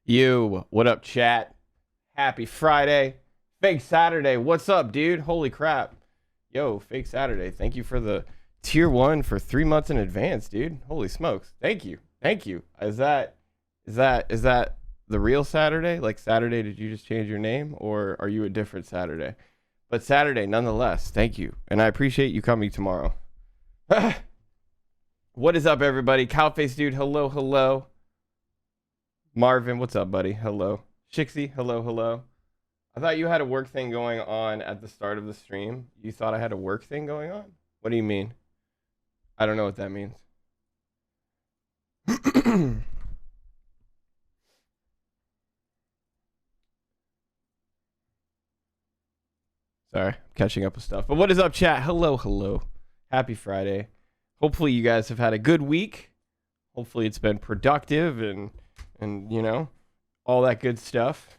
What up, chat? Happy Friday. Fake Saturday. What's up, dude? Holy crap. Yo, Fake Saturday. Thank you for the tier 1 for 3 months in advance, dude. Holy smokes. Thank you. Thank you. Is that the real Saturday? Like Saturday, did you just change your name, or are you a different Saturday? But Saturday, nonetheless. Thank you. And I appreciate you coming tomorrow. What is up, everybody? Cowface dude, hello, hello. Marvin, what's up, buddy? Hello. Shixie, hello, hello. I thought you had a work thing going on at the start of the stream. You thought I had a work thing going on? What do you mean? I don't know what that means. Sorry, I'm catching up with stuff. But what is up, chat? Hello, hello. Happy Friday. Hopefully you guys have had a good week. Hopefully it's been productive and you know, all that good stuff.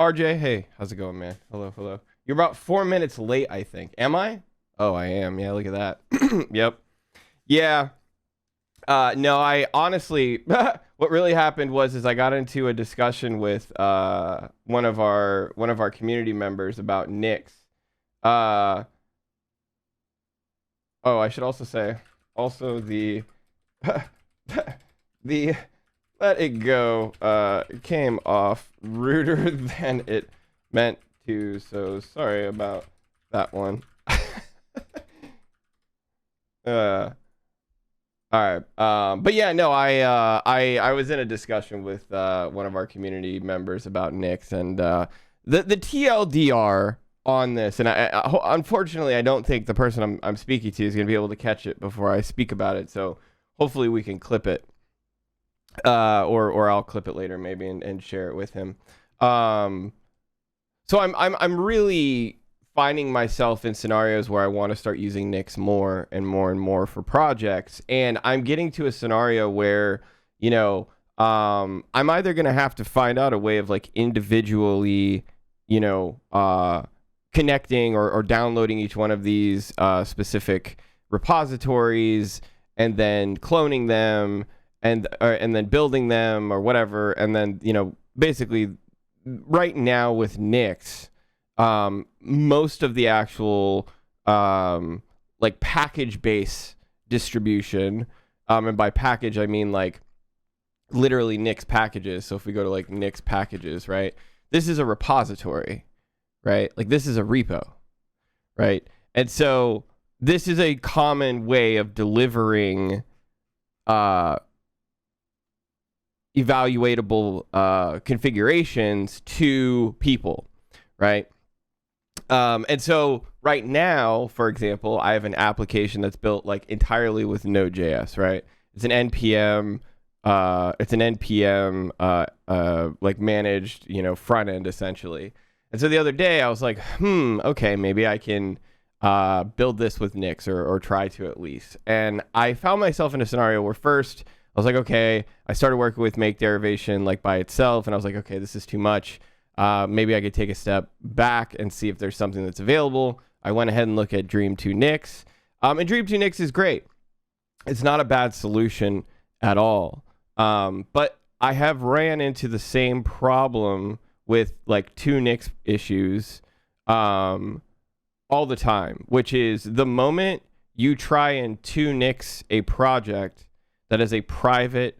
RJ, hey, how's it going, man? Hello, hello. You're about 4 minutes late, I think. Am I? Oh, I am. Yeah, look at that. Yep. Yeah. No, I honestly, what really happened was I got into a discussion with one of our community members about Nix. Oh, I should also say, the the let it go came off ruder than it meant to, so sorry about that one. All right. But yeah, no, I was in a discussion with one of our community members about Nix, and the TLDR on this, and I unfortunately I don't think the person I'm speaking to is going to be able to catch it before I speak about it, so hopefully we can clip it. Or I'll clip it later maybe and share it with him. So I'm really finding myself in scenarios where I want to start using Nix more and more and more for projects, and I'm getting to a scenario where, you know, I'm either gonna have to find out a way of like individually, you know, connecting or downloading each one of these specific repositories and then cloning them and then building them or whatever, and then, you know, basically right now with Nix, most of the actual like package base distribution, and by package I mean like literally Nix packages. So if we go to like Nix packages, right, this is a repository, right? Like this is a repo, right? And so this is a common way of delivering evaluatable configurations to people, right? And so right now, for example, I have an application that's built like entirely with Node.js, right? It's an npm like managed, you know, front end essentially. And so the other day I was like, okay, maybe I can build this with Nix or try to at least. And I found myself in a scenario where first I was like, okay, I started working with make derivation like by itself, and I was like, okay, this is too much. Maybe I could take a step back and see if there's something that's available. I went ahead and looked at Dream 2 Nix, and Dream 2 Nix is great. It's not a bad solution at all, but I have ran into the same problem with like 2 Nix issues all the time, which is the moment you try and 2 Nix a project that has a private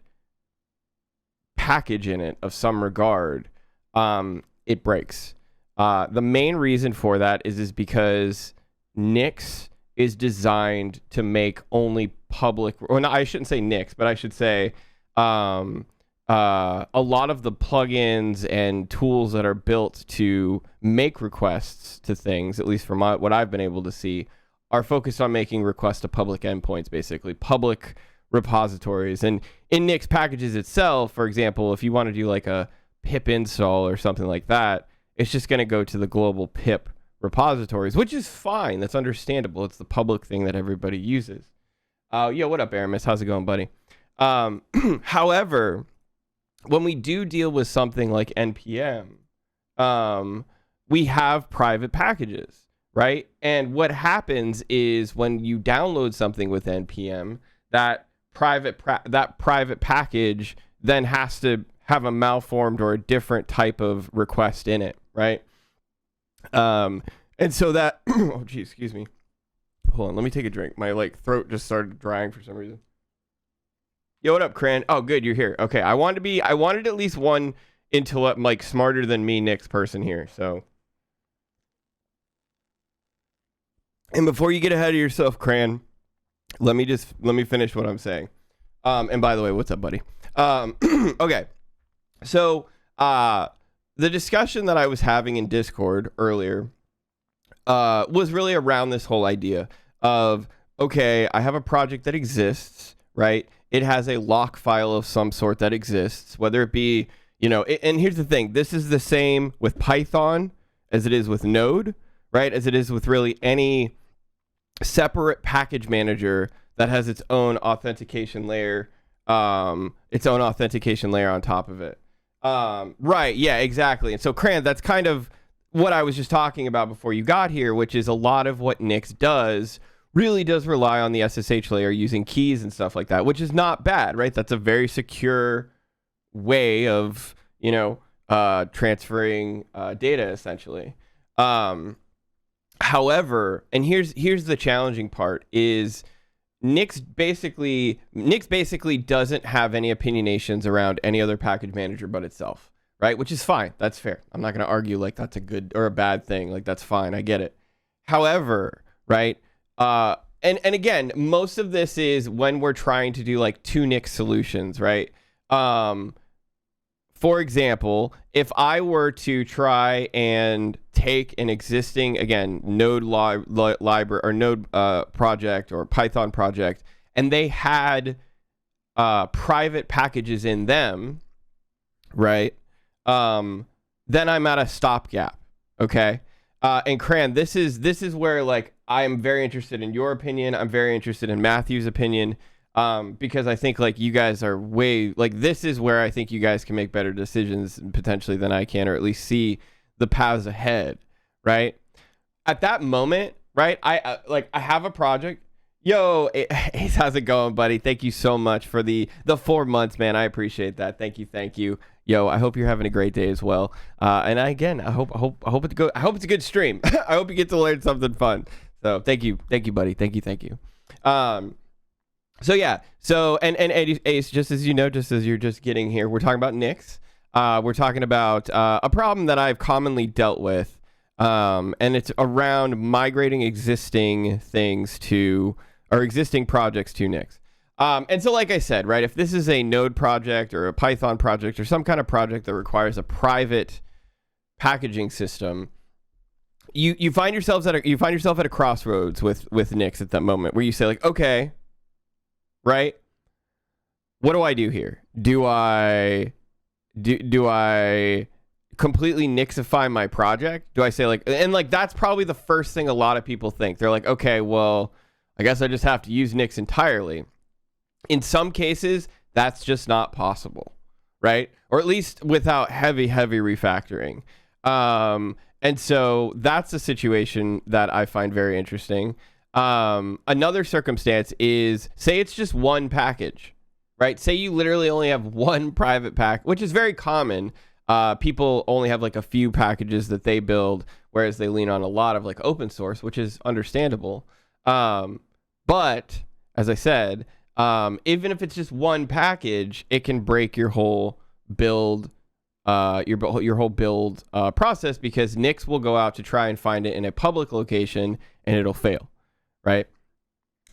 package in it of some regard, it breaks. The main reason for that is because Nix is designed to make only public, or no, I shouldn't say Nix, but I should say a lot of the plugins and tools that are built to make requests to things, at least from what I've been able to see, are focused on making requests to public endpoints, basically public repositories. And in Nix packages itself, for example, if you want to do like a pip install or something like that, it's just going to go to the global pip repositories, which is fine. That's understandable. It's the public thing that everybody uses. Yo, what up, Aramis? How's it going, buddy? However, when we do deal with something like NPM, we have private packages, right? And what happens is when you download something with NPM, that private package then has to have a malformed or a different type of request in it, right? And so that, oh geez, excuse me. Hold on, let me take a drink. My throat just started drying for some reason. Yo, what up, Cran? Oh, good, you're here. Okay, I wanted at least one intellect, smarter than me Nix person here. So, and before you get ahead of yourself, Cran, let me finish what I'm saying. And by the way, what's up, buddy? Okay, so the discussion that I was having in Discord earlier was really around this whole idea of, okay, I have a project that exists, right? It has a lock file of some sort that exists, whether it be, and here's the thing, this is the same with Python as it is with Node, right? As it is with really any separate package manager that has its own authentication layer, on top of it. Right, yeah, exactly. And so, Cran, that's kind of what I was just talking about before you got here, which is a lot of what Nix does really does rely on the SSH layer using keys and stuff like that, which is not bad, right? That's a very secure way of, transferring data, essentially. However, and here's the challenging part, is Nix basically doesn't have any opinionations around any other package manager but itself, right? Which is fine. That's fair. I'm not going to argue that's a good or a bad thing. That's fine. I get it. However, right? And again, most of this is when we're trying to do two Nix solutions, right? For example, if I were to try and take an existing, again, Node library or Node project or Python project, and they had private packages in them, right? Then I'm at a stopgap, okay? And Cran, this is where I am very interested in your opinion. I'm very interested in Matthew's opinion. Because I think you guys are way this is where I think you guys can make better decisions potentially than I can, or at least see the paths ahead, right? At that moment, right? I have a project. Yo, Ace, how's it going, buddy? Thank you so much for the 4 months, man. I appreciate that. Thank you. Yo, I hope you're having a great day as well. And I hope it's a good stream. I hope you get to learn something fun. So thank you, buddy. Thank you. So yeah, and Ace, just as you know, just as you're just getting here, we're talking about Nix. We're talking about a problem that I've commonly dealt with, and it's around migrating existing projects to Nix. And so, like I said, right, if this is a Node project or a Python project or some kind of project that requires a private packaging system, you find yourself at a crossroads with Nix at that moment where you say okay. Right? What do I do here? Do I completely Nixify my project? Do I say that's probably the first thing a lot of people think. They're like, okay, well, I guess I just have to use Nix entirely. In some cases, that's just not possible, right? Or at least without heavy refactoring. And so that's a situation that I find very interesting. Another circumstance is, say it's just one package, right? Say you literally only have one private pack, which is very common. People only have a few packages that they build, whereas they lean on a lot of open source, which is understandable. But as I said, even if it's just one package, it can break your whole build, your whole build process, because Nix will go out to try and find it in a public location and it'll fail. Right.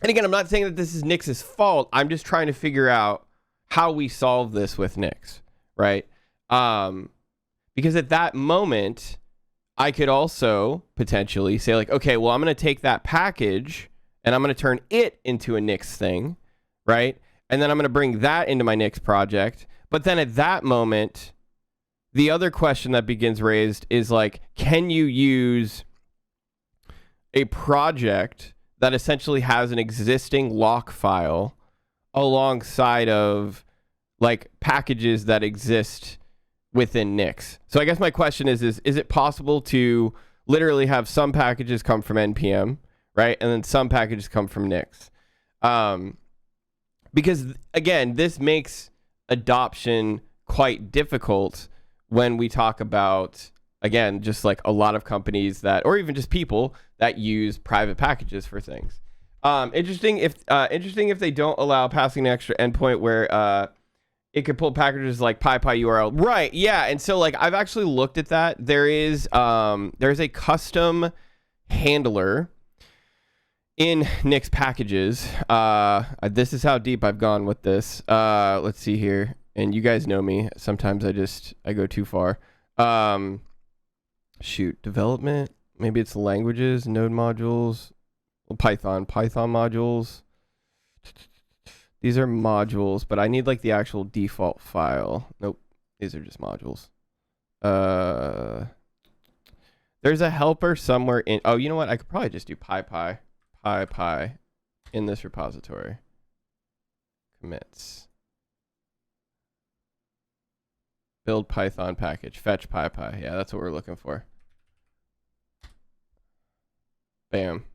And again, I'm not saying that this is Nix's fault. I'm just trying to figure out how we solve this with Nix. Right. Because at that moment, I could also potentially say okay, well, I'm going to take that package and I'm going to turn it into a Nix thing. Right. And then I'm going to bring that into my Nix project. But then at that moment, the other question that begins raised is can you use a project that essentially has an existing lock file alongside of packages that exist within Nix? So I guess my question is it possible to literally have some packages come from NPM, right? And then some packages come from Nix? Because again, this makes adoption quite difficult when we talk about, again, just like a lot of companies that, or even just people that use private packages for things. Interesting if they don't allow passing an extra endpoint where it could pull packages like PyPy URL. Right, yeah. And so like I've actually looked at that. There's a custom handler in Nix packages. This is how deep I've gone with this. Let's see here. And you guys know me. Sometimes I go too far. Shoot, development. Maybe it's languages, node modules, Python modules. These are modules, but I need like the actual default file. Nope, these are just modules. There's a helper somewhere in. Oh, you know what? I could probably just do PyPy in this repository. Commits. Build Python package. Fetch PyPy. Yeah, that's what we're looking for. Bam.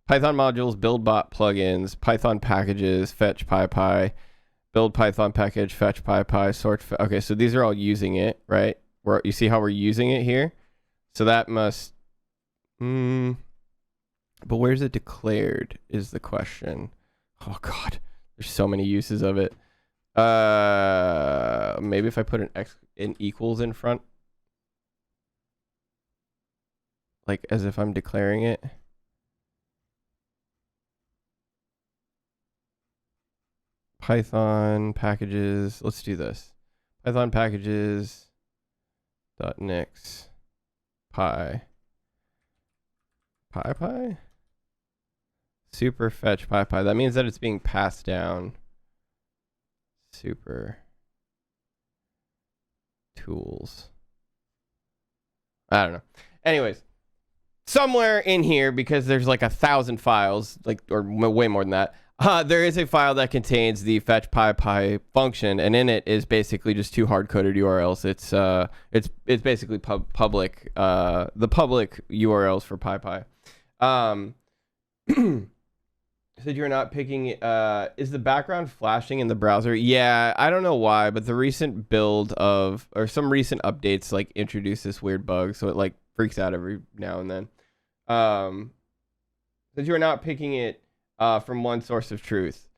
Python modules, build bot plugins, Python packages, fetch PyPy, build Python package, fetch PyPy, sort. Okay, so these are all using it, right? You see how we're using it here? So that must. But where's it declared is the question. Oh God, there's so many uses of it. Maybe if I put an equals in front, like as if I'm declaring it. Python packages. Let's do this. Python packages .nix PyPy super fetch PyPy. That means that it's being passed down. Super tools. I don't know. Anyways, somewhere in here, because there's like 1,000 files, like, or way more than that. There is a file that contains the fetch PyPy function, and in it is basically just two hard-coded URLs. It's basically public, the public URLs for PyPy. Said you're not picking. Is the background flashing in the browser? Yeah, I don't know why, but the recent build of, or some recent updates like introduce this weird bug, so it like freaks out every now and then. Said you're not picking it from one source of truth.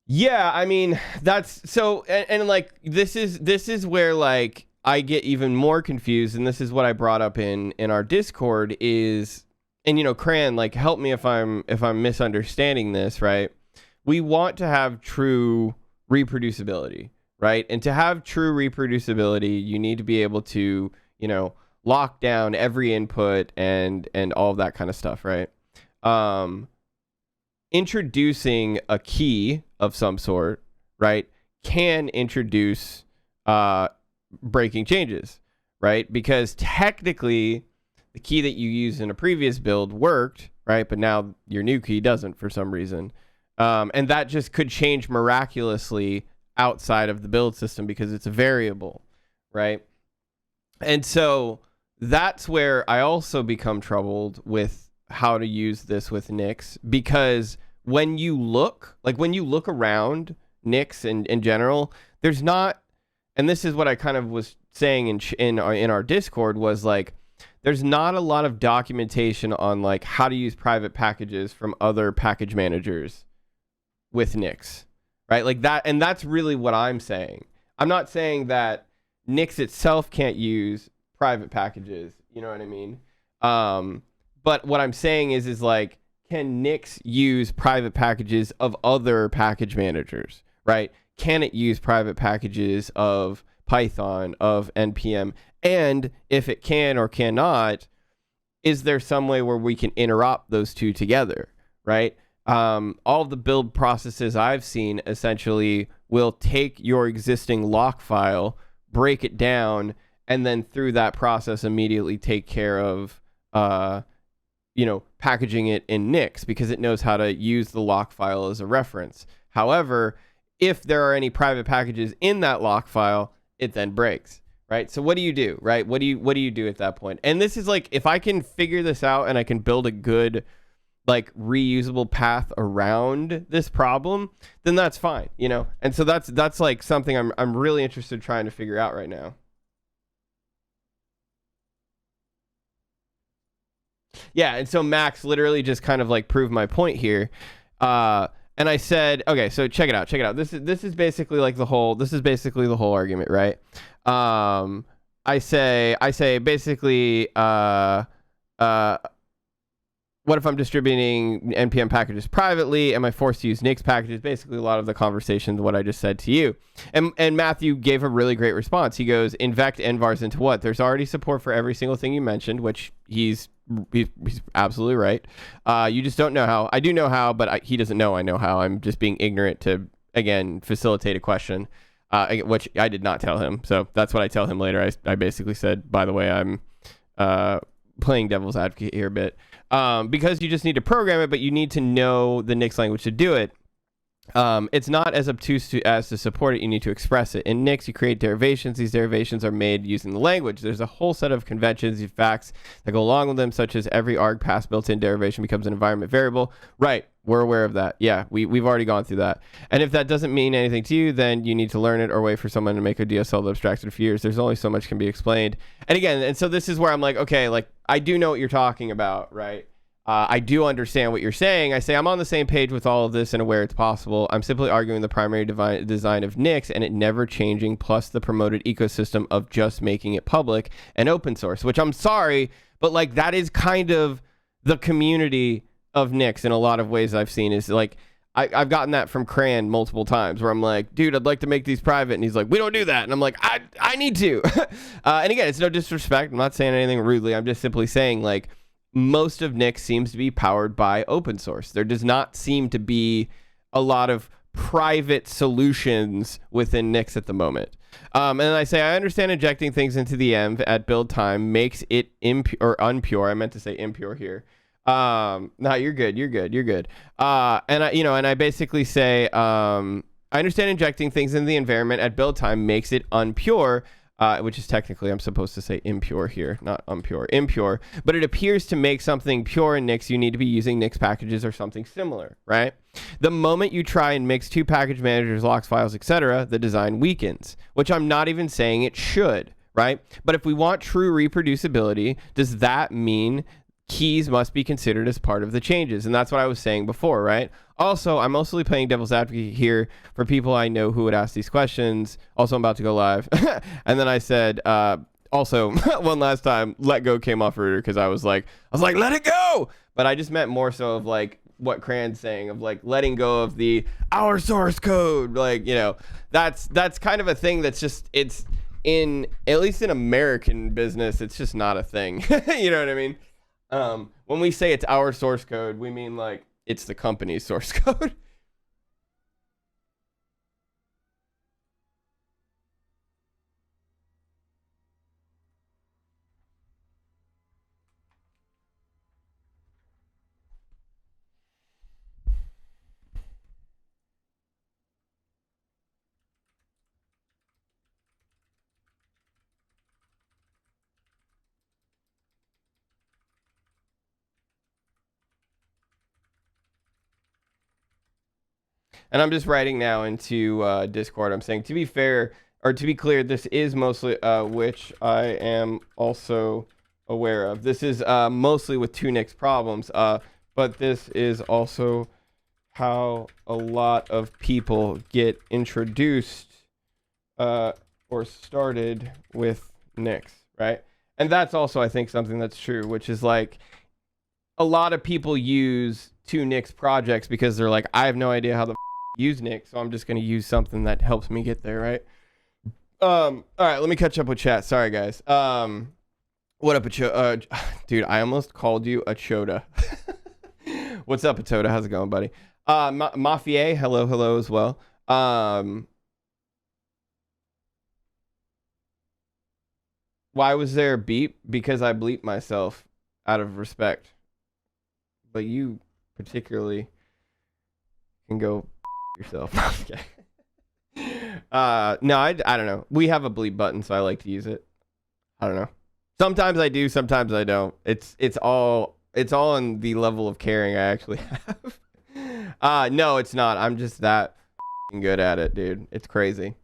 Yeah, I mean that's so, and like this is where like I get even more confused, and this is what I brought up in our Discord is, and you know, Cran, like help me if I'm misunderstanding this, right? We want to have true reproducibility, right? And to have true reproducibility, you need to be able to, you know, lock down every input and all of that kind of stuff, right? Introducing a key of some sort, right, can introduce breaking changes, right? Because technically the key that you used in a previous build worked, right? But now your new key doesn't for some reason. And that just could change miraculously outside of the build system because it's a variable, right? And so that's where I also become troubled with how to use this with Nix, because when you look around Nix in general, there's not, and this is what I kind of was saying in our Discord, was like, there's not a lot of documentation on like how to use private packages from other package managers with Nix, right? Like that, and that's really what I'm saying. I'm not saying that Nix itself can't use private packages, you know what I mean? But what I'm saying is like, can Nix use private packages of other package managers, right? Can it use private packages of Python, of NPM? And if it can or cannot, is there some way where we can interop those two together, right? All of the build processes I've seen essentially will take your existing lock file, break it down, and then through that process immediately take care of, you know, packaging it in Nix because it knows how to use the lock file as a reference. However, if there are any private packages in that lock file, it then breaks, right? So what do you do, right? What do you do at that point? And this is like, if I can figure this out and I can build a good like reusable path around this problem, then that's fine, you know? And so that's like something I'm really interested in trying to figure out right now. Yeah, and so Max literally just kind of like proved my point here. And I said, okay, so check it out, check it out. This is basically like this is basically the whole argument, right? I say basically, what if I'm distributing npm packages privately? Am I forced to use Nix packages? Basically, a lot of the conversations, what I just said to you. And Matthew gave a really great response. He goes, invect envars into what? There's already support for every single thing you mentioned, which he's absolutely right. You just don't know how. I do know how, but he doesn't know I know how. I'm just being ignorant to, again, facilitate a question, which I did not tell him. So that's what I tell him later. I basically said, by the way, I'm playing devil's advocate here a bit. Because you just need to program it, but you need to know the Nix language to do it. It's not as obtuse as to support it. You need to express it. In Nix, you create derivations. These derivations are made using the language. There's a whole set of conventions, facts that go along with them, such as every arg pass built-in derivation becomes an environment variable. Right. We're aware of that. Yeah, we've already gone through that. And if that doesn't mean anything to you, then you need to learn it or wait for someone to make a DSL that abstracts it for years. There's only so much can be explained. And again, and so this is where I'm like, okay, like I do know what you're talking about, right? I do understand what you're saying. I say I'm on the same page with all of this and aware it's possible. I'm simply arguing the primary design of Nix and it never changing, plus the promoted ecosystem of just making it public and open source, which I'm sorry, but like that is kind of the community of Nix in a lot of ways I've seen. Is like I've gotten that from Cran multiple times where I'm like, dude, I'd like to make these private, and he's like, we don't do that, and I'm like, I need to. And again, it's no disrespect. I'm not saying anything rudely. I'm just simply saying like most of Nix seems to be powered by open source. There does not seem to be a lot of private solutions within Nix at the moment. And then I say, I understand injecting things into the env at build time makes it impure or unpure. I meant to say impure here. No, you're good. And I basically say, I understand injecting things into the environment at build time makes it unpure, which is technically, I'm supposed to say impure here, not unpure, impure, but it appears to make something pure in Nix, you need to be using Nix packages or something similar, right? The moment you try and mix two package managers, locks, files, etc., the design weakens, which I'm not even saying it should, right? But if we want true reproducibility, does that mean keys must be considered as part of the changes? And that's what I was saying before, right? Also, I'm mostly playing devil's advocate here for people I know who would ask these questions. Also, I'm about to go live. And then I said, also, one last time, let go came off router because I was like, let it go. But I just meant more so of like what Cran's saying of like letting go of the our source code. Like, you know, that's kind of a thing that's just, it's in, at least in American business, it's just not a thing. You know what I mean? When we say it's our source code, we mean like it's the company's source code. And I'm just writing now into Discord. I'm saying, to be fair, or to be clear, this is mostly, which I am also aware of. This is mostly with two Nix problems, but this is also how a lot of people get introduced or started with Nix, right? And that's also, I think, something that's true, which is like a lot of people use two Nix projects because they're like, I have no idea how the use Nix, so I'm just going to use something that helps me get there, right? All right, let me catch up with chat. Sorry, guys. What up, Achota? Dude, I almost called you Achota. What's up, Achota? How's it going, buddy? Mafia, hello as well. Why was there a beep? Because I bleeped myself out of respect. But you particularly can go yourself. Okay. No, I don't know. We have a bleep button, so I like to use it. I don't know. Sometimes I do, sometimes I don't. It's all It's all on the level of caring I actually have. No, it's not. I'm just that good at it, dude. It's crazy.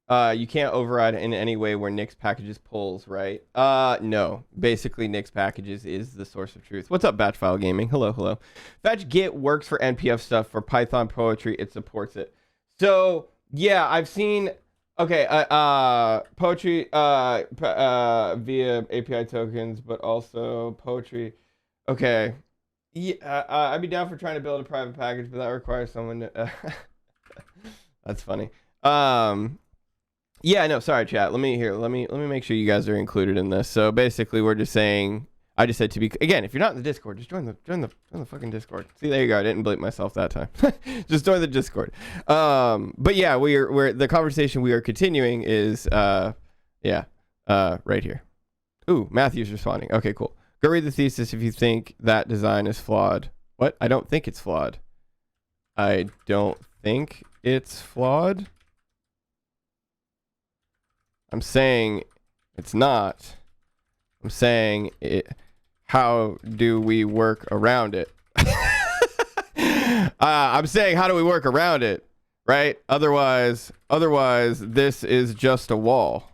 You can't override in any way where Nix packages pulls, right? No. Basically, Nix packages is the source of truth. What's up, Batch File Gaming? Hello, hello. Batch Git works for NPF stuff. For Python poetry, it supports it. So, yeah, I've seen... Okay, poetry via API tokens, but also poetry. Okay. Yeah, I'd be down for trying to build a private package, but that requires someone to... That's funny. Yeah, no, sorry, chat. Let me make sure you guys are included in this. So basically, we're just saying, I just said to be, again, if you're not in the Discord, just join the fucking Discord. See, there you go. I didn't bleep myself that time. Just join the Discord. But yeah, we're the conversation we are continuing is right here. Ooh, Matthew's responding. Okay, cool. Go read the thesis if you think that design is flawed. What? I don't think it's flawed. I don't think it's flawed. I'm saying it's not. I'm saying it. How do we work around it? I'm saying how do we work around it, right? Otherwise, this is just a wall.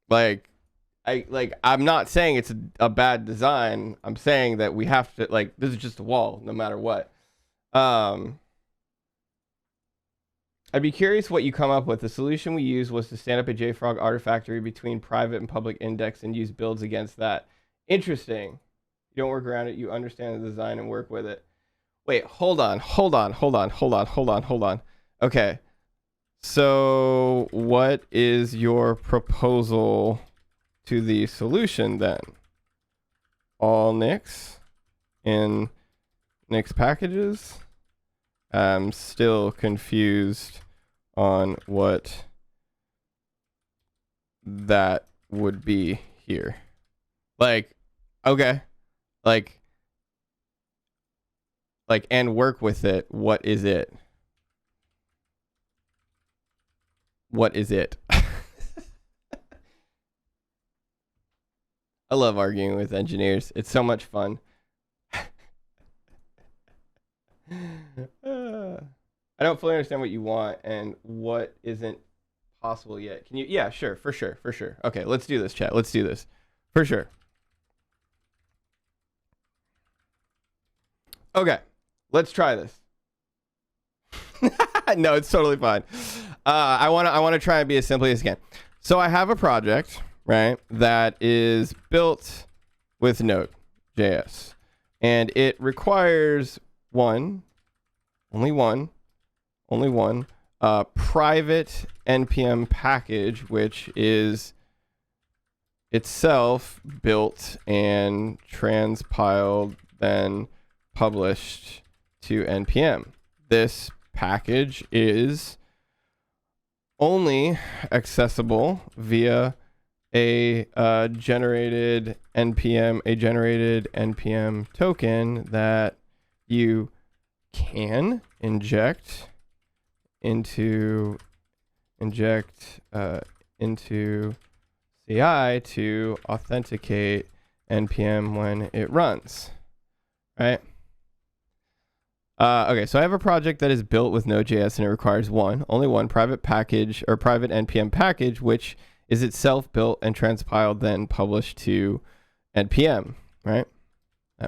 I'm not saying it's a bad design. I'm saying that we have to, this is just a wall, no matter what. I'd be curious what you come up with. The solution we used was to stand up a JFrog artifactory between private and public index and use builds against that. Interesting. You don't work around it. You understand the design and work with it. Wait, hold on. Okay. So what is your proposal to the solution then? All Nix in Nix packages? I'm still confused on what that would be here. Okay. And work with it. What is it? What is it? I love arguing with engineers. It's so much fun. I don't fully understand what you want and what isn't possible yet. Can you? Yeah, sure, for sure. Okay, let's do this, chat. Let's do this. For sure. Okay, let's try this. No, it's totally fine. I want to try and be as simply as I can. So I have a project, right, that is built with Node.js, and it requires only one private npm package, which is itself built and transpiled, then published to npm. This package is only accessible via a generated npm token that you can inject into CI to authenticate npm when it runs, right? Okay, so I have a project that is built with Node.js and it requires only one private package or private npm package, which is itself built and transpiled, then published to npm, right?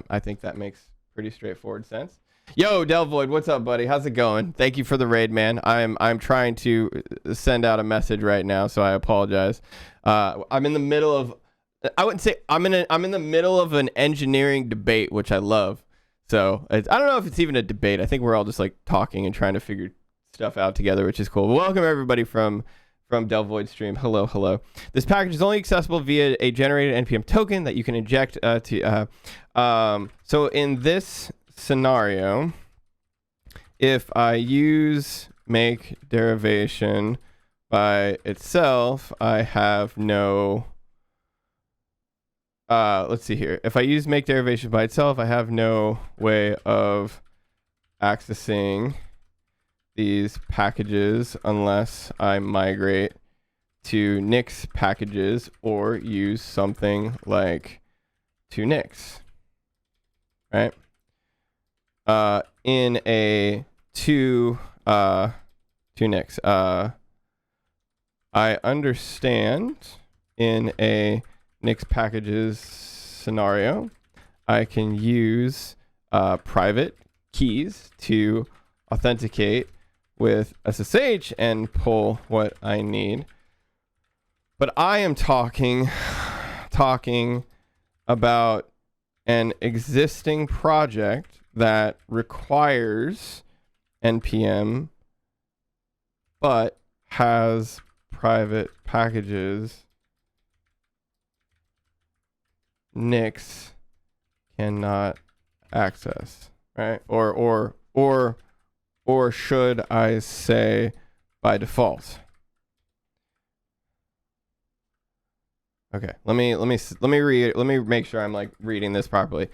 I think that makes pretty straightforward sense. Yo, Delvoid, what's up, buddy? How's it going? Thank you for the raid, man. I'm trying to send out a message right now, so I apologize. I'm in the middle of, I wouldn't say I'm in the middle of an engineering debate, which I love. So I don't know if it's even a debate. I think we're all just talking and trying to figure stuff out together, which is cool. Welcome everybody from Delvoid stream. Hello. This package is only accessible via a generated npm token that you can inject so in this scenario, if I use make derivation by itself, I have no let's see here. If I use make derivation by itself, I have no way of accessing these packages unless I migrate to Nix packages or use something like to Nix, right? In a to Nix. I understand in a Nix packages scenario, I can use private keys to authenticate with SSH and pull what I need. But I am talking about an existing project that requires npm but has private packages Nix cannot access, right? Or should I say by default? Okay, let me make sure I'm like reading this properly.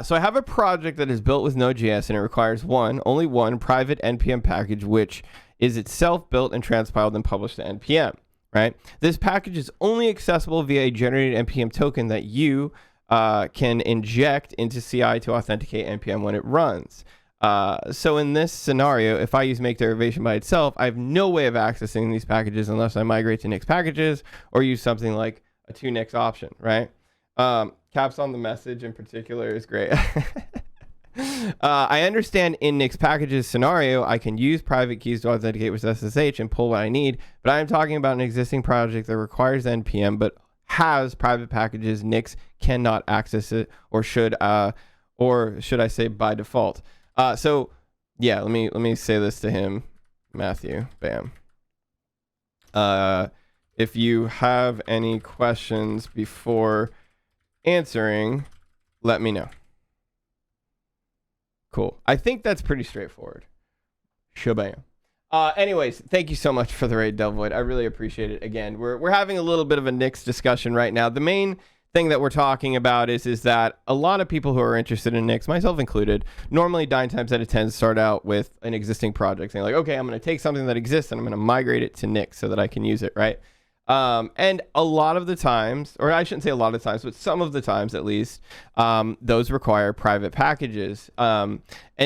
So I have a project that is built with Node.js and it requires only one private npm package, which is itself built and transpiled and published to npm, right? This package is only accessible via a generated npm token that you can inject into CI to authenticate npm when it runs. So in this scenario, if I use make derivation by itself, I have no way of accessing these packages unless I migrate to Nix packages or use something like a to Nix option, right? Caps on the message in particular is great. I understand in Nix packages scenario, I can use private keys to authenticate with SSH and pull what I need, but I am talking about an existing project that requires npm but has private packages. Nix cannot access it, or should I say by default? So yeah, let me say this to him, Matthew. Bam. If you have any questions before answering, let me know. Cool. I think that's pretty straightforward. Shabam. Anyways, thank you so much for the raid, Delvoid. I really appreciate it. Again, we're having a little bit of a Nix discussion right now. The main thing that we're talking about is that a lot of people who are interested in Nix, myself included, normally 9 times out of 10 start out with an existing project saying like, okay, I'm going to take something that exists and I'm going to migrate it to Nix so that I can use it, right? And a lot of the times, or I shouldn't say a lot of times, but some of the times at least, those require private packages. And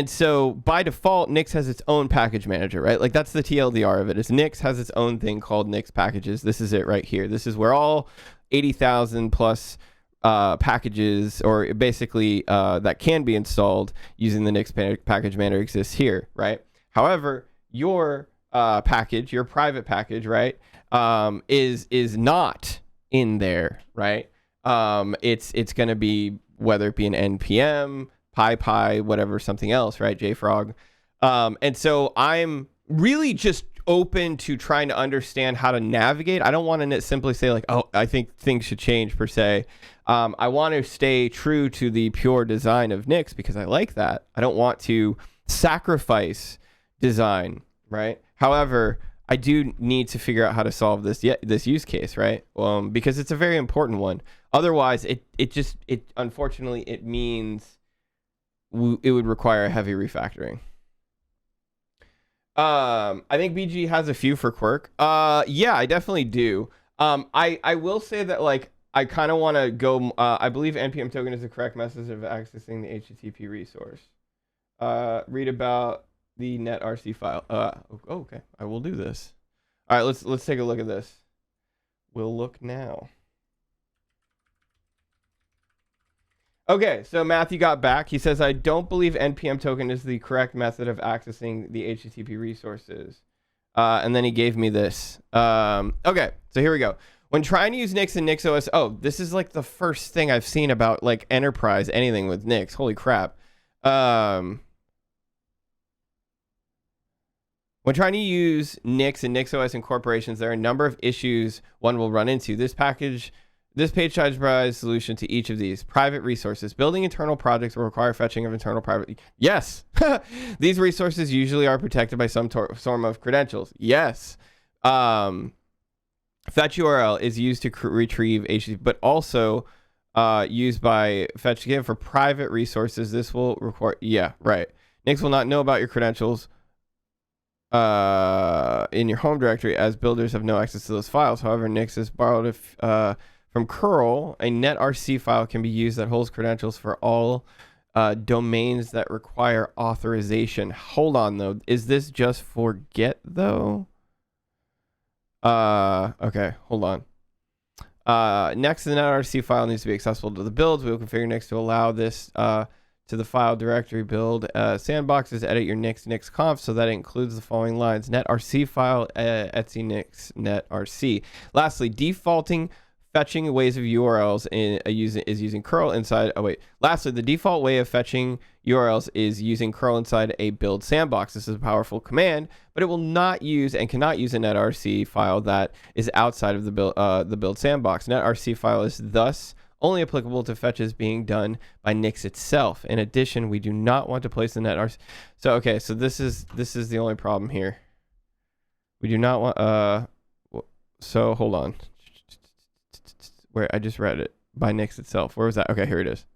so by default, Nix has its own package manager, right? Like that's the TLDR of it, is Nix has its own thing called Nix packages. This is it right here. This is where all 80,000 plus packages, or basically that can be installed using the Nix package manager exists here, right? However, your package, your private package, right, is not in there, right? It's going to be, whether it be an npm, PyPy, whatever, something else, right? JFrog. And so I'm really just open to trying to understand how to navigate. I don't want to simply say like, oh, I think things should change per se. I want to stay true to the pure design of Nix because I like that. I don't want to sacrifice design, right? However, I do need to figure out how to solve this use case, right? Because it's a very important one. Otherwise, it unfortunately it means it would require a heavy refactoring. I think BG has a few for Quirk. Yeah, I definitely do. I will say that like I kind of want to go. I believe npm token is the correct method of accessing the HTTP resource. Read about the netrc file. Okay, I will do this. All right, let's take a look at this. We'll look now. Okay, so Matthew got back. He says, I don't believe npm token is the correct method of accessing the HTTP resources. And then he gave me this. Okay, so here we go. When trying to use Nix and NixOS, oh, this is like the first thing I've seen about like enterprise anything with Nix. Holy crap. When trying to use Nix and NixOS incorporations, there are a number of issues one will run into. This page provides a solution to each of these. Private resources. Building internal projects will require fetching of internal private. Yes. These resources usually are protected by some form of credentials. Yes. Fetch URL is used to retrieve HTTP, but also used by fetch again for private resources. This will require. Yeah, right. Nix will not know about your credentials. in your home directory, as builders have no access to those files. However, Nix is borrowed from curl. A netrc file can be used that holds credentials for all domains that require authorization. Hold on though, is this just for Git though? Okay, hold on. Next, the netrc file needs to be accessible to the builds. We will configure Nix to allow this to the file directory build. Sandboxes edit your nix.conf so that it includes the following lines: netrc file, etc nix netrc. Lastly, defaulting fetching ways of URLs is using curl inside. Oh wait. Lastly, the default way of fetching URLs is using curl inside a build sandbox. This is a powerful command, but it will not use and cannot use a netrc file that is outside of the build sandbox. Netrc file is thus only applicable to fetches being done by Nix itself. In addition, we do not want to place the netrc. So okay, so this is the only problem here. We do not want. So hold on. Where I just read it by Nix itself. Where was that? Okay, here it is.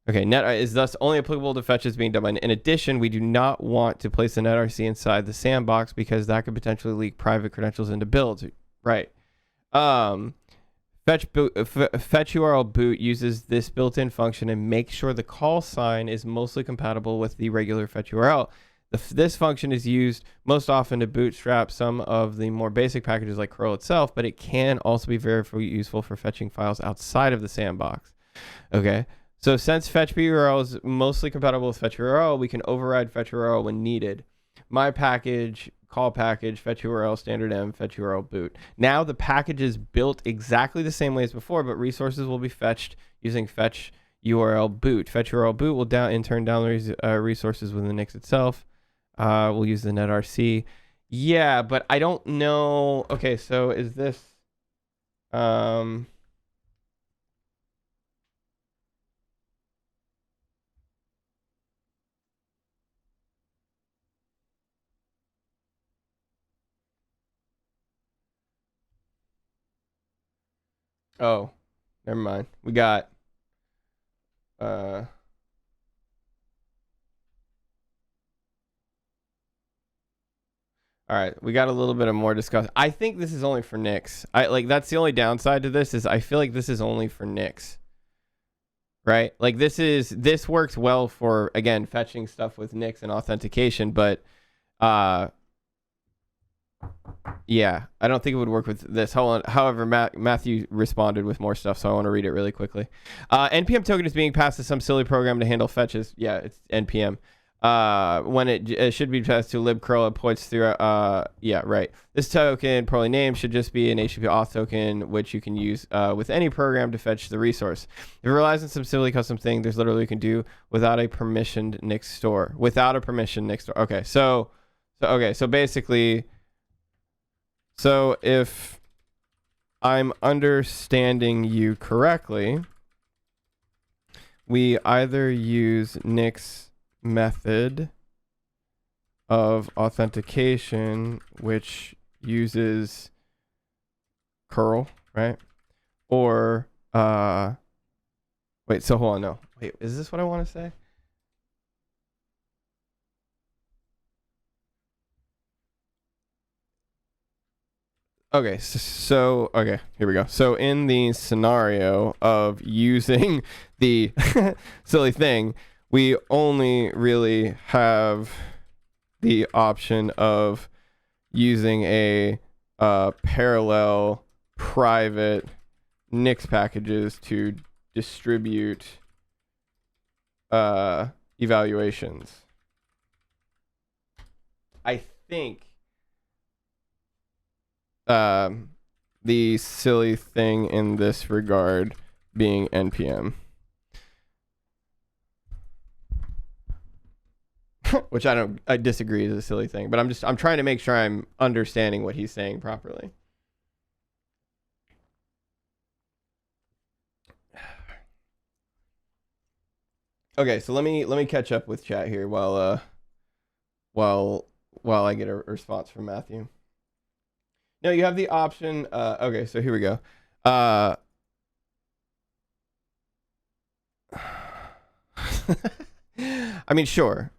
Okay, net is thus only applicable to fetches being done by. In addition, we do not want to place the netrc inside the sandbox because that could potentially leak private credentials into builds. Right. Fetch URL boot uses this built-in function and makes sure the call sign is mostly compatible with the regular fetch URL. This function is used most often to bootstrap some of the more basic packages like curl itself, but it can also be very useful for fetching files outside of the sandbox. Okay, so since fetch URL is mostly compatible with fetch URL, we can override fetch URL when needed. My package, call package, fetch URL, standard M, fetch URL boot. Now the package is built exactly the same way as before, but resources will be fetched using fetch URL boot. Fetch URL boot will in turn download resources within the Nix itself. We'll use the netrc. Yeah, but I don't know. Okay, so is this oh, never mind. We got all right, we got a little bit of more discuss. I think this is only for Nix. That's the only downside to this is I feel like this is only for Nix. Right? Like this works well for, again, fetching stuff with Nix and authentication, but yeah, I don't think it would work with this. However, Matthew responded with more stuff, so I want to read it really quickly. NPM token is being passed to some silly program to handle fetches. Yeah, it's NPM. When it should be passed to libcurl, it points through. Yeah, right. This token, poorly named, should just be an HTTP auth token, which you can use with any program to fetch the resource. If it relies on some silly custom thing, there's literally you can do without a permissioned Nix store. Without a permissioned Nix store. Okay, so basically, so if I'm understanding you correctly, we either use Nix method of authentication, which uses curl, right? Or wait, so hold on, no. Wait, is this what I want to say? Okay, so okay, here we go. So in the scenario of using the silly thing, we only really have the option of using a parallel private Nix packages to distribute evaluations. I think the silly thing in this regard being NPM. Which I disagree is a silly thing, but I'm trying to make sure I'm understanding what he's saying properly. Okay, so let me catch up with chat here while I get a response from Matthew. No, you have the option. Okay, so here we go. I mean, sure.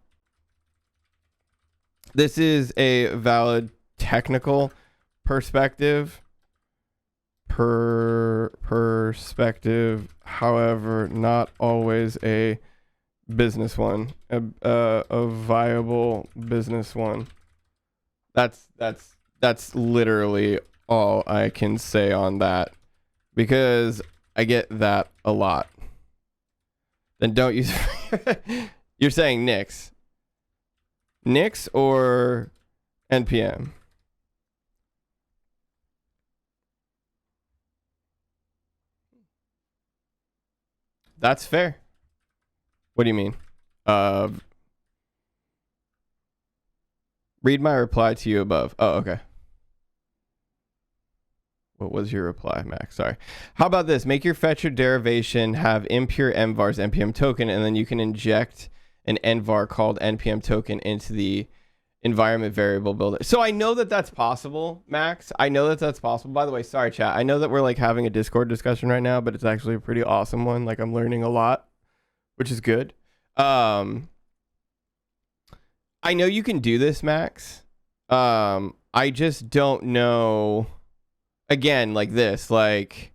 This is a valid technical perspective. Perspective, however, not always a business one, a viable business one. That's literally all I can say on that, because I get that a lot. Then don't use. You're saying Nix or NPM? That's fair. What do you mean? Read my reply to you above. Oh, okay. What was your reply, Max? Sorry. How about this? Make your fetcher derivation have impure envar's npm token, and then you can inject an envar called npm token into the environment variable builder. So I know that that's possible, Max. I know that that's possible. By the way, sorry, chat. I know that we're like having a Discord discussion right now, but it's actually a pretty awesome one. Like, I'm learning a lot, which is good. I know you can do this, Max. I just don't know. Again, like this, like,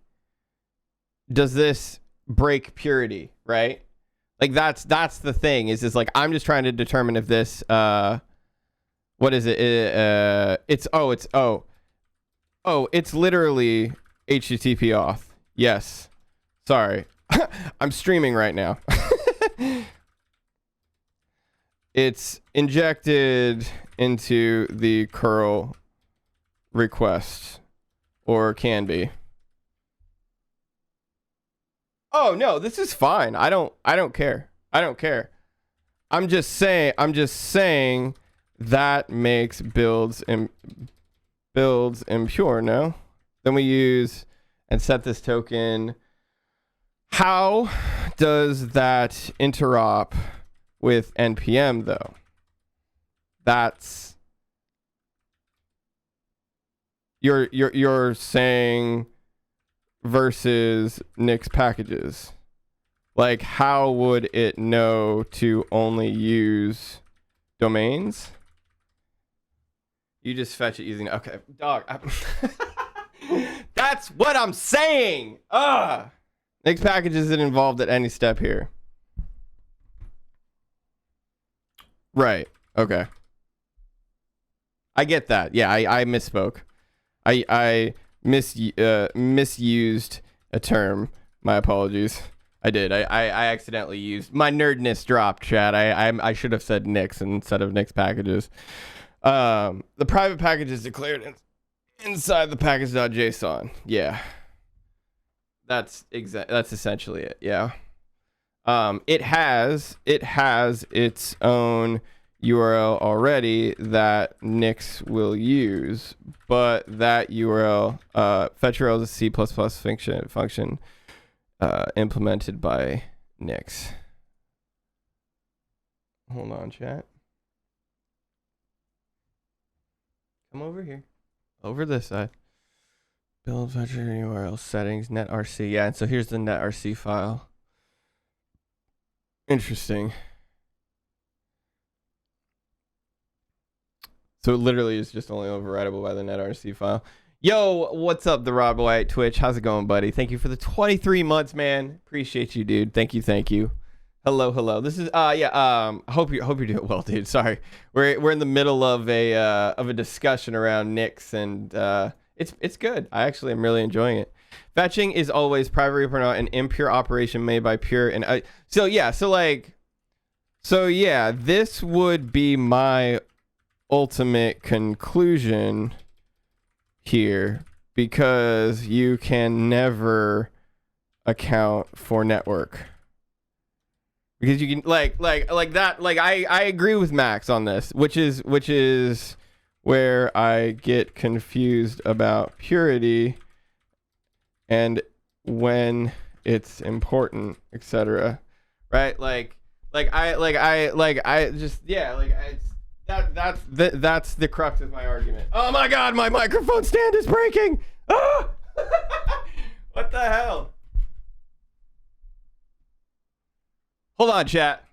does this break purity, right? Like, that's the thing, is like, I'm just trying to determine if this, what is it? It's literally HTTP auth. Yes. Sorry. I'm streaming right now. It's injected into the curl request. Or can be. Oh no, this is fine. I don't care. I don't care. I'm just saying that makes builds impure, no? Then we use and set this token. How does that interop with NPM though? That's you're saying versus Nix packages. Like, how would it know to only use domains? You just fetch it using, okay, dog. That's what I'm saying. Nix packages isn't involved at any step here. Right. Okay. I get that. Yeah, I misspoke. I misused a term. My apologies. I did. I accidentally used my nerdness dropped, chat. I should have said Nix instead of Nix packages. The private package is declared inside the package.json. Yeah. That's essentially it. Yeah. It has its own URL already that Nix will use, but that URL, fetch.url is a C++ function implemented by Nix. Hold on, chat. Come over here. Over this side. Build fetcher URL settings, netrc. Yeah, and so here's the netrc file. Interesting. So it literally is just only overridable by the netrc file. Yo, what's up, the Rob White Twitch? How's it going, buddy? Thank you for the 23 months, man. Appreciate you, dude. Thank you. Hello. This is hope you're doing well, dude. Sorry. We're in the middle of a discussion around Nix, and it's good. I actually am really enjoying it. Fetching is always private repo, an impure operation made by pure and this would be my ultimate conclusion here, because you can never account for network, because you can like that. Like, I agree with Max on this, which is where I get confused about purity and when it's important, etc. Right? That's the crux of my argument. Oh my god, my microphone stand is breaking. Ah! What the hell? Hold on, chat.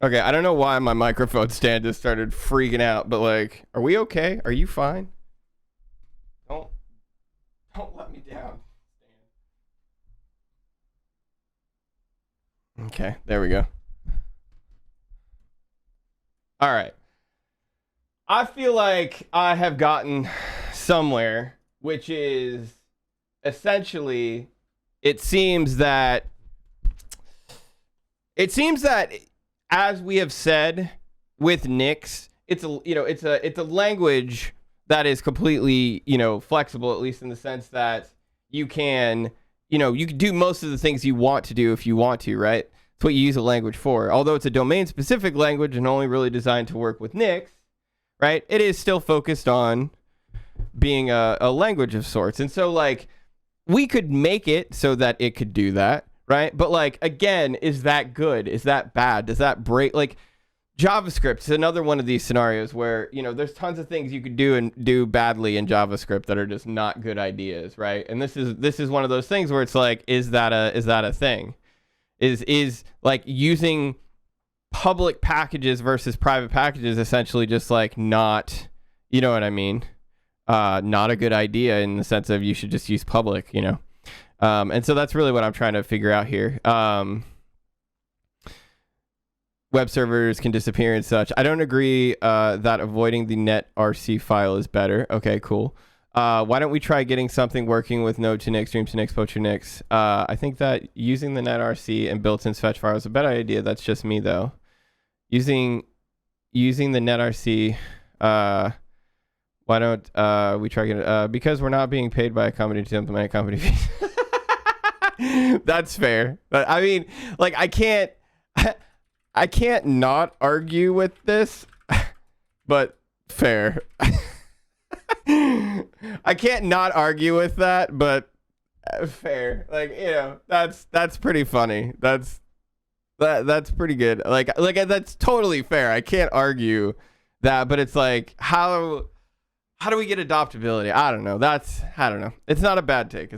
Okay, I don't know why my microphone stand just started freaking out, but like, are we okay? Are you fine? Don't let me down. Okay, there we go. All right. I feel like I have gotten somewhere, which is essentially it seems that as we have said with Nix, it's a language that is completely, flexible, at least in the sense that you can do most of the things you want to do if you want to, right? It's what you use a language for. Although it's a domain specific language and only really designed to work with Nix, right? It is still focused on being a language of sorts. And so like we could make it so that it could do that, right? But like, again, is that good? Is that bad? Does that break? Like JavaScript is another one of these scenarios where, there's tons of things you could do and do badly in JavaScript that are just not good ideas, right? And this is one of those things where it's like, is that a thing? Is like using public packages versus private packages essentially just like not, you know what I mean? Not a good idea in the sense of you should just use public, and so that's really what I'm trying to figure out here. Web servers can disappear and such. I don't agree that avoiding the netrc file is better. Okay, cool. Why don't we try getting something working with Node to Nix, Stream to Nix, Poacher Nix? I think that using the netrc and built-in fetch file is a better idea. That's just me though. Using the netrc, why don't we try getting because we're not being paid by a company to implement a company fee. That's fair. But I mean, like I can't not argue with this, but fair. I can't not argue with that, but fair. Like, that's pretty funny. That's pretty good. Like that's totally fair. I can't argue that, but it's like how do we get adoptability? I don't know. I don't know. It's not a bad take.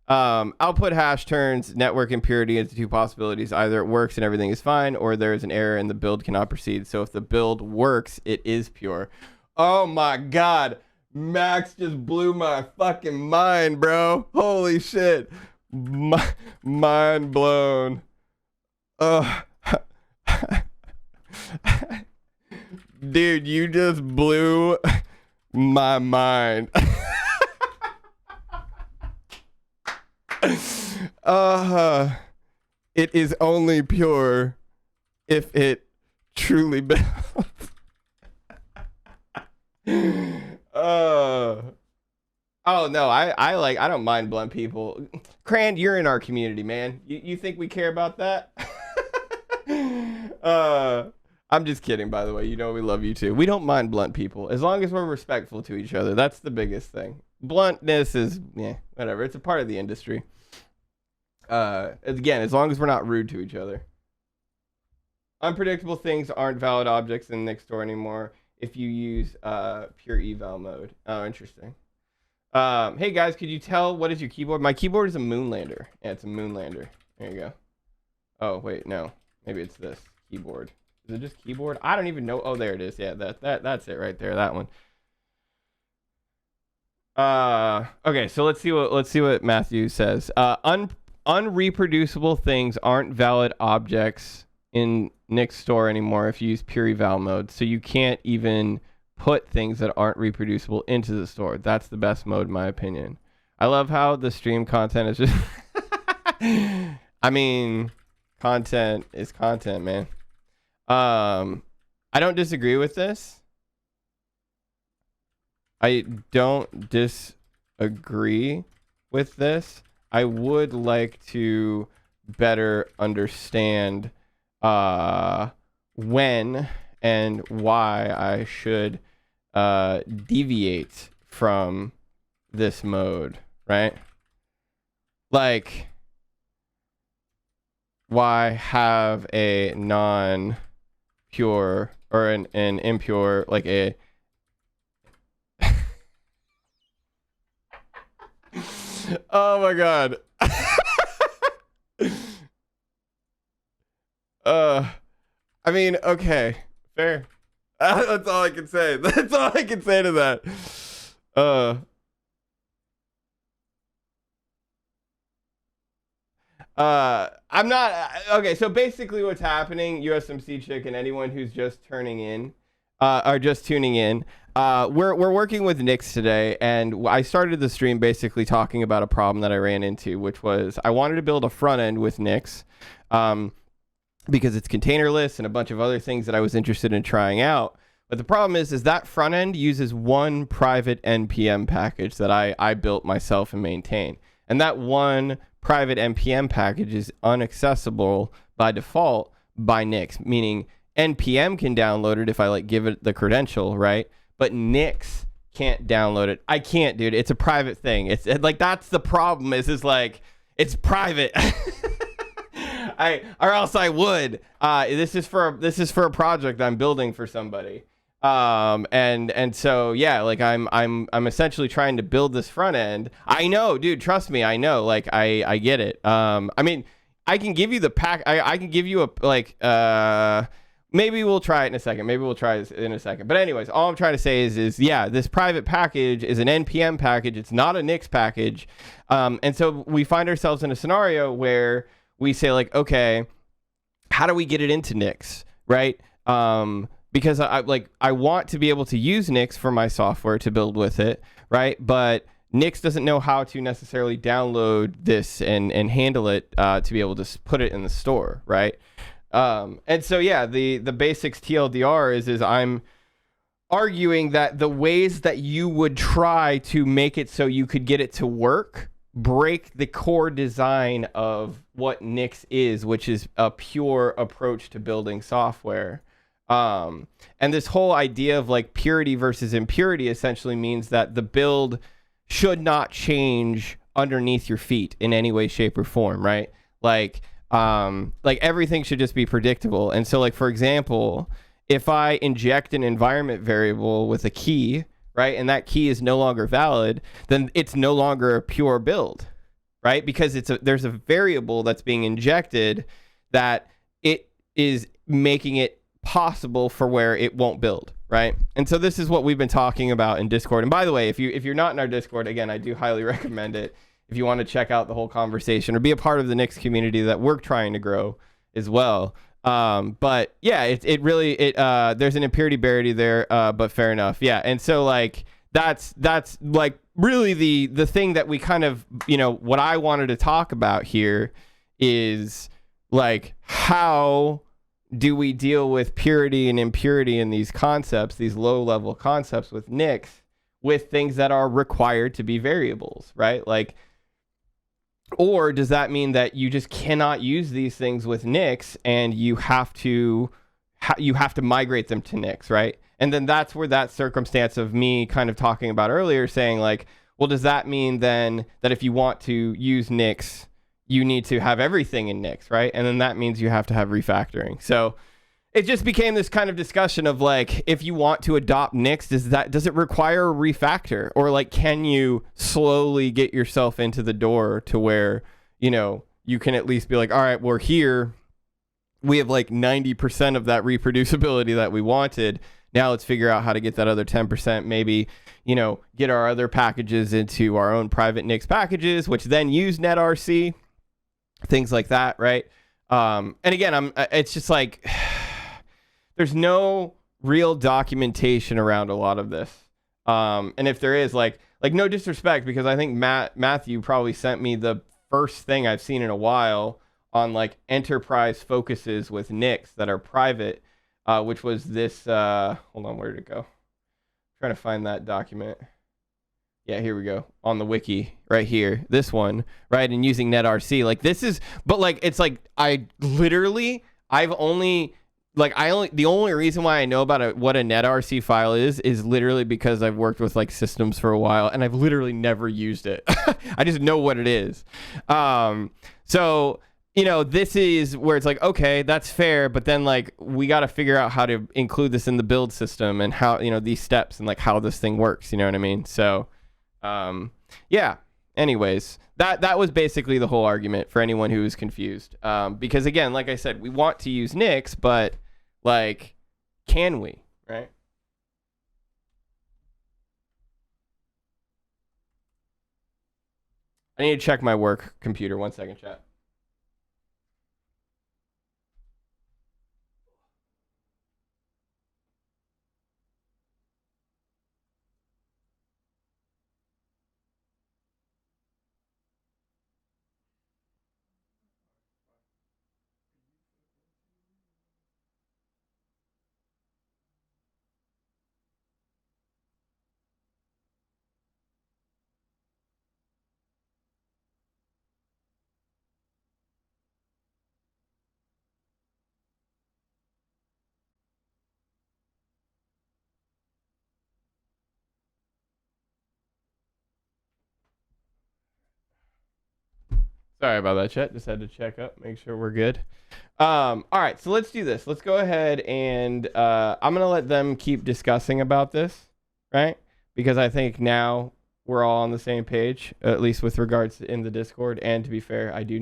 Output hash turns network impurity into two possibilities. Either it works and everything is fine, or there is an error and the build cannot proceed. So if the build works, it is pure. Oh my God. Max just blew my fucking mind, bro. Holy shit. Mind blown. Dude, you just blew my mind. It is only pure if it truly builds. Oh no, I don't mind blunt people. Cran, you're in our community, man. You think we care about that? I'm just kidding, by the way. We love you too. We don't mind blunt people as long as we're respectful to each other. That's the biggest thing. Bluntness is whatever. It's a part of the industry. Again, as long as we're not rude to each other. Unpredictable things aren't valid objects in Nix store anymore if you use pure eval mode. Oh, interesting. Hey guys, could you tell what is your keyboard? My keyboard is a Moonlander. Yeah, it's a Moonlander. There you go. Oh wait, no, maybe it's this keyboard. Is it just keyboard? I don't even know. Oh, there it is. Yeah, that's it right there. That one. Okay, so let's see what Matthew says. Unreproducible things aren't valid objects in Nix store anymore if you use pure eval mode. So you can't even put things that aren't reproducible into the store. That's the best mode in my opinion. I love how the stream content is just I mean, content is content, man. I don't disagree with this. I don't disagree with this. I would like to better understand when and why I should deviate from this mode, right? Like, why have a non-pure or an impure, like a oh my God. I mean, okay, fair. That's all I can say. That's all I can say to that. I'm not okay. So basically, what's happening, USMC chick and anyone who's just turning in, are just tuning in. We're working with Nix today, and I started the stream basically talking about a problem that I ran into, which was I wanted to build a front end with Nix, because it's containerless and a bunch of other things that I was interested in trying out. But the problem is that front end uses one private NPM package that I built myself and maintain, and that one private NPM package is inaccessible by default by Nix, meaning NPM can download it if I like give it the credential, right? But Nix can't download it. I can't, dude. It's a private thing. It's like that's the problem. Is like it's private. Or else I would. This is for a project I'm building for somebody. And so yeah, like I'm essentially trying to build this front end. I know, dude, trust me, I know, like I get it. I mean, I can give you the pack. I can give you a like maybe we'll try it in a second. Maybe we'll try this in a second. But anyways, all I'm trying to say is yeah, this private package is an NPM package. It's not a Nix package. And so we find ourselves in a scenario where we say like, okay, how do we get it into Nix, right? Because I want to be able to use Nix for my software to build with it, right? But Nix doesn't know how to necessarily download this and handle it to be able to put it in the store, right? And so yeah, the basics TLDR is I'm arguing that the ways that you would try to make it so you could get it to work break the core design of what Nix is, which is a pure approach to building software. And this whole idea of like purity versus impurity essentially means that the build should not change underneath your feet in any way, shape, or form, right? Like everything should just be predictable. And so like, for example, if I inject an environment variable with a key, right, and that key is no longer valid, then it's no longer a pure build, right? Because there's a variable that's being injected that it is making it possible for where it won't build, right? And so this is what we've been talking about in Discord. And by the way, if you're not in our Discord, again, I do highly recommend it if you want to check out the whole conversation or be a part of the Nix community that we're trying to grow as well. But yeah, it really there's an impurity barrier there, but fair enough. Yeah. And so like that's like really the thing that we kind of, what I wanted to talk about here is like, how do we deal with purity and impurity in these concepts, these low level concepts with Nix, with things that are required to be variables, right? Like, or does that mean that you just cannot use these things with Nix and you have to migrate them to Nix, right? And then that's where that circumstance of me kind of talking about earlier saying like, well, does that mean then that if you want to use Nix, you need to have everything in Nix, right? And then that means you have to have refactoring. So it just became this kind of discussion of like, if you want to adopt Nix, does it require a refactor? Or like, can you slowly get yourself into the door to where, you can at least be like, all right, we're here. We have like 90% of that reproducibility that we wanted. Now let's figure out how to get that other 10%, maybe, get our other packages into our own private Nix packages, which then use NetRC, things like that, right? And again, it's just like, there's no real documentation around a lot of this. And if there is, like no disrespect, because I think Matthew probably sent me the first thing I've seen in a while on like enterprise focuses with Nix that are private, which was this, hold on, where did it go? I'm trying to find that document. Yeah, here we go. On the wiki right here. This one, right? And using NetRC. Like this is, but like, it's like, the only reason why I know about what a NetRC file is literally because I've worked with like systems for a while and I've literally never used it. I just know what it is. So, this is where it's like, okay, that's fair. But then like, we got to figure out how to include this in the build system and how, these steps and like how this thing works. You know what I mean? So, yeah, anyways, that was basically the whole argument for anyone who was confused. Because again, like I said, we want to use Nix, but Like, can we, right? I need to check my work computer. 1 second, chat. Sorry about that, chat. Just had to check up, make sure we're good. All right, so let's do this. Let's go ahead and I'm gonna let them keep discussing about this, right? Because I think now we're all on the same page, at least with regards to in the Discord. And to be fair, I do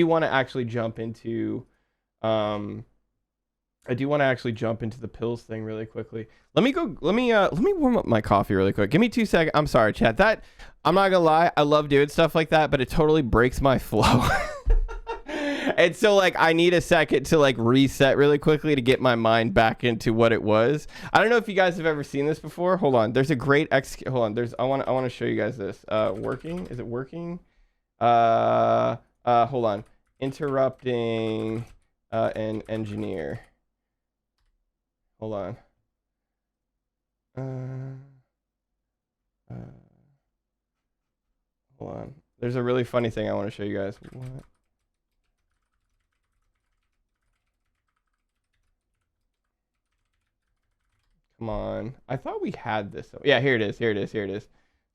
want to actually jump into the pills thing really quickly. Let me warm up my coffee really quick. Give me 2 seconds. I'm sorry, chat. That, I'm not gonna lie, I love doing stuff like that, but it totally breaks my flow. And so, like, I need a second to, like, reset really quickly to get my mind back into what it was. I don't know if you guys have ever seen this before. Hold on. There's a great hold on. I want to show you guys this. Working? Is it working? Hold on. Interrupting an engineer. Hold on. Hold on. There's a really funny thing I want to show you guys. What? Come on. I thought we had this. Yeah, here it is. Here it is. Here it is.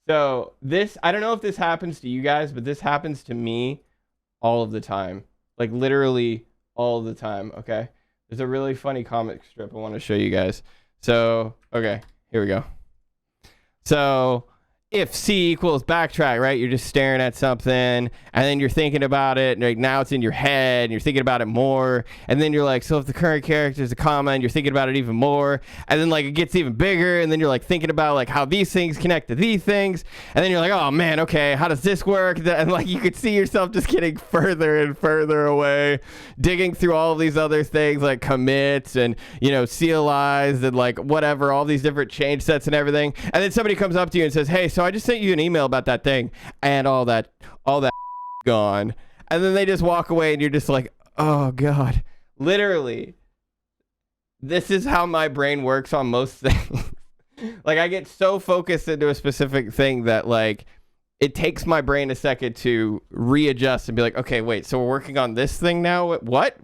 So this, I don't know if this happens to you guys, but this happens to me all of the time. Like, literally all of the time, okay? There's a really funny comic strip I want to show you guys. So, okay, here we go. So, if C equals backtrack, right? You're just staring at something, and then you're thinking about it, and like now it's in your head, and you're thinking about it more, and then you're like, so if the current character is a comma, and you're thinking about it even more, and then like it gets even bigger, and then you're like thinking about like how these things connect to these things, and then you're like, oh man, okay, how does this work? And like you could see yourself just getting further and further away, digging through all of these other things like commits and, you know, CLIs and like whatever, all these different change sets and everything, and then somebody comes up to you and says, hey, so I just sent you an email about that thing, and all that gone, and then they just walk away, and you're just like, oh god. Literally, this is how my brain works on most things. Like, I get so focused into a specific thing that like it takes my brain a second to readjust and be like, okay, wait, so we're working on this thing now? What?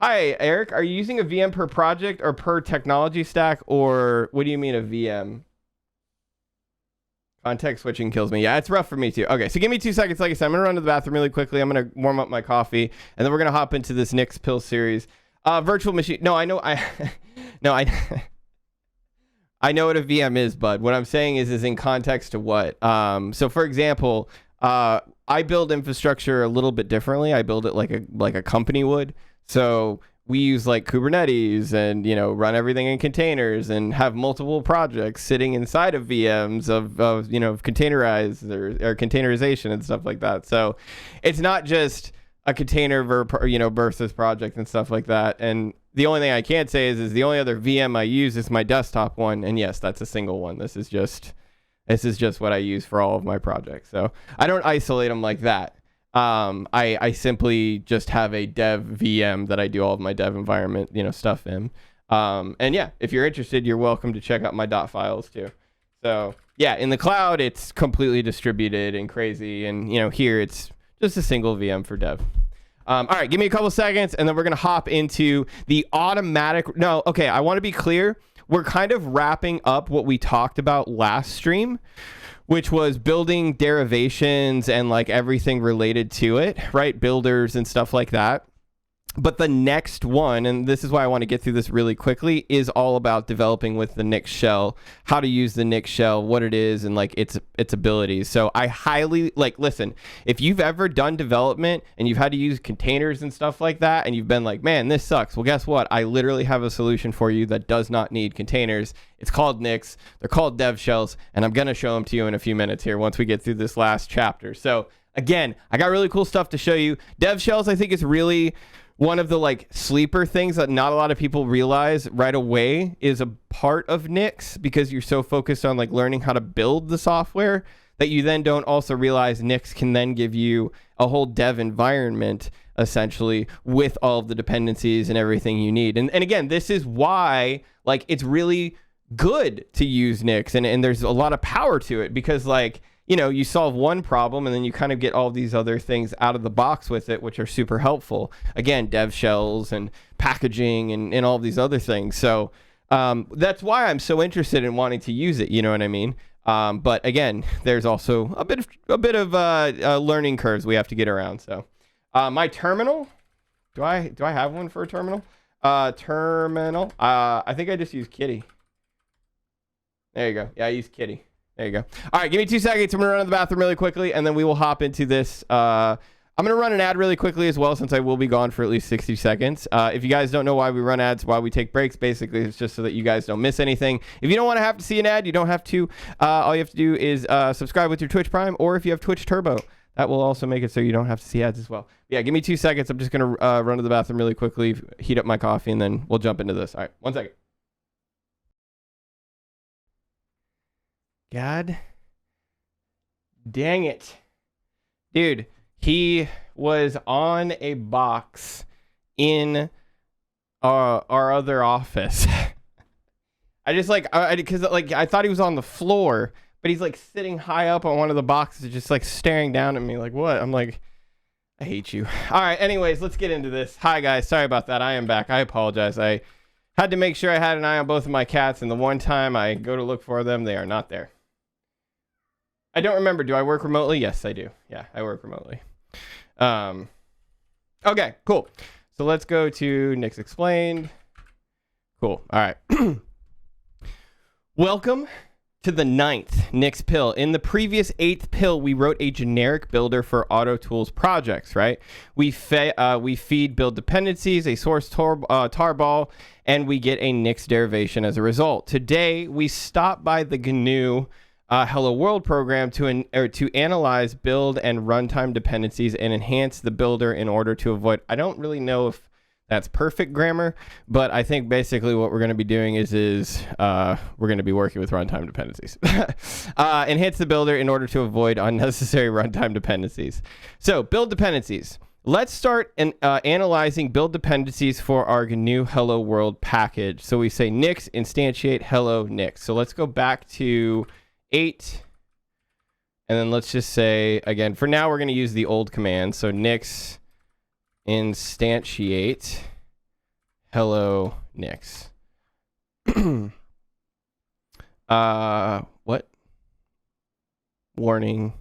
Hi, Eric. Are you using a VM per project or per technology stack, or what do you mean a VM? Context switching kills me. Yeah, it's rough for me too. Okay, so give me 2 seconds. Like I said, I'm going to run to the bathroom really quickly. I'm going to warm up my coffee, and then we're going to hop into this Nix pill series. Virtual machine. No, I know. No, I know what a VM is, bud. What I'm saying is in context to what? So, for example, I build infrastructure a little bit differently. I build it like a company would. So we use like Kubernetes and, you know, run everything in containers and have multiple projects sitting inside of VMs of you know, containerized or containerization and stuff like that. So it's not just a container versus project and stuff like that. And the only thing I can't say is the only other VM I use is my desktop one. And yes, that's a single one. This is just what I use for all of my projects. So I don't isolate them like that. I simply just have a dev VM that I do all of my dev environment, you know, stuff in. And yeah, if you're interested, you're welcome to check out my .files too. So yeah, in the cloud, it's completely distributed and crazy. And, you know, here it's just a single VM for dev. All right, give me a couple seconds, and then we're going to hop into the automatic. No, okay, I want to be clear. We're kind of wrapping up what we talked about last stream, which was building derivations and like everything related to it, right? Builders and stuff like that. But the next one, and this is why I want to get through this really quickly, is all about developing with the Nix shell, how to use the Nix shell, what it is, and like its abilities. So I highly listen, if you've ever done development and you've had to use containers and stuff like that, and you've been like, man, this sucks. Well, guess what? I literally have a solution for you that does not need containers. It's called Nix. They're called dev shells, and I'm going to show them to you in a few minutes here once we get through this last chapter. So again, I got really cool stuff to show you. Dev shells, I think, is really one of the like sleeper things that not a lot of people realize right away is a part of Nix, because you're so focused on like learning how to build the software that you then don't also realize Nix can then give you a whole dev environment essentially with all of the dependencies and everything you need. And again, this is why like it's really good to use Nix, and there's a lot of power to it, because like, you know, you solve one problem and then you kind of get all these other things out of the box with it, which are super helpful. Again, dev shells and packaging and all these other things. So that's why I'm so interested in wanting to use it. You know what I mean? But again, there's also a bit of learning curves we have to get around. So my terminal, do I have one for a terminal? Terminal. I think I just use Kitty. There you go. Yeah, I use Kitty. There you go. All right, give me 2 seconds. I'm going to run to the bathroom really quickly, and then we will hop into this. I'm going to run an ad really quickly as well, since I will be gone for at least 60 seconds. If you guys don't know why we run ads, why we take breaks, basically, it's just so that you guys don't miss anything. If you don't want to have to see an ad, you don't have to. All you have to do is subscribe with your Twitch Prime, or if you have Twitch Turbo, that will also make it so you don't have to see ads as well. Yeah, give me 2 seconds. I'm just going to run to the bathroom really quickly, heat up my coffee, and then we'll jump into this. All right, 1 second. God dang it. Dude, he was on a box in our other office. I just like, because like I thought he was on the floor, but he's like sitting high up on one of the boxes, just like staring down at me like, what? I'm like, I hate you. All right, anyways, let's get into this. Hi guys, sorry about that. I am back. I apologize. I had to make sure I had an eye on both of my cats, and the one time I go to look for them, they are not there. I don't remember. Do I work remotely? Yes, I do. Yeah, I work remotely. Okay, cool. So let's go to Nix Explained. Cool. All right. Welcome to the 9th Nix pill. In the previous 8th pill, we wrote a generic builder for Auto Tools projects, right? We feed build dependencies, a source tarball, and we get a Nix derivation as a result. Today, we stop by the GNU Hello World program to analyze build and runtime dependencies and enhance the builder in order to avoid. I don't really know if that's perfect grammar, but I think basically what we're going to be doing is we're going to be working with runtime dependencies. Enhance the builder in order to avoid unnecessary runtime dependencies. So build dependencies. Let's start analyzing build dependencies for our GNU Hello World package. So we say Nix instantiate hello Nix. So let's go back to 8, and then let's just say, again, for now we're going to use the old command. So Nix instantiate hello Nix. What? Warning.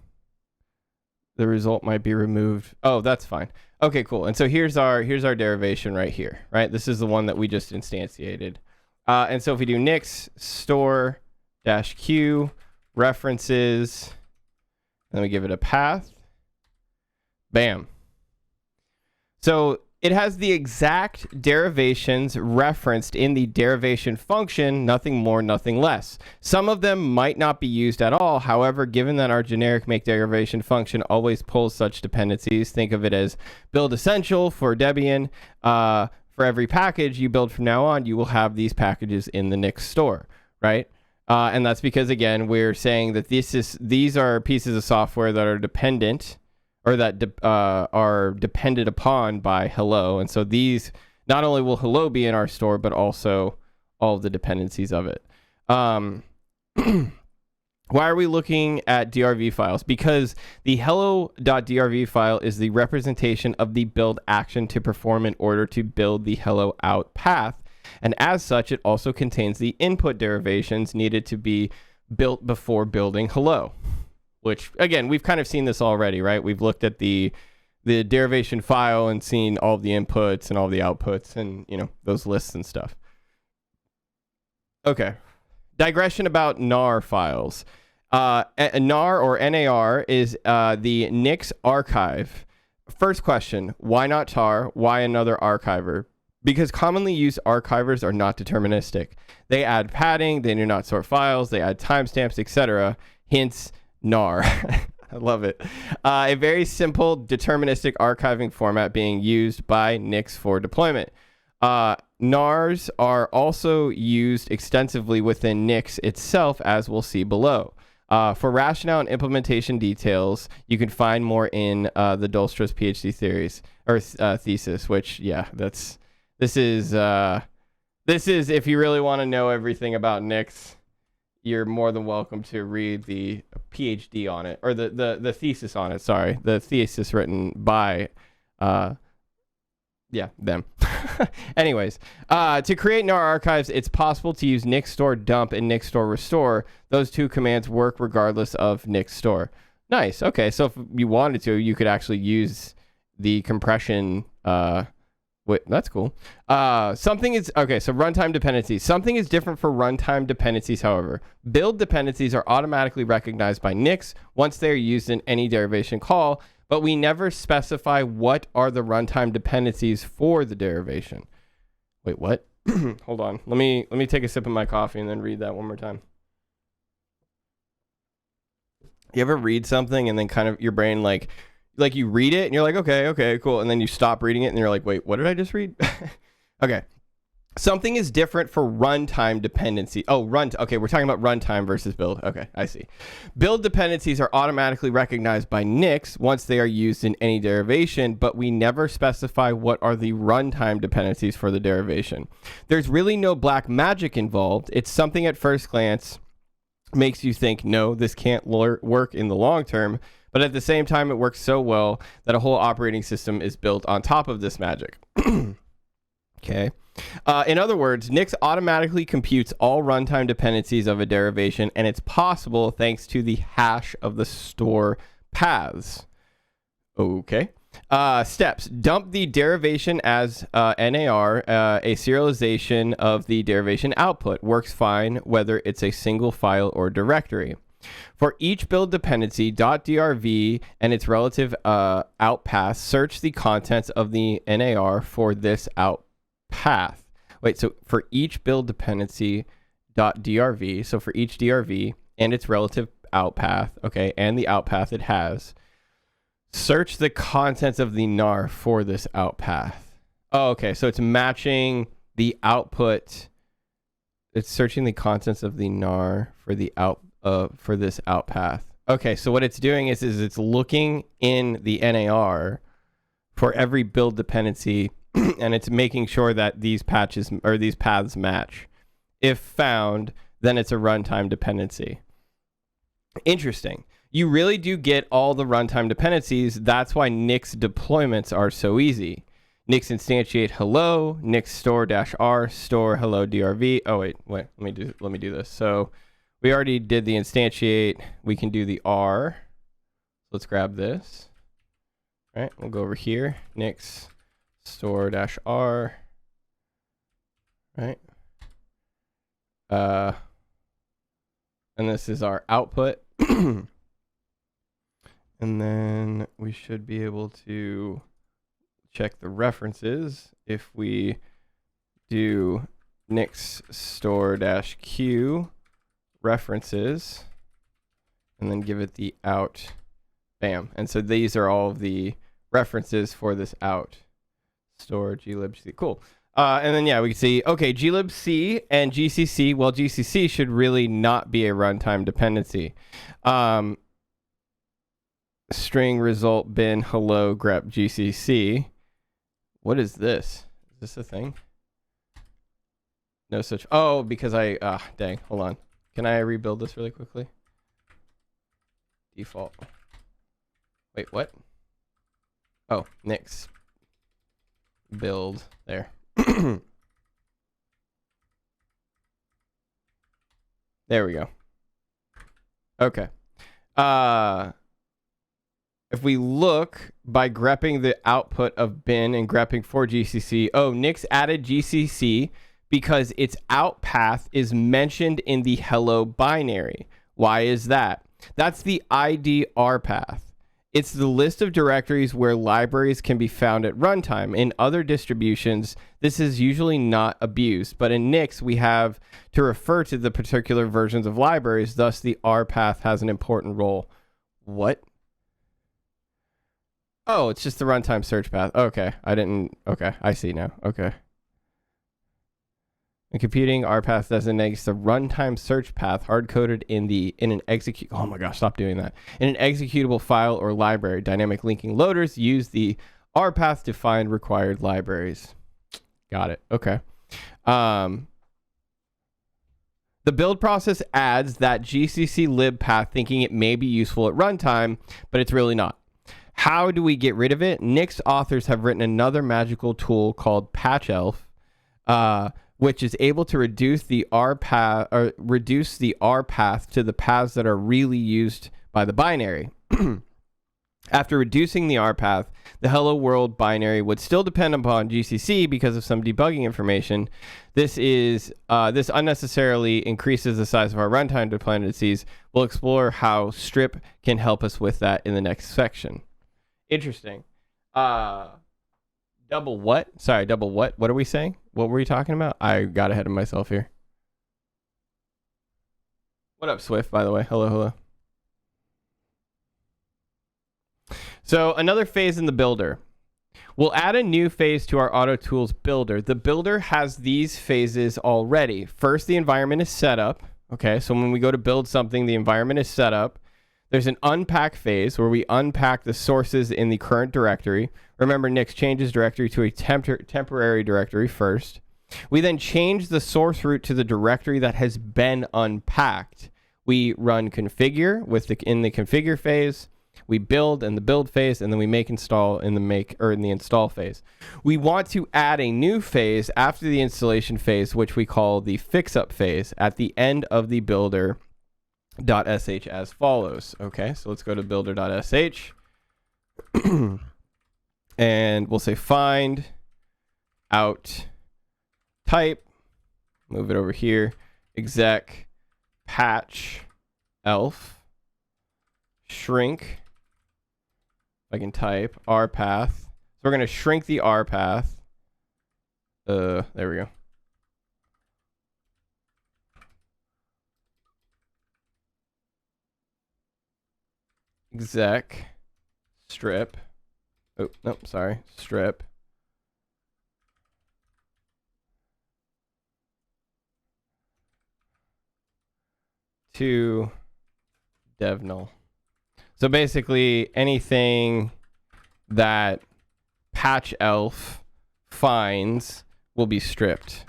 The result might be removed. Oh, that's fine. Okay, cool. And so here's our derivation right here, right? This is the one that we just instantiated. And so if we do Nix store -q references, and then we give it a path, bam. So it has the exact derivations referenced in the derivation function, nothing more, nothing less. Some of them might not be used at all. However, given that our generic make derivation function always pulls such dependencies, think of it as build essential for Debian. For every package you build from now on, you will have these packages in the Nix store, right? And that's because, again, we're saying that these are pieces of software that are dependent, or that are dependent upon by Hello. And so these, not only will Hello be in our store, but also all of the dependencies of it. Why are we looking at DRV files? Because the hello.drv file is the representation of the build action to perform in order to build the hello out path. And as such, it also contains the input derivations needed to be built before building hello. Which, again, we've kind of seen this already, right? We've looked at the the derivation file and seen all the inputs and all the outputs and, those lists and stuff. Okay. Digression about NAR files. NAR or NAR is the Nix archive. First question, why not tar? Why another archiver? Because commonly used archivers are not deterministic. They add padding, they do not sort files, they add timestamps, etc. Hence, NAR. I love it. A very simple deterministic archiving format being used by Nix for deployment. NARs are also used extensively within Nix itself, as we'll see below. For rationale and implementation details, you can find more in the Dolstra's PhD thesis, which, yeah, this is if you really want to know everything about Nix, you're more than welcome to read the PhD on it, or the thesis on it. Sorry, the thesis written by them. Anyways, to create NAR archives, it's possible to use nixstore dump and nixstore restore. Those two commands work regardless of nixstore. Nice. Okay, so if you wanted to, you could actually use the compression. Wait, that's cool. So runtime dependencies. Something is different for runtime dependencies, however. Build dependencies are automatically recognized by Nix once they are used in any derivation call, but we never specify what are the runtime dependencies for the derivation. Wait, what? Hold on. Let me take a sip of my coffee and then read that one more time. You ever read something and then kind of your brain like you read it and you're like, okay, cool. And then you stop reading it and you're like, wait, what did I just read? Okay. Something is different for runtime dependency. Okay, we're talking about runtime versus build. Okay, I see. Build dependencies are automatically recognized by Nix once they are used in any derivation, but we never specify what are the runtime dependencies for the derivation. There's really no black magic involved. It's something at first glance makes you think, no, this can't work in the long term, but at the same time, it works so well that a whole operating system is built on top of this magic. Okay. In other words, Nix automatically computes all runtime dependencies of a derivation, and it's possible thanks to the hash of the store paths. Okay. Steps. Dump the derivation as NAR, a serialization of the derivation output. Works fine whether it's a single file or directory. For each build dependency, .drv and its relative outpath, search the contents of the NAR for this outpath. Wait, so for each build dependency .drv, so for each DRV and its relative outpath, okay, and the outpath it has, search the contents of the NAR for this outpath. Oh, okay, so it's matching the output. It's searching the contents of the NAR for the for this outpath. Okay, so what it's doing is it's looking in the NAR for every build dependency and it's making sure that these paths match. If found, then it's a runtime dependency. Interesting. You really do get all the runtime dependencies. That's why Nix deployments are so easy. Nix instantiate hello, Nix store -r, store hello drv. Oh wait, let me do this. So we already did the instantiate. We can do the R. Let's grab this. All right, we'll go over here. Nix store -r. Right. And this is our output. And then we should be able to check the references if we do Nix store -q references and then give it the out. Bam. And so these are all of the references for this out. Store glibc. Cool. And then, yeah, we can see, okay, glibc and GCC. Well, GCC should really not be a runtime dependency. String result bin hello grep GCC. What is this? Is this a thing? No such. Oh, because dang, hold on. Can I rebuild this really quickly? Default. Wait, what? Oh, Nix. Build there. There we go. Okay. If we look by grepping the output of bin and grepping for GCC. Oh, Nix added GCC because its out path is mentioned in the hello binary. Why is that? That's the IDR path. It's the list of directories where libraries can be found at runtime. In other distributions, this is usually not abused, but in Nix, we have to refer to the particular versions of libraries, thus the R path has an important role. What? Oh, it's just the runtime search path. Okay, I see now. Okay. In computing, RPath designates the runtime search path hard-coded in an execute. Oh my gosh, stop doing that. In an executable file or library, dynamic linking loaders use the RPath to find required libraries. Got it. Okay. The build process adds that GCC lib path, thinking it may be useful at runtime, but it's really not. How do we get rid of it? Nix authors have written another magical tool called PatchElf, which is able to reduce the R path to the paths that are really used by the binary. After reducing the R path, the hello world binary would still depend upon GCC because of some debugging information. This unnecessarily increases the size of our runtime dependencies. We'll explore how strip can help us with that in the next section. Interesting. Double what? Sorry, double what? What are we saying? What were we talking about? I got ahead of myself here. What up, Swift, by the way? Hello, hello. So another phase in the builder. We'll add a new phase to our AutoTools builder. The builder has these phases already. First, the environment is set up. Okay, so when we go to build something, the environment is set up. There's an unpack phase where we unpack the sources in the current directory. Remember, Nix changes directory to a temporary directory first. We then change the source root to the directory that has been unpacked. We run configure in the configure phase. We build in the build phase, and then we install in the install phase. We want to add a new phase after the installation phase, which we call the fix-up phase, at the end of the builder.sh as follows. Okay, so let's go to builder.sh. And we'll say find out type, move it over here, exec patch elf shrink. I can type R path. So we're going to shrink the R path. There we go. Exec strip. Oh, no, sorry. Strip. To dev null. So basically anything that patch elf finds will be stripped.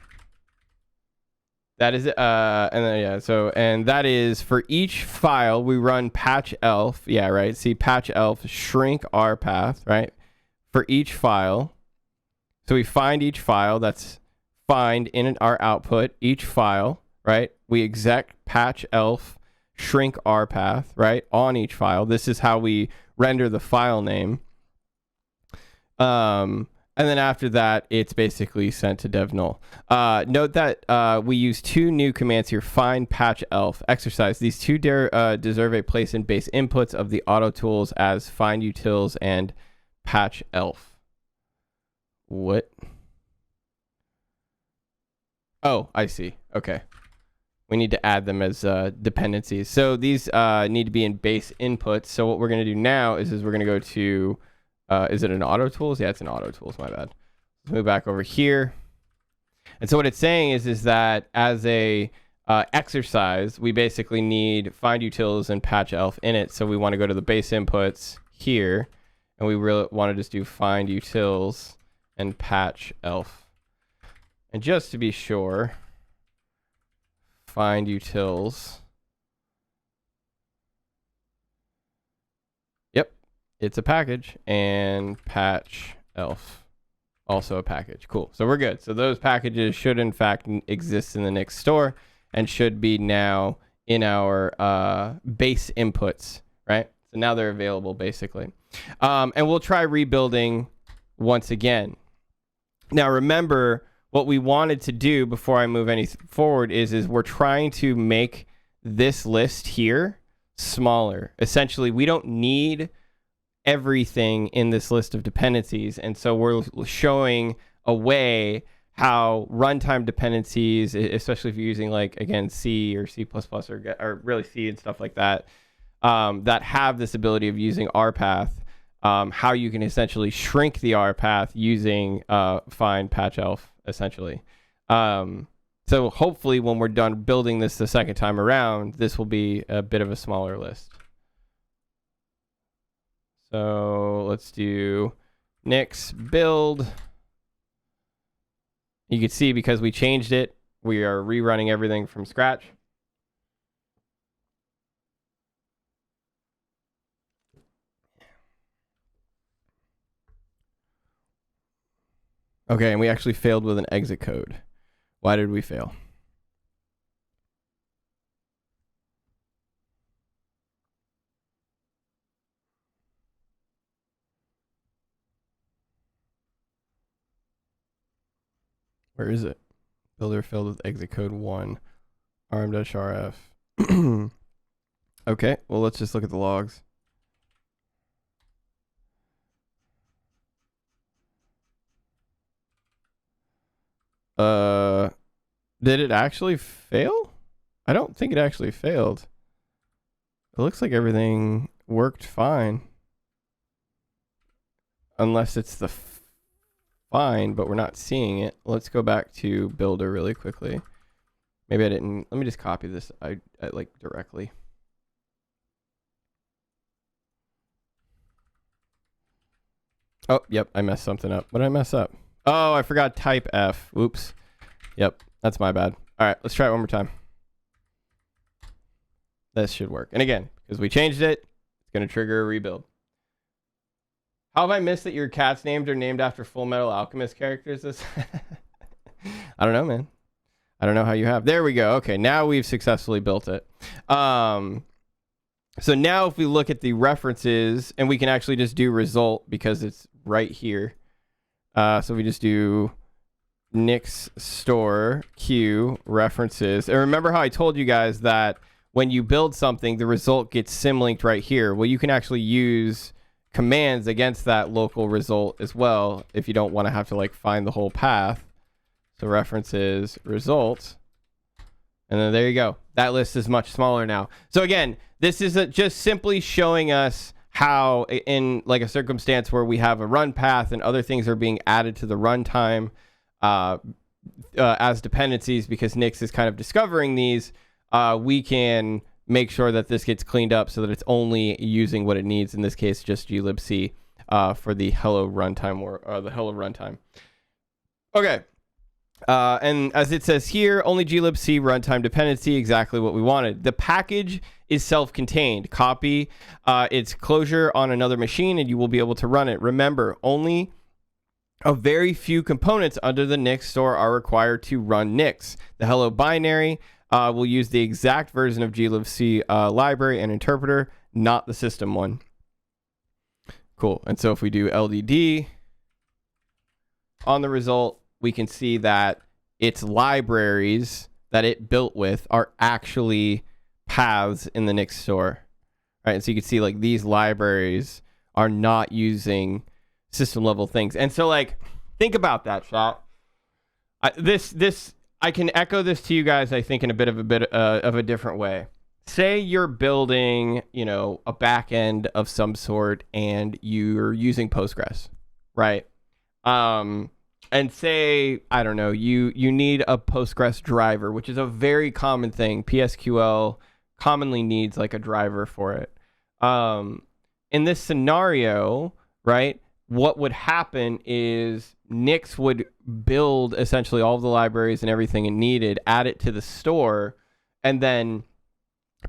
That is and that is for each file we run patch elf. Yeah, right. See, patch elf shrink R path, right? For each file. So we find each file, that's find in our output, each file, right? We exec patch elf shrink R path, right? On each file. This is how we render the file name. And then after that, it's basically sent to dev null. Note that we use two new commands here, find, patch, elf, exercise. These two deserve a place in base inputs of the AutoTools as find utils and patch elf. What? Oh, I see. Okay. We need to add them as dependencies. So these need to be in base inputs. So what we're going to do now is we're going to go to... is it an AutoTools? Yeah, it's an AutoTools. My bad. Let's move back over here. And so what it's saying is that as a exercise, we basically need find utils and patch elf in it. So we want to go to the base inputs here, and we really want to just do find utils and patch elf. And just to be sure, find utils. It's a package, and patch elf also a package. Cool. So we're good. So those packages should in fact exist in the Nix store and should be now in our base inputs, right? So now they're available basically. And we'll try rebuilding once again. Now, remember, what we wanted to do before I move any forward is we're trying to make this list here smaller. Essentially, we don't need everything in this list of dependencies. And so we're showing a way how runtime dependencies, especially if you're using like, again, C or C++ or really C and stuff like that, that have this ability of using RPath, how you can essentially shrink the RPath using find patch elf, essentially. So hopefully when we're done building this the second time around, this will be a bit of a smaller list. So let's do nix build. You can see because we changed it, we are rerunning everything from scratch. Okay, and we actually failed with an exit code. Why did we fail? Where is it? Builder failed with exit code 1. rm-rf. Okay, well, let's just look at the logs. Did it actually fail? I don't think it actually failed. It looks like everything worked fine. Unless it's the fine, but we're not seeing it. Let's go back to builder really quickly. Maybe I didn't. Let me just copy this I like directly. Oh, yep, I messed something up. What did I mess up? Oh, I forgot type F. Oops. Yep, that's my bad. All right, let's try it one more time. This should work. And again, because we changed it, it's going to trigger a rebuild. How have I missed that your cat's names are named after Full Metal Alchemist characters? I don't know, man. I don't know how you have. There we go. Okay, now we've successfully built it. So now if we look at the references, and we can actually just do result because it's right here. So we just do nix store q references. And remember how I told you guys that when you build something, the result gets symlinked right here. Well, you can actually use commands against that local result as well if you don't want to have to like find the whole path. So references result, and then there you go. That list is much smaller now. So again, this is just simply showing us how in like a circumstance where we have a run path and other things are being added to the runtime as dependencies, because Nix is kind of discovering these, we can make sure that this gets cleaned up so that it's only using what it needs, in this case just glibc for the hello runtime or the hello runtime. Okay. And as it says here, only glibc runtime dependency, exactly what we wanted. The package is self-contained. Copy its closure on another machine and you will be able to run it. Remember, only a very few components under the Nix store are required to run Nix. The hello binary will use the exact version of glibc library and interpreter, not the system one. Cool. And so if we do LDD on the result, we can see that its libraries that it built with are actually paths in the Nix store. Right? And so you can see like these libraries are not using system level things. And so like, think about that, chat. I can echo this to you guys, I think, in a bit of a different way. Say you're building, you know, a back end of some sort and you're using Postgres, right? And say, I don't know, you need a Postgres driver, which is a very common thing. PSQL commonly needs like a driver for it. In this scenario, right, what would happen is Nix would build essentially all of the libraries and everything it needed, add it to the store, and then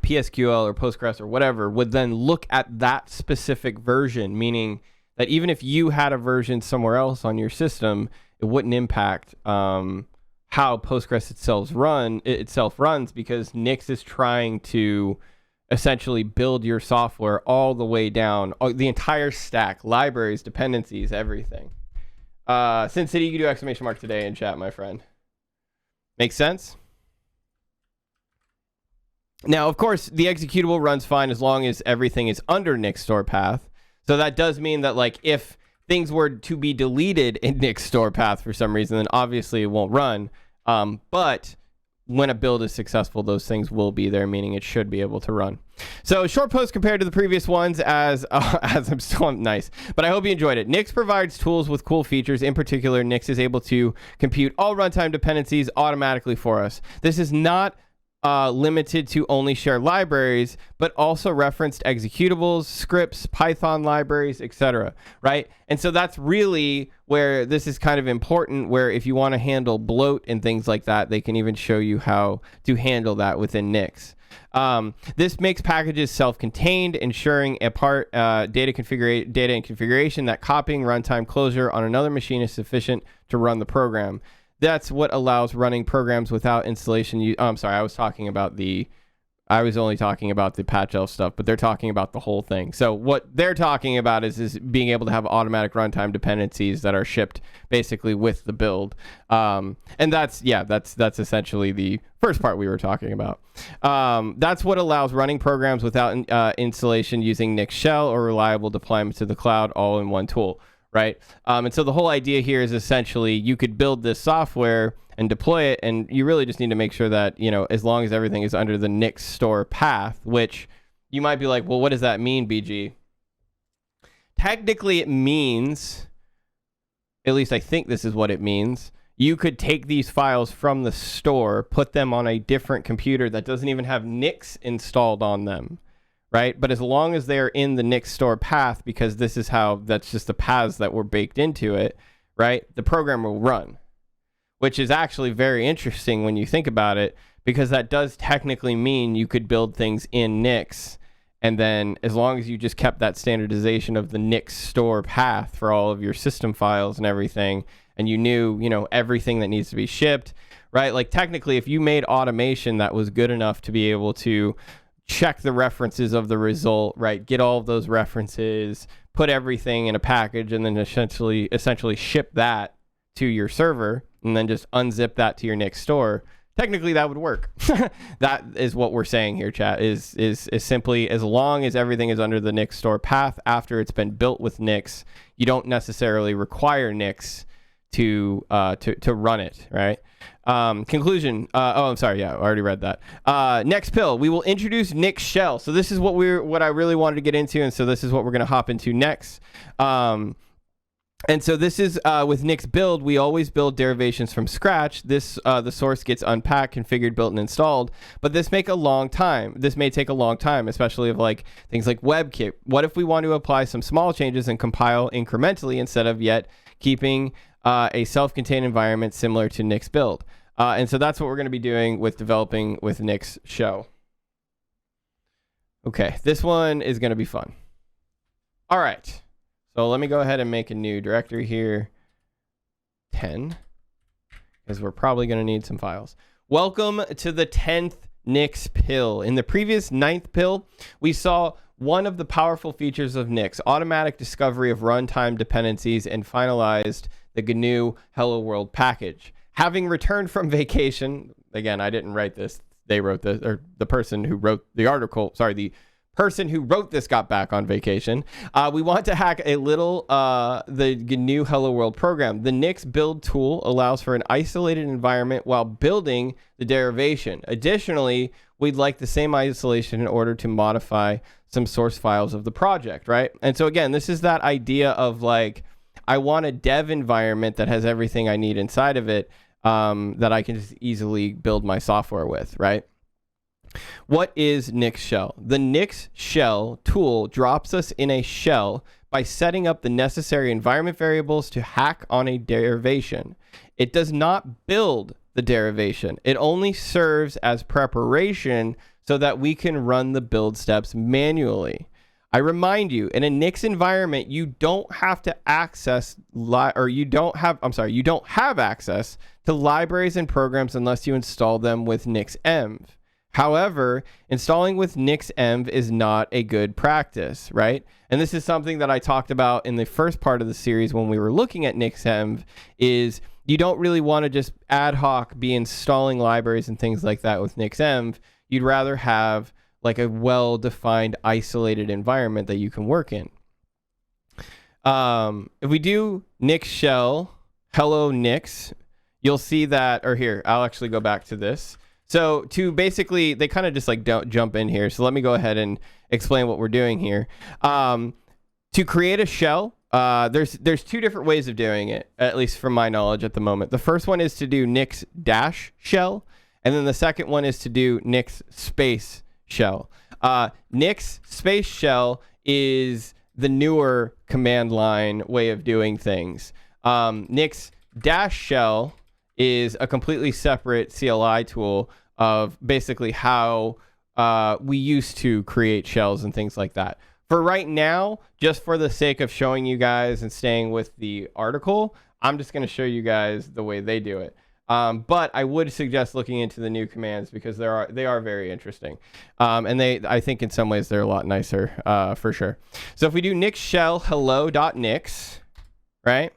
PSQL or Postgres or whatever would then look at that specific version, meaning that even if you had a version somewhere else on your system, it wouldn't impact how Postgres itself runs, because Nix is trying to essentially build your software all the way down, the entire stack, libraries, dependencies, everything. Sin City, you can do exclamation mark today in chat, my friend. Makes sense? Now, of course, the executable runs fine as long as everything is under Nix store path. So that does mean that, like, if things were to be deleted in Nix store path for some reason, then obviously it won't run. But when a build is successful, those things will be there, meaning it should be able to run. So short post compared to the previous ones as I'm still nice, but I hope you enjoyed it. Nix provides tools with cool features. In particular, Nix is able to compute all runtime dependencies automatically for us. This is not limited to only shared libraries, but also referenced executables, scripts, Python libraries, etc. Right? And so that's really where this is kind of important, where if you want to handle bloat and things like that, they can even show you how to handle that within Nix. This makes packages self-contained, ensuring data and configuration that copying runtime closure on another machine is sufficient to run the program. That's what allows running programs without installation. I'm sorry, I was only talking about the patch elf stuff, but they're talking about the whole thing. So what they're talking about is being able to have automatic runtime dependencies that are shipped basically with the build. And that's essentially the first part we were talking about. That's what allows running programs without installation using Nix shell or reliable deployment to the cloud all in one tool. Right. And so the whole idea here is essentially you could build this software and deploy it, and you really just need to make sure that, as long as everything is under the Nix store path, which you might be like, well, what does that mean, BG? Technically, it means, at least I think this is what it means, you could take these files from the store, put them on a different computer that doesn't even have Nix installed on them. Right? But as long as they're in the Nix store path, because that's just the paths that were baked into it, right? The program will run, which is actually very interesting when you think about it, because that does technically mean you could build things in Nix. And then as long as you just kept that standardization of the Nix store path for all of your system files and everything, and you knew, everything that needs to be shipped, right? Like technically, if you made automation that was good enough to be able to check the references of the result, right? Get all of those references, put everything in a package, and then essentially ship that to your server, and then just unzip that to your Nix store. Technically, that would work. That is what we're saying here, chat. Is simply as long as everything is under the Nix store path after it's been built with Nix, you don't necessarily require Nix to run it, right? Conclusion. I'm sorry. Yeah, I already read that. Next pill, we will introduce Nix shell. So this is what I really wanted to get into, and so this is what we're going to hop into next. And so this is with Nix build, we always build derivations from scratch. This the source gets unpacked, configured, built, and installed. But this may take a long time, especially of like things like WebKit. What if we want to apply some small changes and compile incrementally instead of yet keeping a self-contained environment similar to Nix build? And so that's what we're going to be doing with developing with Nix shell. Okay, this one is going to be fun. All right. So let me go ahead and make a new directory here, 10, because we're probably going to need some files. Welcome to the 10th Nix pill. In the previous 9th pill, we saw one of the powerful features of Nix, automatic discovery of runtime dependencies, and finalized the GNU Hello World package. Having returned from vacation, again, I didn't write this, they wrote this, or the person who wrote the article, the person who wrote this got back on vacation. We want to hack a little the GNU Hello World program. The Nix build tool allows for an isolated environment while building the derivation. Additionally, we'd like the same isolation in order to modify some source files of the project, right? And so again, this is that idea of like, I want a dev environment that has everything I need inside of it, that I can just easily build my software with, right? What is Nix shell? The Nix shell tool drops us in a shell by setting up the necessary environment variables to hack on a derivation. It does not build the derivation. It only serves as preparation so that we can run the build steps manually. I remind you, in a Nix environment, you don't have to access you don't have access to libraries and programs unless you install them with NixEnv. However, installing with NixEnv is not a good practice, right? And this is something that I talked about in the first part of the series when we were looking at NixEnv, is you don't really want to just ad hoc be installing libraries and things like that with NixEnv. You'd rather have like a well-defined, isolated environment that you can work in. If we do Nix shell hello Nix, you'll see that, or here, I'll actually go back to this. So to basically, they kind of just like don't jump in here. So let me go ahead and explain what we're doing here. To create a shell, there's two different ways of doing it, at least from my knowledge at the moment. The first one is to do Nix dash shell, and then the second one is to do Nix space shell. Nix space shell is the newer command line way of doing things. Nix dash shell is a completely separate CLI tool of basically how we used to create shells and things like that. For right now, just for the sake of showing you guys and staying with the article, I'm just going to show you guys the way they do it. But I would suggest looking into the new commands because they are very interesting. And I think in some ways they're a lot nicer for sure. So if we do nix shell hello.nix, right?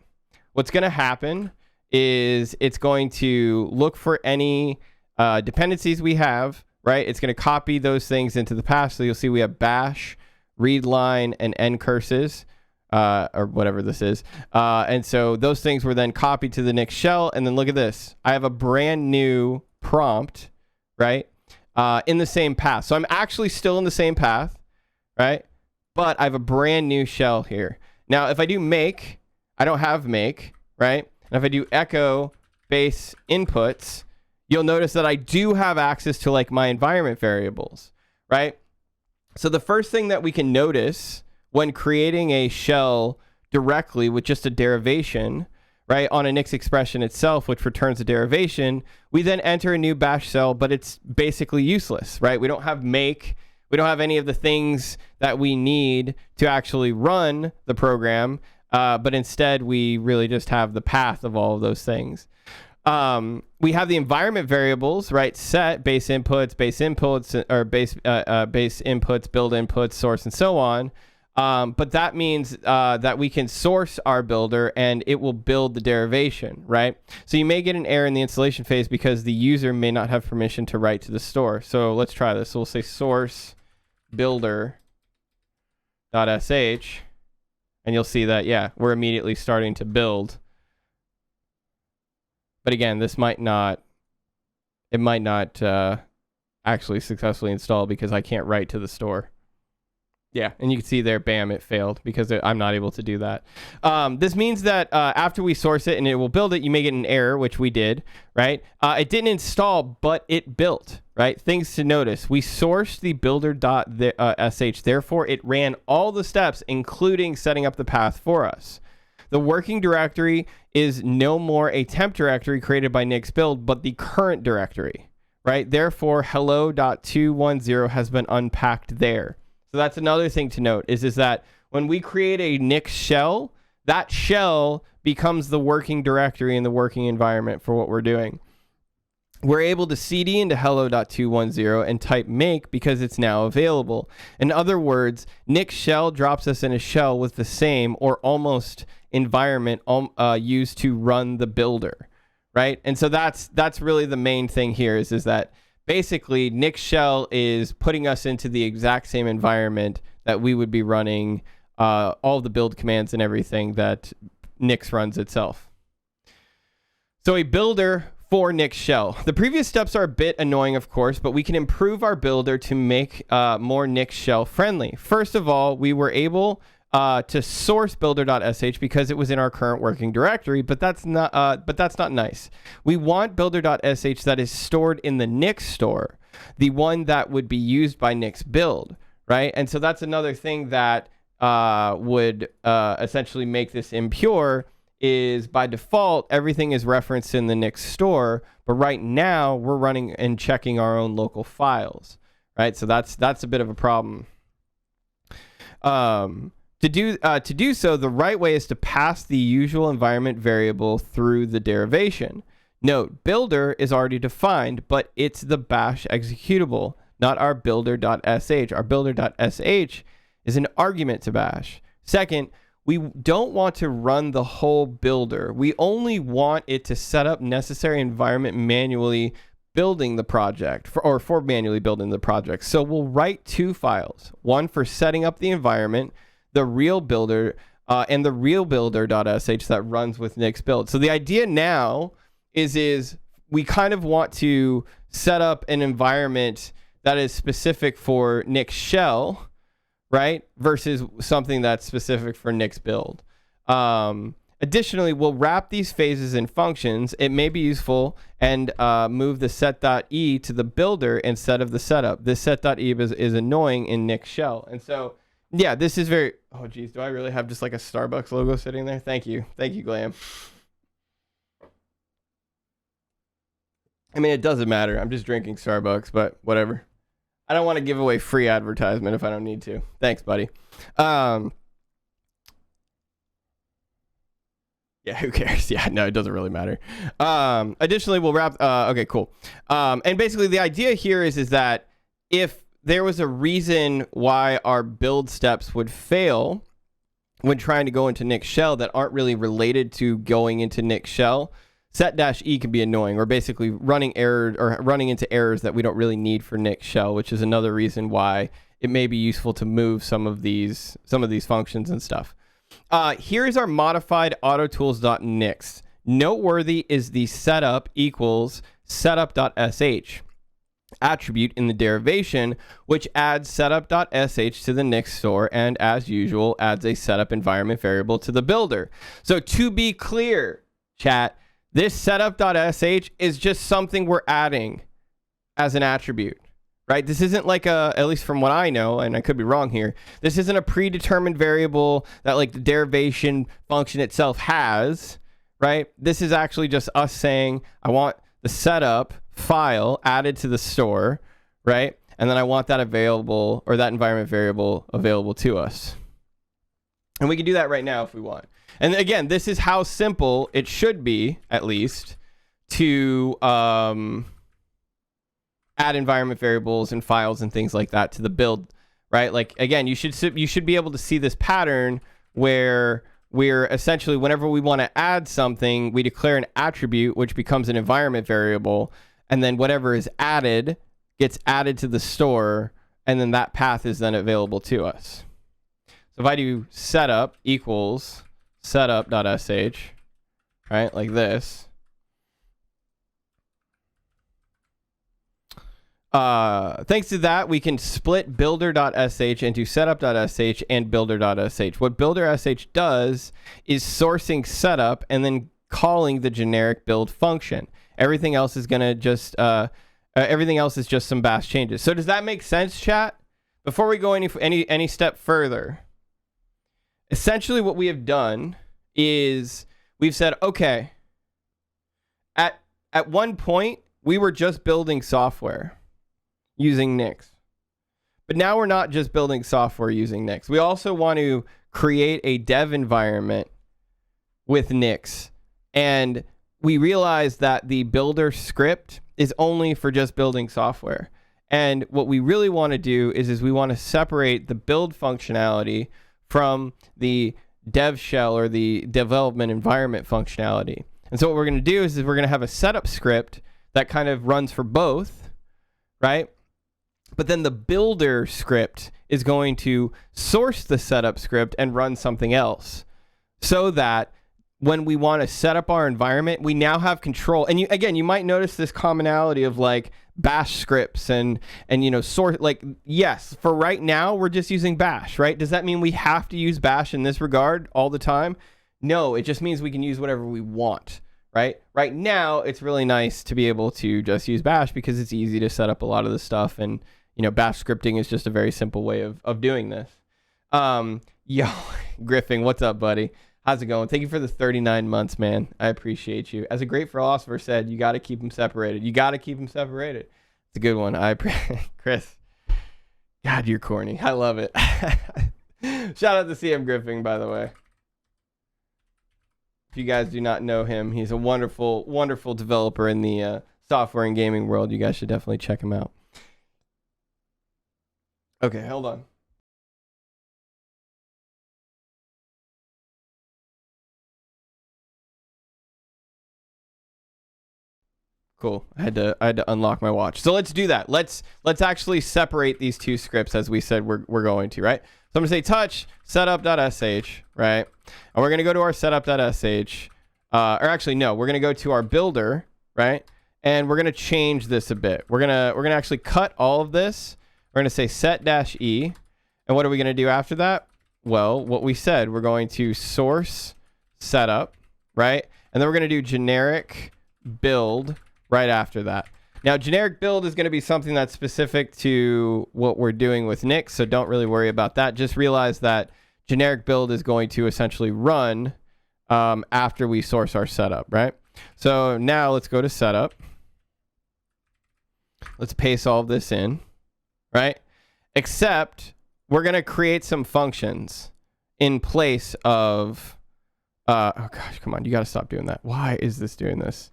What's going to happen is it's going to look for any dependencies we have, right? It's going to copy those things into the path. So you'll see we have bash, readline, and ncurses, or whatever this is. And so those things were then copied to the Nix shell. And then look at this. I have a brand new prompt, right? In the same path. So I'm actually still in the same path, right? But I have a brand new shell here. Now, if I do make, I don't have make, right? And if I do echo base inputs, you'll notice that I do have access to like my environment variables, right? So the first thing that we can notice when creating a shell directly with just a derivation, right, on a Nix expression itself, which returns a derivation, we then enter a new bash shell, but it's basically useless, right? We don't have make, we don't have any of the things that we need to actually run the program, but instead we really just have the path of all of those things. We have the environment variables, right? Set, base inputs, or base inputs, build inputs, source, and so on. But that means that we can source our builder and it will build the derivation, right? So you may get an error in the installation phase because the user may not have permission to write to the store. So let's try this. So we'll say source builder.sh, and you'll see that, yeah, we're immediately starting to build. But again, this might not actually successfully install because I can't write to the store. Yeah, and you can see there, bam, it failed because I'm not able to do that. This means that after we source it and it will build it, you may get an error, which we did, right? It didn't install, but it built, right? Things to notice. We sourced the builder.sh, therefore it ran all the steps, including setting up the path for us. The working directory is no more a temp directory created by Nix build, but the current directory, right? Therefore, hello.210 has been unpacked there. So that's another thing to note is that when we create a Nix shell, that shell becomes the working directory and the working environment for what we're doing. We're able to cd into hello.210 and type make because it's now available. In other words, Nix shell drops us in a shell with the same or almost environment used to run the builder, right? And so that's really the main thing here is that basically Nix shell is putting us into the exact same environment that we would be running all the build commands and everything that Nix runs itself. So a builder for Nix shell. The previous steps are a bit annoying, of course, but we can improve our builder to make more Nix shell friendly. First of all, we were able to source builder.sh because it was in our current working directory, but that's not nice. We want builder.sh that is stored in the Nix store, the one that would be used by Nix build, right? And so that's another thing that would essentially make this impure is by default, everything is referenced in the Nix store, but right now we're running and checking our own local files, right? So that's a bit of a problem. To do so, the right way is to pass the usual environment variable through the derivation. Note, builder is already defined, but it's the bash executable, not our builder.sh. Our builder.sh is an argument to bash. Second, we don't want to run the whole builder. We only want it to set up necessary environment manually building the project for manually building the project. So we'll write two files, one for setting up the environment, the real builder, and the real builder.sh that runs with Nix build. So the idea now is we kind of want to set up an environment that is specific for Nix shell, right? Versus something that's specific for Nix build. Additionally, we'll wrap these phases in functions. It may be useful and move the set.e to the builder instead of the setup. This set.e is annoying in Nix shell. And so, yeah, this is very, oh geez, do I really have just like a Starbucks logo sitting there? Thank you. Thank you, Glam. I mean, it doesn't matter. I'm just drinking Starbucks, but whatever. I don't want to give away free advertisement if I don't need to. Thanks, buddy. Yeah, who cares? Yeah, no, it doesn't really matter. Additionally, we'll wrap. Okay, cool. And basically, the idea here is that if there was a reason why our build steps would fail when trying to go into Nix shell that aren't really related to going into Nix shell, set-e can be annoying, or basically running into errors that we don't really need for Nix shell, which is another reason why it may be useful to move some of these functions and stuff. Here is our modified autotools.nix. Noteworthy is the setup equals setup.sh attribute in the derivation, which adds setup.sh to the Nix store and, as usual, adds a setup environment variable to the builder. So to be clear, chat, this setup.sh is just something we're adding as an attribute, right? This isn't like at least from what I know, and I could be wrong here, this isn't a predetermined variable that like the derivation function itself has, right? This is actually just us saying, I want the setup file added to the store, right? And then I want that available, or that environment variable available to us. And we can do that right now if we want. And again, this is how simple it should be, at least, to add environment variables and files and things like that to the build, right? Like, again, you should be able to see this pattern where we're essentially, whenever we want to add something, we declare an attribute, which becomes an environment variable, and then whatever is added gets added to the store, and then that path is then available to us. So if I do setup equals setup.sh, right, like this, thanks to that, we can split builder.sh into setup.sh and builder.sh. What builder.sh does is sourcing setup and then calling the generic build function. Everything else is going to just, everything else is just some bash changes. So does that make sense, chat? Before we go any step further, essentially what we have done is we've said, okay, at one point, we were just building software using Nix. But now we're not just building software using Nix. We also want to create a dev environment with Nix. And we realize that the builder script is only for just building software. And what we really want to do is we want to separate the build functionality from the dev shell or the development environment functionality. And so what we're going to do is we're going to have a setup script that kind of runs for both, right? But then the builder script is going to source the setup script and run something else, so that when we want to set up our environment, we now have control. And you might notice this commonality of like bash scripts and sort, like, yes, for right now, we're just using bash, right? Does that mean we have to use bash in this regard all the time? No, it just means we can use whatever we want, right? Right now, it's really nice to be able to just use bash because it's easy to set up a lot of the stuff, and bash scripting is just a very simple way of doing this. Yo, Griffin, what's up, buddy? How's it going? Thank you for the 39 months, man. I appreciate you. As a great philosopher said, you got to keep them separated. You got to keep them separated. It's a good one. Chris. God, you're corny. I love it. Shout out to CM Griffin, by the way. If you guys do not know him, he's a wonderful, wonderful developer in the software and gaming world. You guys should definitely check him out. Okay, hold on. Cool. I had to unlock my watch. So let's do that. Let's actually separate these two scripts as we said we're going to, right? So I'm gonna say touch setup.sh, right? And we're gonna go to our setup.sh. Or actually no, we're gonna go to our builder, right? And we're gonna change this a bit. We're gonna actually cut all of this. We're gonna say set-e. And what are we gonna do after that? Well, what we said, we're going to source setup, right? And then we're gonna do generic build right after that. Now, generic build is going to be something that's specific to what we're doing with Nix, so don't really worry about that. Just realize that generic build is going to essentially run after we source our setup, right? So now let's go to setup. Let's paste all of this in, right? Except we're going to create some functions in place of... oh gosh, come on, you got to stop doing that. Why is this doing this?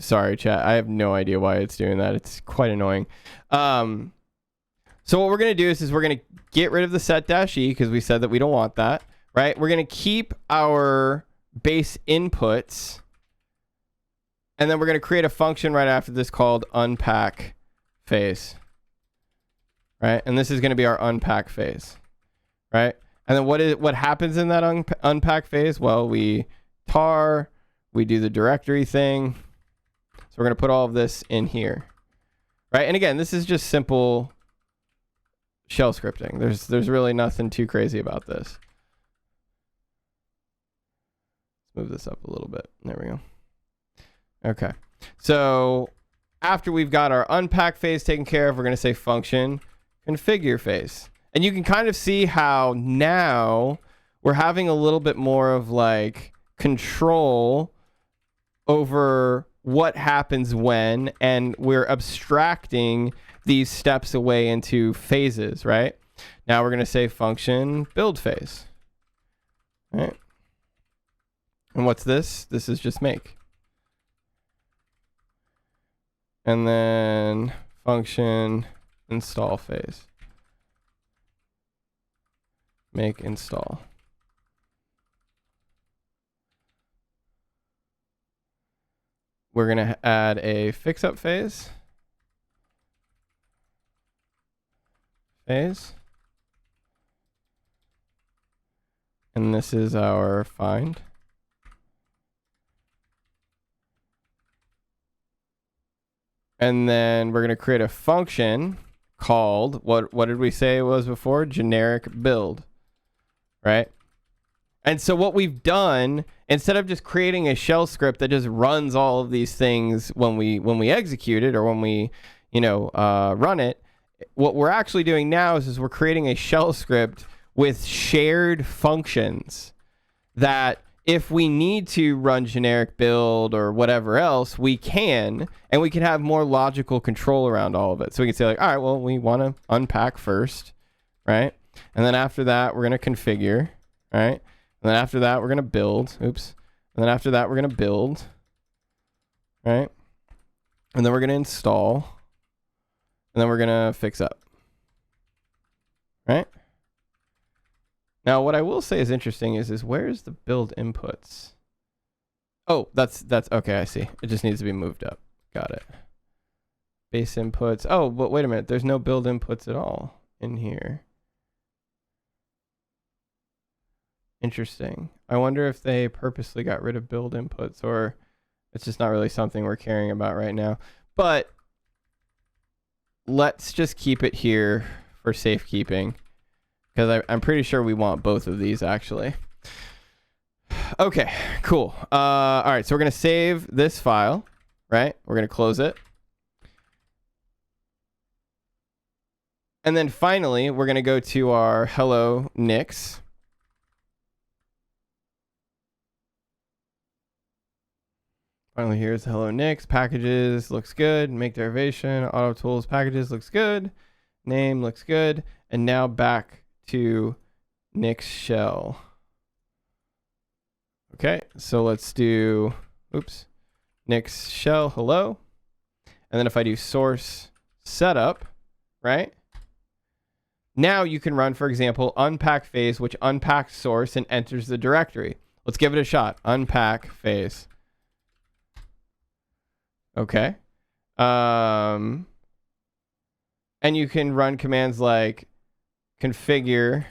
Sorry, chat. I have no idea why it's doing that. It's quite annoying. So what we're going to do is we're going to get rid of the set-e because we said that we don't want that, right? We're going to keep our base inputs, and then we're going to create a function right after this called unpack phase, right? And this is going to be our unpack phase, right? And then what happens in that unpack phase? Well, we tar, we do the directory thing. So we're going to put all of this in here, right? And again, this is just simple shell scripting. There's really nothing too crazy about this. Let's move this up a little bit. There we go. Okay. So after we've got our unpack phase taken care of, we're going to say function configure phase. And you can kind of see how now we're having a little bit more of like control over what happens when, and we're abstracting these steps away into phases, right? Now we're going to say function build phase, right? And what's this? This is just make. And then function install phase. Make install. We're going to add a fix-up phase. And this is our find. And then we're going to create a function called, what did we say it was before? Generic build, right? And so what we've done, instead of just creating a shell script that just runs all of these things when we execute it or when we, run it, what we're actually doing now is we're creating a shell script with shared functions that if we need to run generic build or whatever else, we can, and we can have more logical control around all of it. So we can say like, all right, well, we want to unpack first, right? And then after that, we're going to configure, right? And then after that, we're going to build. Oops. And then after that, we're going to build. Right? And then we're going to install. And then we're going to fix up. Right? Now, what I will say is interesting is where's the build inputs? Oh, that's okay, I see. It just needs to be moved up. Got it. Base inputs. Oh, but wait a minute. There's no build inputs at all in here. Interesting. I wonder if they purposely got rid of build inputs or it's just not really something we're caring about right now. But let's just keep it here for safekeeping because I'm pretty sure we want both of these actually. Okay, cool. All right, so we're going to save this file, right? We're going to close it. And then finally, we're going to go to our hello Nix. Finally, here's hello Nix. Packages looks good. Make derivation. Auto tools packages looks good. Name looks good. And now back to Nix shell. Okay, so let's do, Nix shell hello. And then if I do source setup, right? Now you can run, for example, unpack phase, which unpacks source and enters the directory. Let's give it a shot. Unpack phase. Okay. And you can run commands like configure.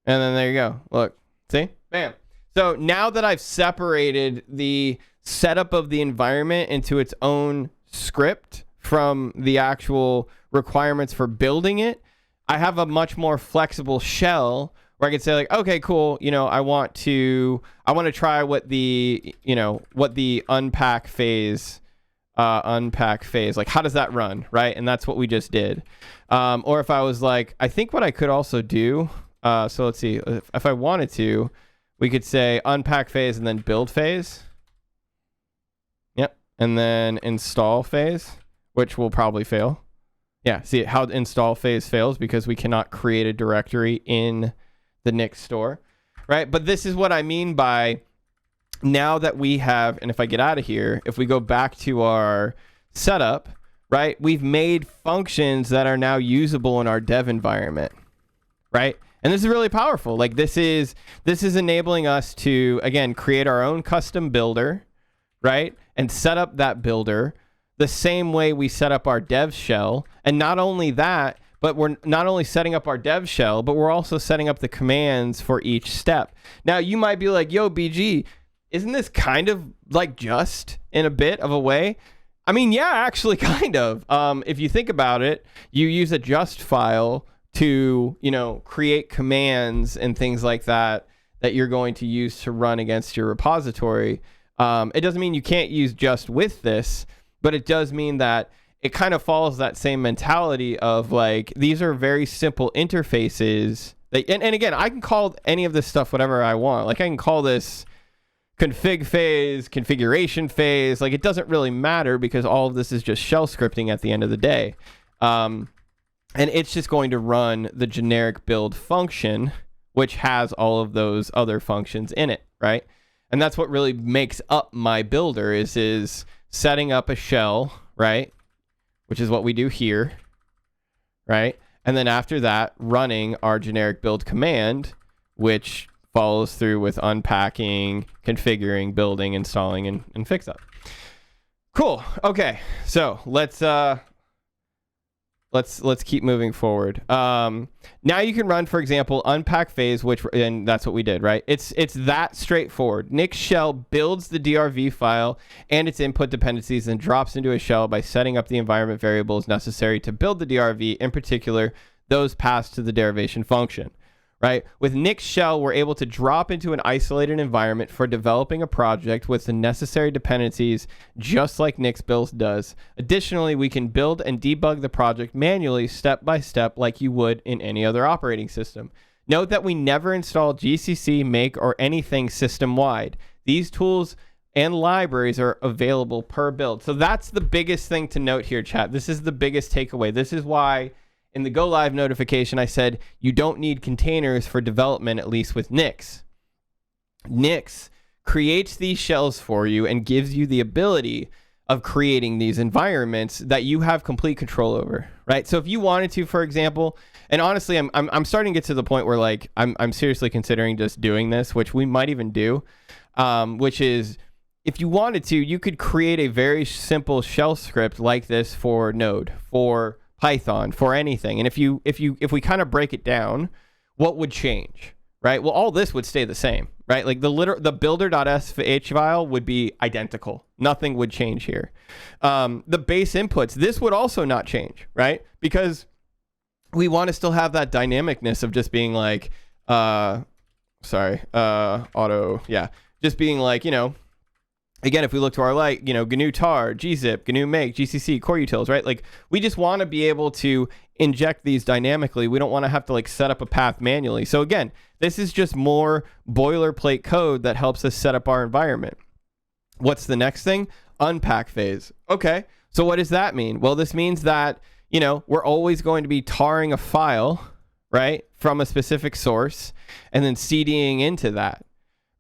And then there you go. Look, see? Bam. So now that I've separated the setup of the environment into its own script from the actual requirements for building it, I have a much more flexible shell where I can say like, okay, cool. I want to try what the unpack phase, like how does that run, right? And that's what we just did. Or if I was like, I think what I could also do, so let's see, if I wanted to, we could say unpack phase and then build phase. Yep. And then install phase, which will probably fail. Yeah, see how install phase fails because we cannot create a directory in the Nix store, right? But this is what I mean by now that we have, and if I get out of here, if we go back to our setup, right, we've made functions that are now usable in our dev environment, right? And this is really powerful. Like this is enabling us to, again, create our own custom builder, right? And set up that builder the same way we set up our dev shell. And not only that, but we're not only setting up our dev shell, but we're also setting up the commands for each step. Now you might be like, yo, BG, isn't this kind of like just in a bit of a way? I mean, yeah, actually kind of. If you think about it, you use a just file to, create commands and things like that you're going to use to run against your repository. It doesn't mean you can't use just with this, but it does mean that it kind of follows that same mentality of like, these are very simple interfaces. And again, I can call any of this stuff whatever I want. Like I can call this config phase, configuration phase. Like it doesn't really matter because all of this is just shell scripting at the end of the day. And it's just going to run the generic build function, which has all of those other functions in it, right? And that's what really makes up my builder is setting up a shell, right? Which is what we do here, right? And then after that, running our generic build command, which follows through with unpacking, configuring, building, installing, and fix up. Cool. Okay. So let's keep moving forward. Now you can run, for example, unpack phase, and that's what we did, right? It's that straightforward. Nix shell builds the DRV file and its input dependencies and drops into a shell by setting up the environment variables necessary to build the DRV, in particular, those passed to the derivation function. Right? With Nix shell, we're able to drop into an isolated environment for developing a project with the necessary dependencies, just like Nix build does. Additionally, we can build and debug the project manually, step by step, like you would in any other operating system. Note that we never install GCC, Make, or anything system-wide. These tools and libraries are available per build. So that's the biggest thing to note here, chat. This is the biggest takeaway. This is why in the go live notification, I said, you don't need containers for development, at least with Nix. Nix creates these shells for you and gives you the ability of creating these environments that you have complete control over, right? So if you wanted to, for example, and honestly, I'm starting to get to the point where like, I'm seriously considering just doing this, which we might even do, which is, if you wanted to, you could create a very simple shell script like this for Node, for Python, for anything. And if we kind of break it down, what would change, right? Well, all this would stay the same, right? Like the builder.sh file would be identical. Nothing would change here. The base inputs, this would also not change, right? Because we want to still have that dynamicness of just being like, just being like, again, if we look to our GNU tar, gzip, GNU make, GCC, core utils, right? Like we just want to be able to inject these dynamically. We don't want to have to like set up a path manually. So again, this is just more boilerplate code that helps us set up our environment. What's the next thing? Unpack phase. Okay. So what does that mean? Well, this means that, we're always going to be tarring a file, right, from a specific source and then CDing into that.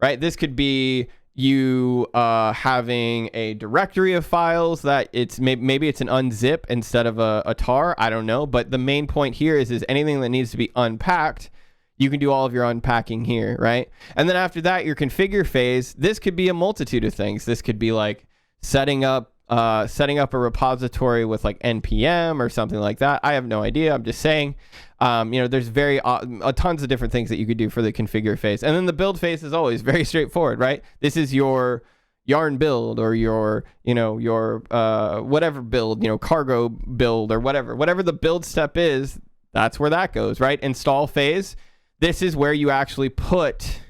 right? This could be you having a directory of files that it's maybe it's an unzip instead of a tar. I don't know. But the main point here is anything that needs to be unpacked, you can do all of your unpacking here, right? And then after that, your configure phase, this could be a multitude of things. This could be like setting up a repository with like npm or something like that. I have no idea. I'm just saying, there's tons of different things that you could do for the configure phase. And then the build phase is always very straightforward, right? This is your yarn build or your whatever build, cargo build or whatever the build step is. That's where that goes, right? Install phase. This is where you actually put,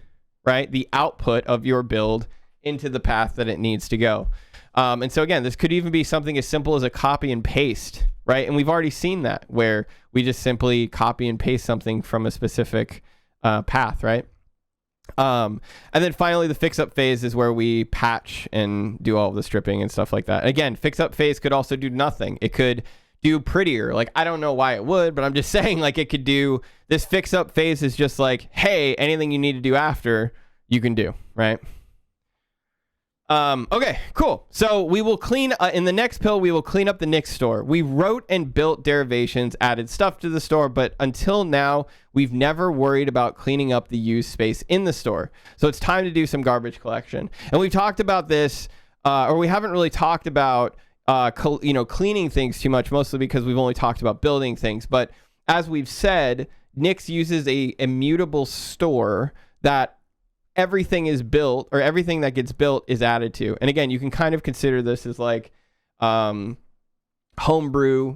right, the output of your build into the path that it needs to go. And so again, this could even be something as simple as a copy and paste, right? And we've already seen that where we just simply copy and paste something from a specific path, right? And then finally, the fix up phase is where we patch and do all of the stripping and stuff like that. Again, fix up phase could also do nothing. It could do prettier. Like, I don't know why it would, but I'm just saying, like, it could do this. Fix up phase is just like, hey, anything you need to do after, you can do, right? Okay, cool. So we will clean in the next pill, we will clean up the Nix store. We wrote and built derivations, added stuff to the store, but until now, we've never worried about cleaning up the used space in the store. So it's time to do some garbage collection. And we've talked about this, or we haven't really talked about, cleaning things too much, mostly because we've only talked about building things. But as we've said, Nix uses a immutable store that everything is built, or everything that gets built is added to. And again, you can kind of consider this as like homebrew,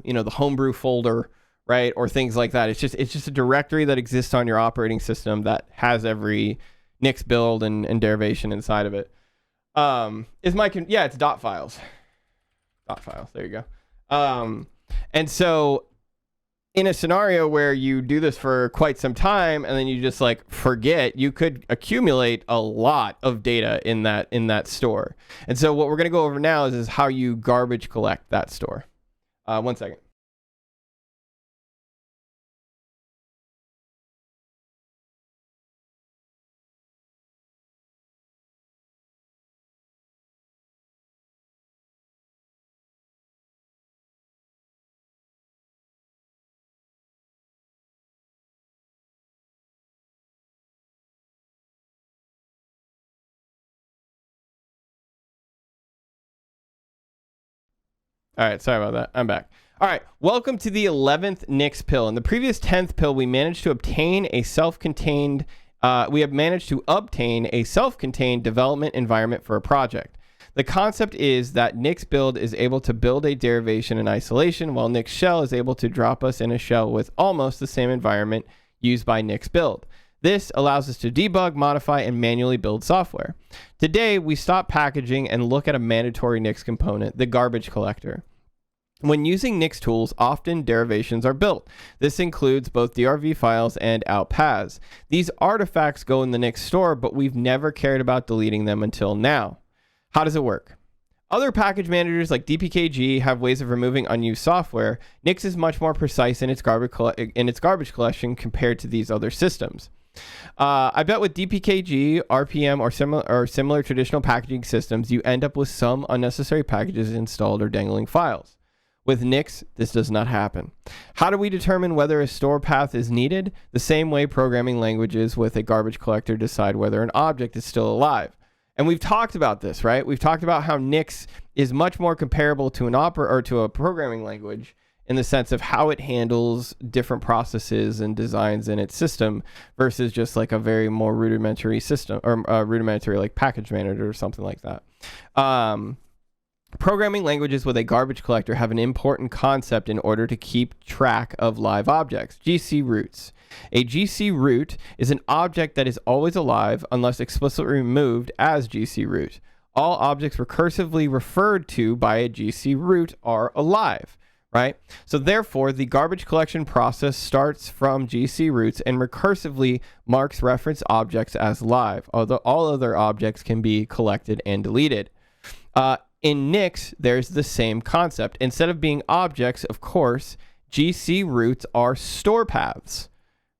the homebrew folder, right? Or things like that. It's just a directory that exists on your operating system that has every Nix build and derivation inside of it. It's dot files. Dot files. There you go. And so in a scenario where you do this for quite some time and then you just like forget, you could accumulate a lot of data in that store. And so what we're going to go over now is how you garbage collect that store. 1 second. All right, sorry about that. I'm back. All right, welcome to the 11th Nix pill. In the previous 10th pill, we managed to obtain a self-contained development environment for a project. The concept is that Nix build is able to build a derivation in isolation, while Nix shell is able to drop us in a shell with almost the same environment used by Nix build. This allows us to debug, modify, and manually build software. Today, we stop packaging and look at a mandatory Nix component, the garbage collector. When using Nix tools, often derivations are built. This includes both DRV files and out paths. These artifacts go in the Nix store, but we've never cared about deleting them until now. How does it work? Other package managers like DPKG have ways of removing unused software. Nix is much more precise in its garbage collection compared to these other systems. I bet with DPKG, RPM, or similar traditional packaging systems, you end up with some unnecessary packages installed or dangling files. With Nix, this does not happen. How do we determine whether a store path is needed? The same way programming languages with a garbage collector decide whether an object is still alive. And we've talked about this, right? We've talked about how Nix is much more comparable to to a programming language in the sense of how it handles different processes and designs in its system versus just like a very more rudimentary system, or rudimentary like package manager or something like that. Programming languages with a garbage collector have an important concept in order to keep track of live objects: GC roots. A GC root is an object that is always alive unless explicitly removed as GC root. All objects recursively referred to by a GC root are alive, right? So therefore, the garbage collection process starts from GC roots and recursively marks reference objects as live, although all other objects can be collected and deleted. In Nix, there's the same concept. Instead of being objects, of course, GC roots are store paths,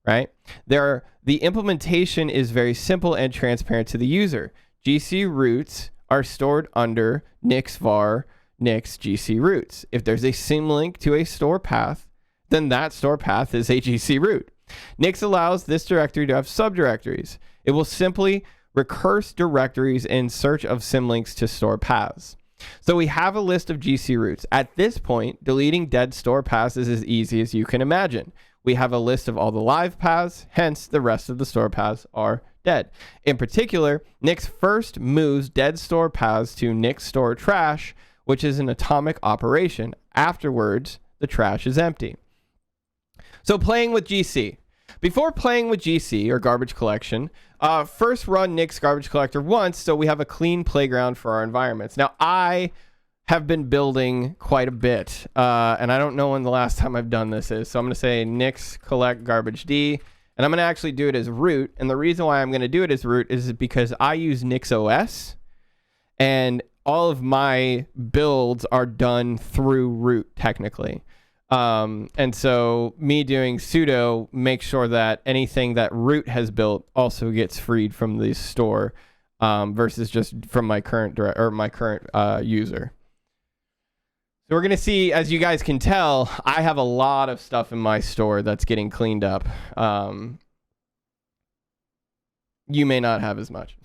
right? The implementation is very simple and transparent to the user. GC roots are stored under nixvar nix GC roots. If there's a symlink to a store path, then that store path is a GC root. Nix allows this directory to have subdirectories. It will simply recurse directories in search of symlinks to store paths. So we have a list of GC roots. At this point, deleting dead store paths is as easy as you can imagine. We have a list of all the live paths, hence the rest of the store paths are dead. In particular, Nix first moves dead store paths to Nix store trash, which is an atomic operation. Afterwards, the trash is empty. So playing with GC. Before playing with GC, or garbage collection, first run Nix garbage collector once so we have a clean playground for our environments. Now, I have been building quite a bit, and I don't know when the last time I've done this is, so I'm going to say nix collect garbage D, and I'm going to actually do it as root, and the reason why I'm going to do it as root is because I use NixOS, and all of my builds are done through root, technically. And so me doing sudo makes sure that anything that root has built also gets freed from the store, versus just from my current user. So we're going to see, as you guys can tell, I have a lot of stuff in my store that's getting cleaned up. You may not have as much.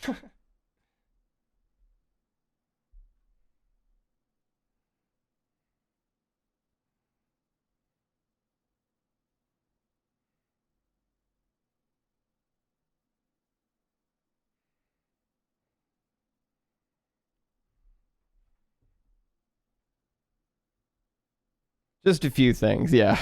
Just a few things, yeah.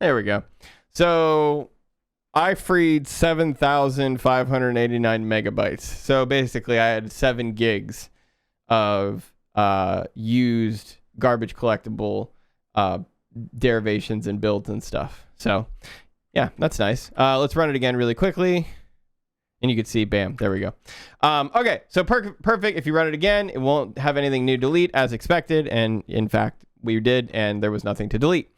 There we go. So I freed 7,589 megabytes. So basically I had 7 gigs of used garbage collectible derivations and builds and stuff. So yeah, that's nice. Let's run it again really quickly. And you can see, bam, there we go. Okay, so perfect. If you run it again, it won't have anything new to delete as expected. And in fact, we did, and there was nothing to delete.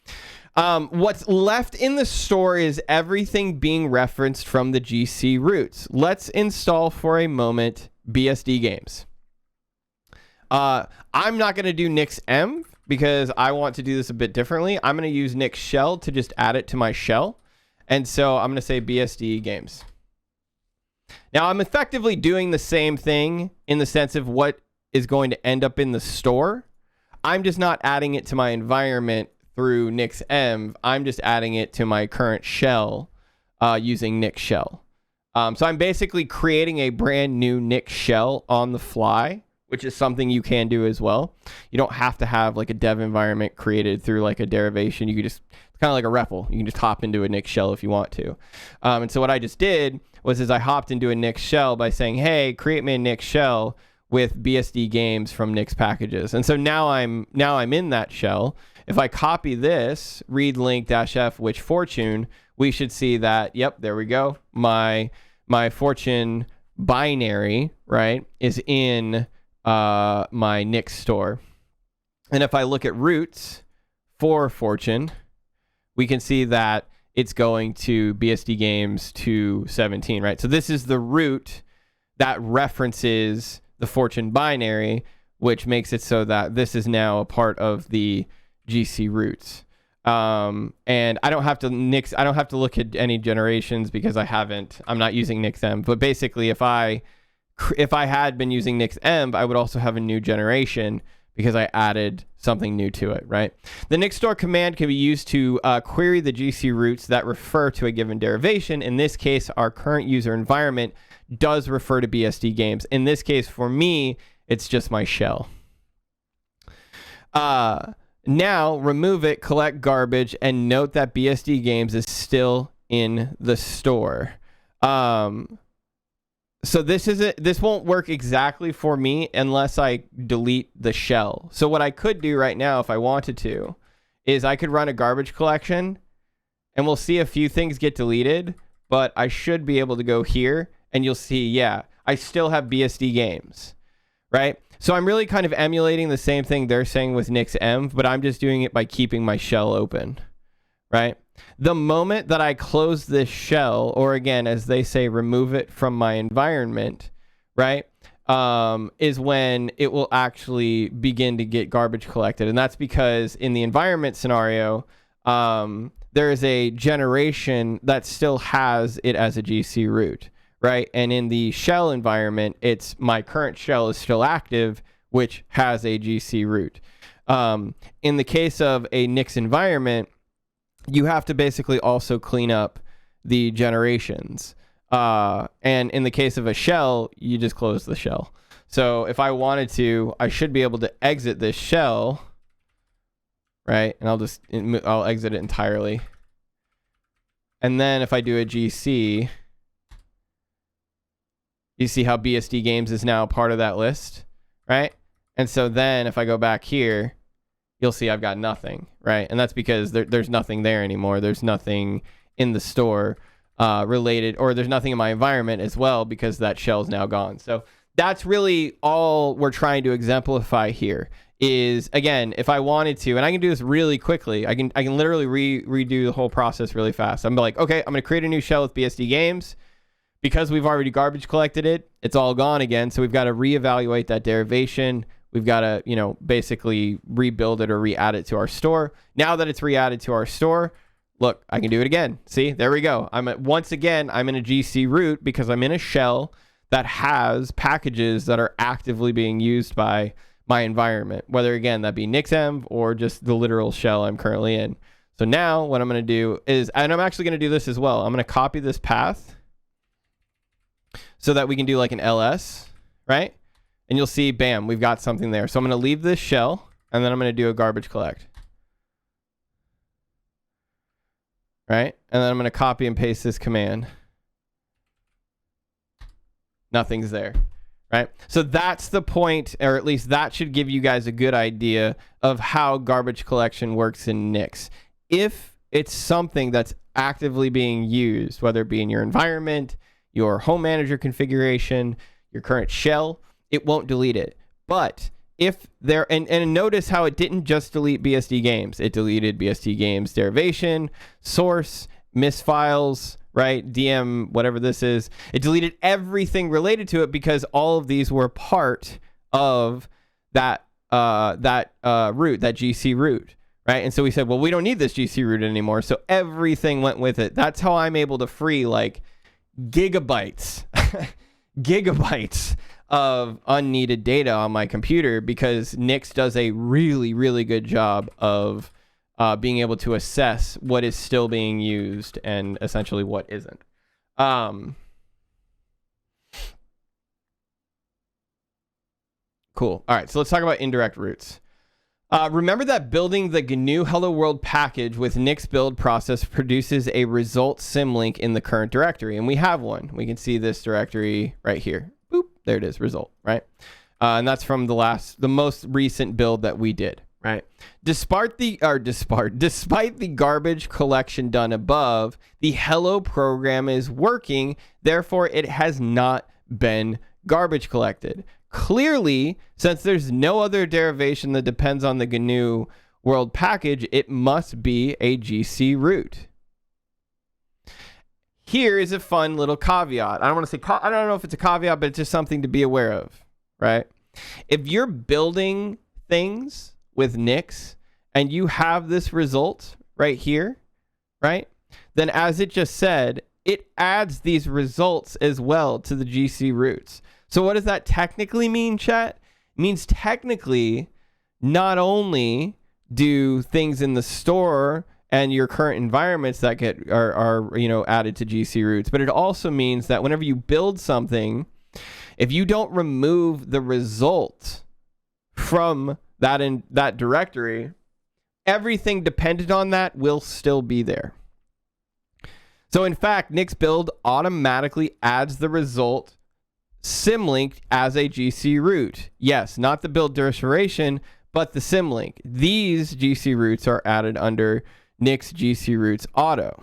What's left in the store is everything being referenced from the GC roots. Let's install for a moment BSD games. I'm not going to do NixM because I want to do this a bit differently. I'm going to use Nix shell to just add it to my shell. And so I'm going to say BSD games. Now I'm effectively doing the same thing in the sense of what is going to end up in the store. I'm just not adding it to my environment through NixM. I'm just adding it to my current shell using Nix shell. So I'm basically creating a brand new Nix shell on the fly, which is something you can do as well. You don't have to have like a dev environment created through like a derivation. You can just, it's kind of like a REPL. You can just hop into a Nix shell if you want to. And so what I just did was I hopped into a Nix shell by saying, hey, create me a Nix shell with BSD games from Nix packages. And so now I'm in that shell. If I copy this, read link -f which fortune, we should see that, yep, there we go. My fortune binary, right, is in my Nix store. And if I look at roots for fortune, we can see that it's going to BSD games 217, right? So this is the root that references the fortune binary, which makes it so that this is now a part of the GC roots. And I don't have to look at any generations because I'm not using NixM. But basically, if I had been using NixM, I would also have a new generation because I added something new to it, right? The Nix store command can be used to query the GC roots that refer to a given derivation. In this case, our current user environment does refer to BSD games. In this case, for me, it's just my shell. Now, remove it, collect garbage, and note that BSD games is still in the store. So this won't work exactly for me unless I delete the shell. So what I could do right now, if I wanted to, is I could run a garbage collection, and we'll see a few things get deleted, but I should be able to go here and you'll see, yeah, I still have BSD games, right? So I'm really kind of emulating the same thing they're saying with NixEnv, but I'm just doing it by keeping my shell open, right? The moment that I close this shell, or again, as they say, remove it from my environment, right, is when it will actually begin to get garbage collected. And that's because in the environment scenario, there is a generation that still has it as a GC root, right? And in the shell environment, it's my current shell is still active, which has a GC root. In the case of a Nix environment, you have to basically also clean up the generations. And in the case of a shell, you just close the shell. So if I wanted to, I should be able to exit this shell, right? And I'll exit it entirely. And then if I do a GC, you see how BSD Games is now part of that list, right? And so then if I go back here, you'll see I've got nothing, right? And that's because there's nothing there anymore. There's nothing in the store related, or there's nothing in my environment as well because that shell's now gone. So that's really all we're trying to exemplify here is, again, if I wanted to, and I can do this really quickly, I can literally redo the whole process really fast. I'm like, okay, I'm going to create a new shell with BSD Games. Because we've already garbage collected it, it's all gone again. So we've got to reevaluate that derivation. We've got to, basically rebuild it or re-add it to our store. Now that it's re-added to our store, look, I can do it again. See, there we go. Once again, I'm in a GC root because I'm in a shell that has packages that are actively being used by my environment, whether, again, that be NixEnv or just the literal shell I'm currently in. So now what I'm going to do is, and I'm actually going to do this as well. I'm going to copy this path so that we can do like an ls, right? And you'll see, bam, we've got something there. So I'm going to leave this shell, and then I'm going to do a garbage collect. Right? And then I'm going to copy and paste this command. Nothing's there, right? So that's the point, or at least that should give you guys a good idea of how garbage collection works in Nix. If it's something that's actively being used, whether it be in your environment, your home manager configuration, your current shell, it won't delete it. But if there, and notice how it didn't just delete BSD Games. It deleted BSD Games derivation, source, misfiles, right? DM, whatever this is. It deleted everything related to it because all of these were part of that root, that GC root, right? And so we said, well, we don't need this GC root anymore. So everything went with it. That's how I'm able to free like gigabytes of unneeded data on my computer because Nix does a really, really good job of being able to assess what is still being used and essentially what isn't. Cool. All right, so let's talk about indirect roots. Remember that building the GNU Hello World package with Nix build process produces a result symlink in the current directory, and we have one. We can see this directory right here. Boop, there it is, result, right? And that's from the most recent build that we did, right? Despite the garbage collection done above, the Hello program is working. Therefore, it has not been garbage collected. Clearly, since there's no other derivation that depends on the GNU world package, it must be a GC root. Here is a fun little caveat. I don't know if it's a caveat, but it's just something to be aware of, right? If you're building things with Nix and you have this result right here, right? Then as it just said, it adds these results as well to the GC roots. So what does that technically mean, chat? It means technically not only do things in the store and your current environments that are added to GC roots, but it also means that whenever you build something, if you don't remove the result from that directory, everything dependent on that will still be there. So in fact, Nix build automatically adds the result symlinked as a GC root. Yes, not the build duration, but the symlink. These GC roots are added under Nix GC roots auto.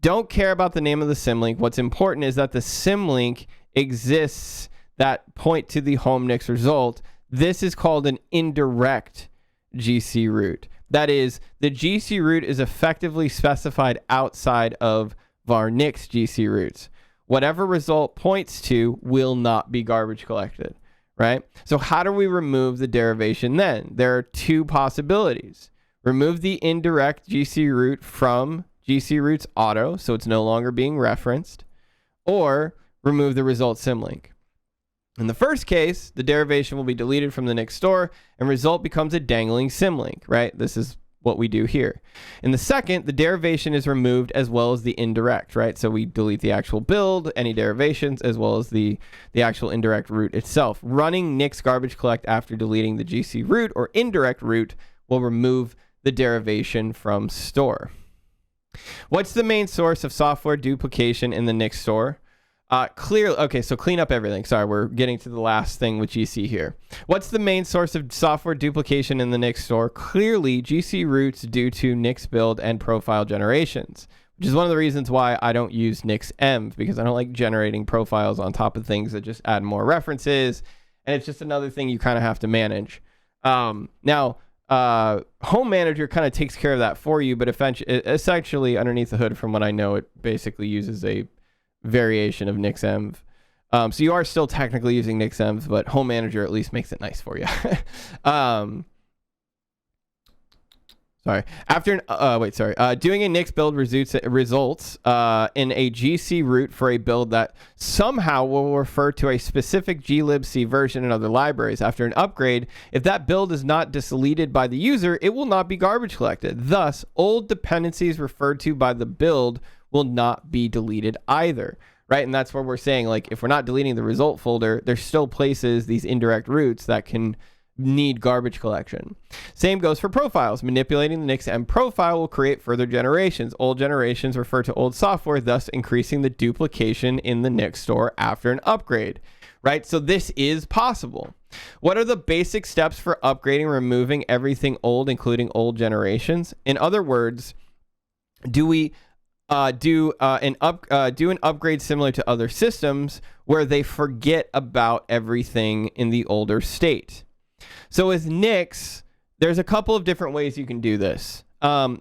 Don't care about the name of the symlink. What's important is that the symlink exists that point to the home Nix result. This is called an indirect GC root. That is, the GC root is effectively specified outside of var Nix GC roots. Whatever result points to will not be garbage collected, right? So how do we remove the derivation then? There are two possibilities. Remove the indirect GC root from GC roots auto, so it's no longer being referenced, or remove the result symlink. In the first case, the derivation will be deleted from the Nix store and result becomes a dangling symlink, right? This is what we do here. In the second, the derivation is removed as well as the indirect, right? So we delete the actual build, any derivations, as well as the actual indirect root itself. Running Nix garbage collect after deleting the GC root or indirect root will remove the derivation from store. What's the main source of software duplication in the Nix store? Clearly, okay, so clean up everything. Sorry, we're getting to the last thing with GC here. What's the main source of software duplication in the Nix store? Clearly, GC roots due to Nix build and profile generations, which is one of the reasons why I don't use NixEnv, because I don't like generating profiles on top of things that just add more references, and it's just another thing you kind of have to manage. Now, Home Manager kind of takes care of that for you, but essentially, underneath the hood, from what I know, it basically uses a variation of NixEnv. So you are still technically using NixEnv, but Home Manager at least makes it nice for you. Sorry. Doing a Nix build results in a GC root for a build that somehow will refer to a specific glibc version and other libraries. After an upgrade, if that build is not deleted by the user, it will not be garbage collected. Thus, old dependencies referred to by the build will not be deleted either, right? And that's where we're saying, like, if we're not deleting the result folder, there's still places, these indirect roots, that can need garbage collection. Same goes for profiles. Manipulating the NixEnv profile will create further generations. Old generations refer to old software, thus increasing the duplication in the Nix store after an upgrade, right? So this is possible. What are the basic steps for upgrading, removing everything old, including old generations? In other words, do we do an upgrade similar to other systems where they forget about everything in the older state? So with Nix, there's a couple of different ways you can do this.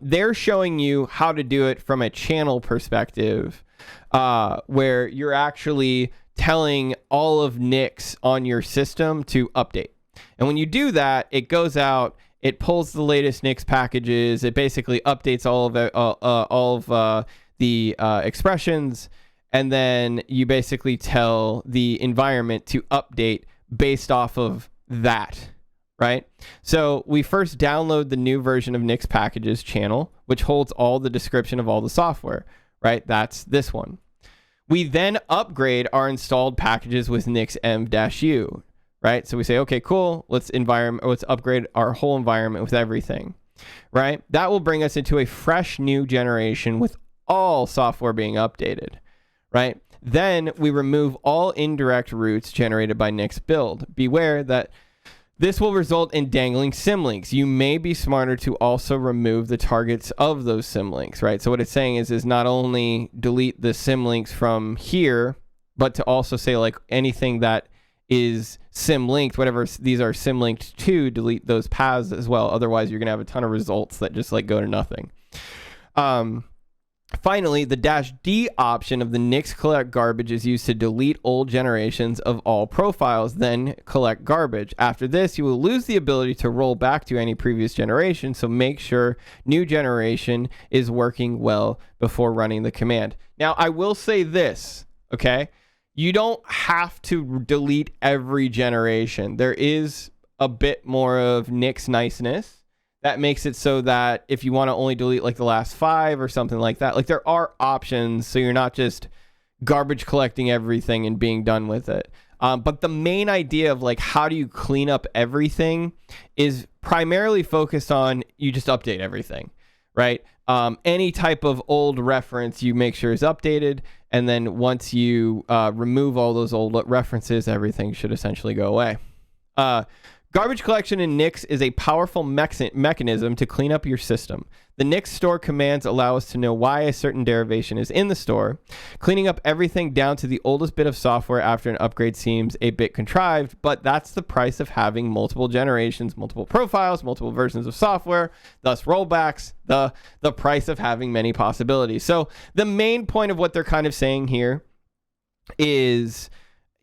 They're showing you how to do it from a channel perspective, where you're actually telling all of Nix on your system to update. And when you do that, it goes out, it pulls the latest Nix packages, it basically updates all of the expressions, and then you basically tell the environment to update based off of that, right? So we first download the new version of Nix packages channel, which holds all the description of all the software, right? That's this one. We then upgrade our installed packages with NixEnv-U, right? So we say, okay, cool, let's upgrade our whole environment with everything, right? That will bring us into a fresh new generation with all software being updated, right? Then we remove all indirect roots generated by Nix build. Beware that this will result in dangling symlinks. You may be smarter to also remove the targets of those symlinks, right? So what it's saying is not only delete the symlinks from here, but to also say, like, anything that is symlinked, whatever these are symlinked to, delete those paths as well. Otherwise, you're going to have a ton of results that just, like, go to nothing. Finally, the -D option of the Nix collect garbage is used to delete old generations of all profiles, then collect garbage. After this, you will lose the ability to roll back to any previous generation, so make sure new generation is working well before running the command. Now, I will say this, okay? You don't have to delete every generation. There is a bit more of Nix niceness that makes it so that if you want to only delete like the last 5 or something like that, like there are options, so you're not just garbage collecting everything and being done with it. But the main idea of like how do you clean up everything is primarily focused on you just update everything, right? Any type of old reference you make sure is updated, and then once you remove all those old references, everything should essentially go away. Garbage collection in Nix is a powerful mechanism to clean up your system. The Nix store commands allow us to know why a certain derivation is in the store. Cleaning up everything down to the oldest bit of software after an upgrade seems a bit contrived, but that's the price of having multiple generations, multiple profiles, multiple versions of software, thus rollbacks, the price of having many possibilities. So the main point of what they're kind of saying here is,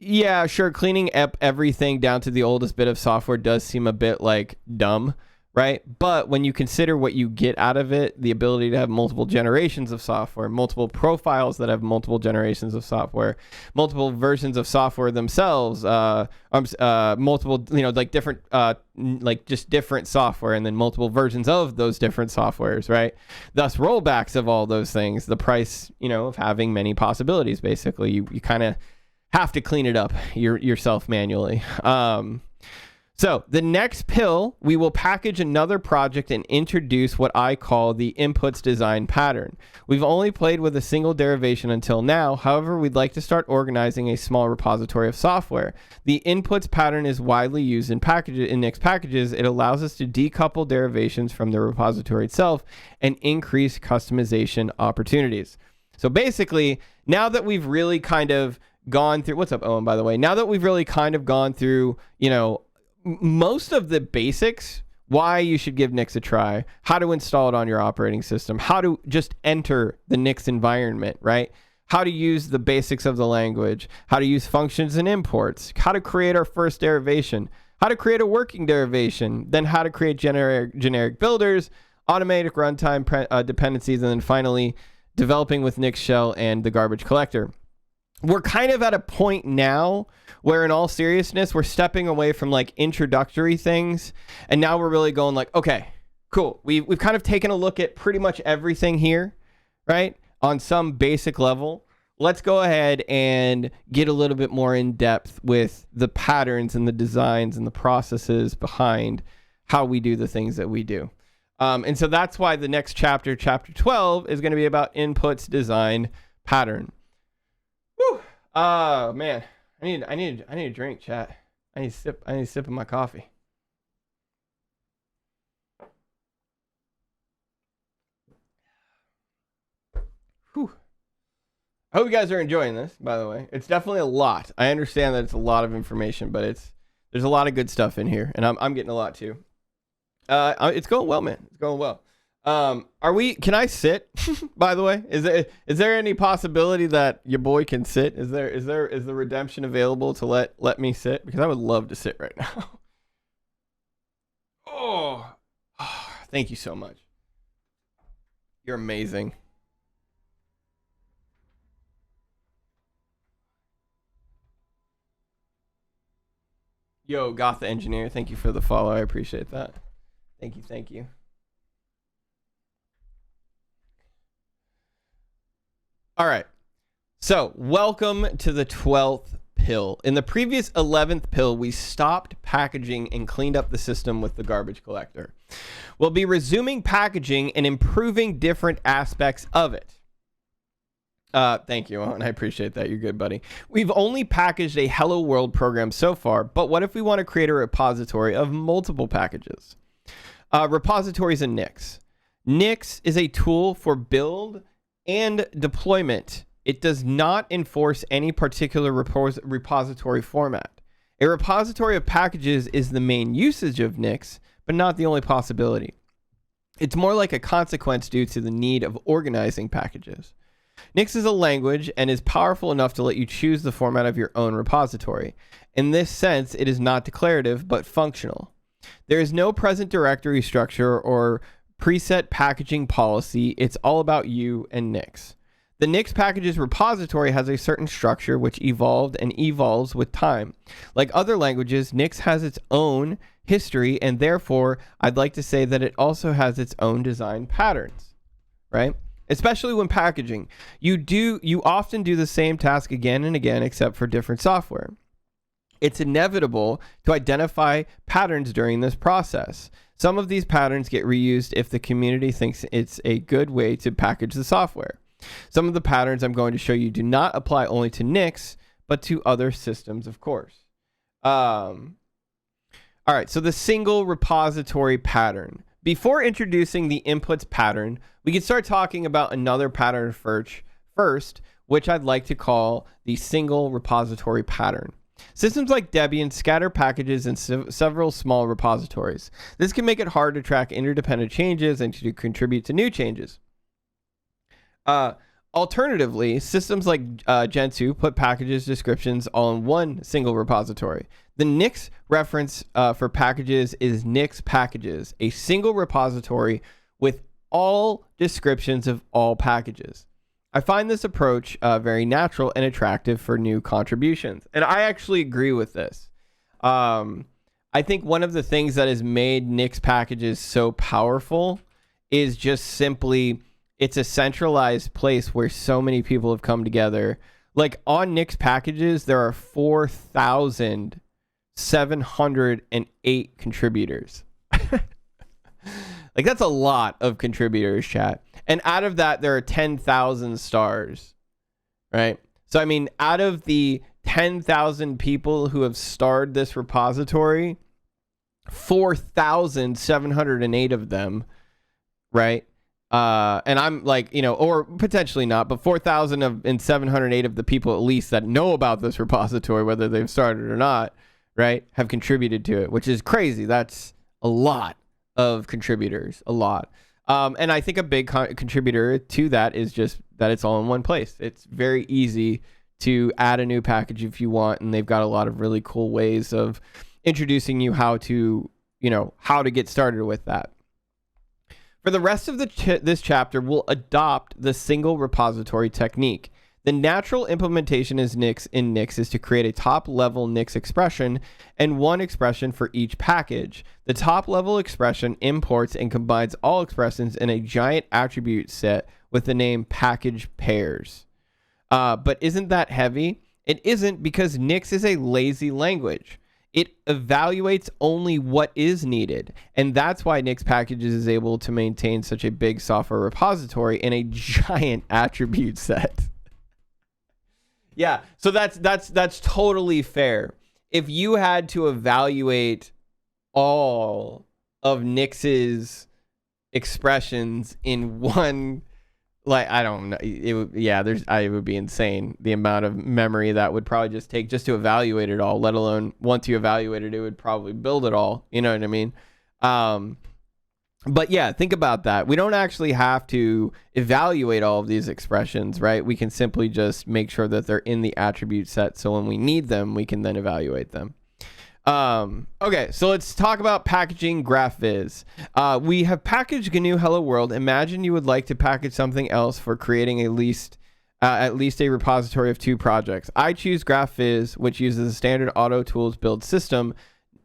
yeah, sure, cleaning up everything down to the oldest bit of software does seem a bit like dumb, right? But when you consider what you get out of it, the ability to have multiple generations of software, multiple profiles that have multiple generations of software, multiple versions of software themselves, multiple, like different, like just different software, and then multiple versions of those different softwares, right? Thus rollbacks of all those things, the price, of having many possibilities, basically. You kind of have to clean it up yourself manually. So the next pill, we will package another project and introduce what I call the inputs design pattern. We've only played with a single derivation until now. However, we'd like to start organizing a small repository of software. The inputs pattern is widely used in Nix packages. It allows us to decouple derivations from the repository itself and increase customization opportunities. So basically, now that we've really kind of gone through, what's up, Owen, by the way? Now that we've really kind of gone through, most of the basics, why you should give Nix a try, how to install it on your operating system, how to just enter the Nix environment, right? How to use the basics of the language, how to use functions and imports, how to create our first derivation, how to create a working derivation, then how to create generic builders, automatic runtime dependencies, and then finally developing with Nix Shell and the garbage collector. We're kind of at a point now where, in all seriousness, we're stepping away from like introductory things, and now we're really going like, okay, cool. We've kind of taken a look at pretty much everything here, right? On some basic level. Let's go ahead and get a little bit more in depth with the patterns and the designs and the processes behind how we do the things that we do. And so that's why the next chapter, chapter 12, is going to be about inputs, design, pattern. Whew. Man, I need a drink, chat. I need a sip of my coffee. Whew. I hope you guys are enjoying this, by the way. It's definitely a lot. I understand that it's a lot of information, but there's a lot of good stuff in here, and I'm getting a lot too. It's going well, man. It's going well. Can I sit? By the way, is there any possibility that your boy can sit? Is the redemption available to let me sit? Because I would love to sit right now. Oh, thank you so much. You're amazing. Yo, Goth the Engineer, thank you for the follow. I appreciate that. Thank you. All right. So, welcome to the 12th pill. In the previous 11th pill, we stopped packaging and cleaned up the system with the garbage collector. We'll be resuming packaging and improving different aspects of it. Thank you, Owen. I appreciate that. You're good, buddy. We've only packaged a Hello World program so far, but what if we want to create a repository of multiple packages? Repositories in Nix. Nix is a tool for build and deployment. It does not enforce any particular repository format. A repository of packages is the main usage of Nix, but not the only possibility. It's more like a consequence due to the need of organizing packages. Nix is a language and is powerful enough to let you choose the format of your own repository. In this sense, it is not declarative, but functional. There is no present directory structure or preset packaging policy. It's all about you and Nix. The Nix packages repository has a certain structure which evolved and evolves with time. Like other languages, Nix has its own history, and therefore, I'd like to say that it also has its own design patterns, right? Especially when packaging. You often do the same task again and again, except for different software. It's inevitable to identify patterns during this process. Some of these patterns get reused if the community thinks it's a good way to package the software. Some of the patterns I'm going to show you do not apply only to Nix, but to other systems, of course. All right, so the single repository pattern. Before introducing the inputs pattern, we can start talking about another pattern first, which I'd like to call the single repository pattern. Systems like Debian scatter packages in several small repositories. This can make it hard to track interdependent changes and to contribute to new changes. Alternatively, systems like Gentoo put packages descriptions all in one single repository. The Nix reference for packages is Nix packages, a single repository with all descriptions of all packages. I find this approach very natural and attractive for new contributions. And I actually agree with this. I think one of the things that has made Nix packages so powerful is just simply it's a centralized place where so many people have come together. Like on Nix packages, there are 4,708 contributors. Like that's a lot of contributors, chat. And out of that, there are 10,000 stars, right? So, I mean, out of the 10,000 people who have starred this repository, 4,708 of them, right? And I'm like, or potentially not, but 4,708 of the people at least that know about this repository, whether they've started or not, right, have contributed to it, which is crazy. That's a lot of contributors, a lot. And I think a big contributor to that is just that it's all in one place. It's very easy to add a new package if you want, and they've got a lot of really cool ways of introducing you how to get started with that. For the rest of this chapter, we'll adopt the single repository technique. The natural implementation in Nix is to create a top-level Nix expression and one expression for each package. The top-level expression imports and combines all expressions in a giant attribute set with the name package pairs. But isn't that heavy? It isn't, because Nix is a lazy language. It evaluates only what is needed, and that's why Nix packages is able to maintain such a big software repository in a giant attribute set. Yeah, so that's totally fair. If you had to evaluate all of Nix's expressions in one, like, I don't know, it would be insane the amount of memory that would probably just take just to evaluate it all, let alone once you evaluate it, it would probably build it all. You know what I mean? But yeah, think about that. We don't actually have to evaluate all of these expressions, right? We can simply just make sure that they're in the attribute set, so when we need them, we can then evaluate them. Okay, so let's talk about packaging GraphViz. We have packaged GNU Hello World. Imagine you would like to package something else for creating at least a repository of 2 projects. I choose GraphViz, which uses a standard auto tools build system,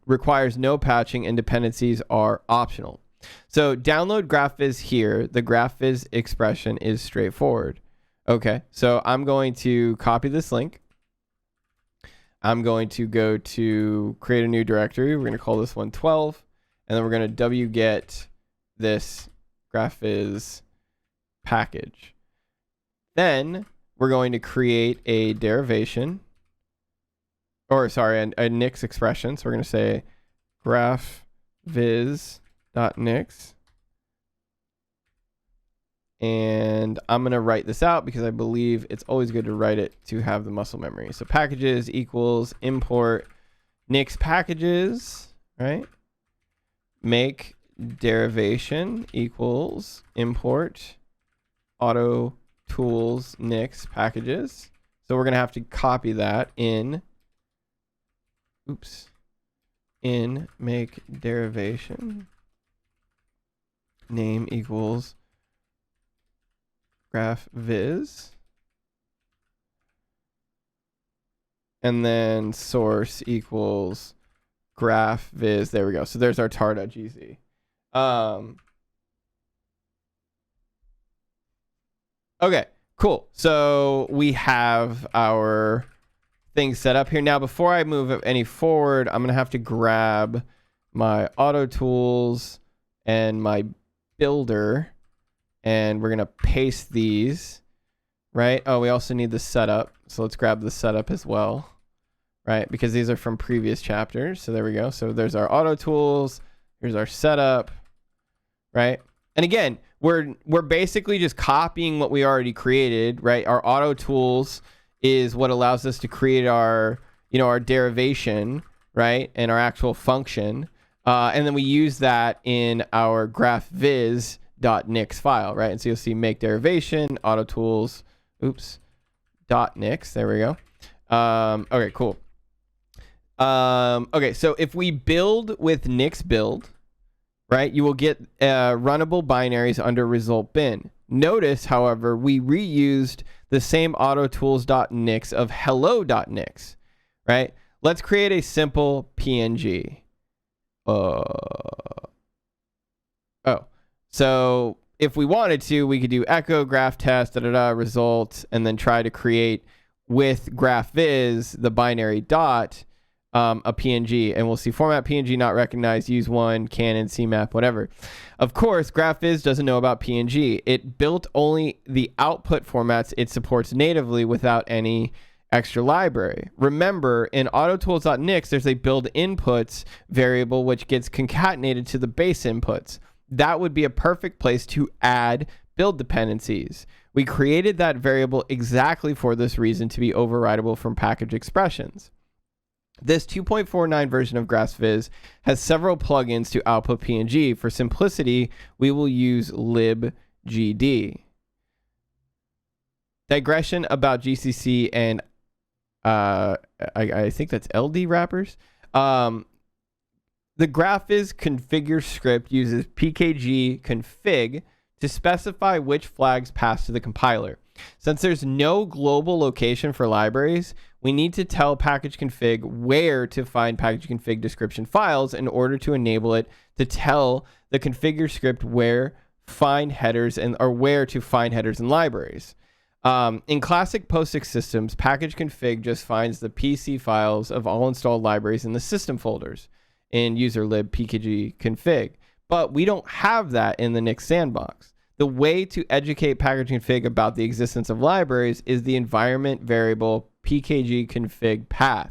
requires no patching, and dependencies are optional. So download GraphViz here. The GraphViz expression is straightforward. Okay, so I'm going to copy this link. I'm going to go to create a new directory. We're going to call this one 12, and then we're going to wget this GraphViz package. Then we're going to create a derivation, or sorry, a Nix expression. So we're going to say GraphViz.nix, and I'm going to write this out because I believe it's always good to write it to have the muscle memory. So packages equals import Nix packages, right? Make derivation equals import auto tools Nix packages. So we're going to have to copy that in make derivation name equals GraphViz, and then source equals GraphViz. There we go. So there's our tar.gz. Okay, cool. So we have our thing set up here. Now, before I move any forward, I'm going to have to grab my auto tools and my builder, and we're going to paste these, right? Oh, we also need the setup. So let's grab the setup as well, right? Because these are from previous chapters. So there we go. So there's our auto tools. Here's our setup, right? And again, we're basically just copying what we already created, right? Our auto tools is what allows us to create our, our derivation, right? And our actual function. And then we use that in our graphviz.nix file, right? And so you'll see make derivation, auto tools, .nix. There we go. Okay, cool. Okay, so if we build with Nix build, right, you will get runnable binaries under result bin. Notice, however, we reused the same autotools.nix of hello.nix, right? Let's create a simple PNG. So if we wanted to, we could do echo graph test, result, and then try to create with graphviz the binary dot a PNG, and we'll see format PNG not recognized, use one, Canon, CMap, whatever. Of course, graphviz doesn't know about PNG. It built only the output formats it supports natively without any extra library. Remember, in autotools.nix, there's a build inputs variable which gets concatenated to the base inputs. That would be a perfect place to add build dependencies. We created that variable exactly for this reason, to be overridable from package expressions. This 2.49 version of graphviz has several plugins to output PNG. For simplicity, we will use libgd. Digression about GCC and I think that's LD wrappers. The graphviz configure script uses pkg config to specify which flags pass to the compiler. Since there's no global location for libraries, we need to tell package config where to find package config description files in order to enable it to tell the configure script where find headers or where to find headers and libraries. In classic POSIX systems, package config just finds the PC files of all installed libraries in the system folders in user lib pkg config. But we don't have that in the Nix sandbox. The way to educate package config about the existence of libraries is the environment variable pkg config path.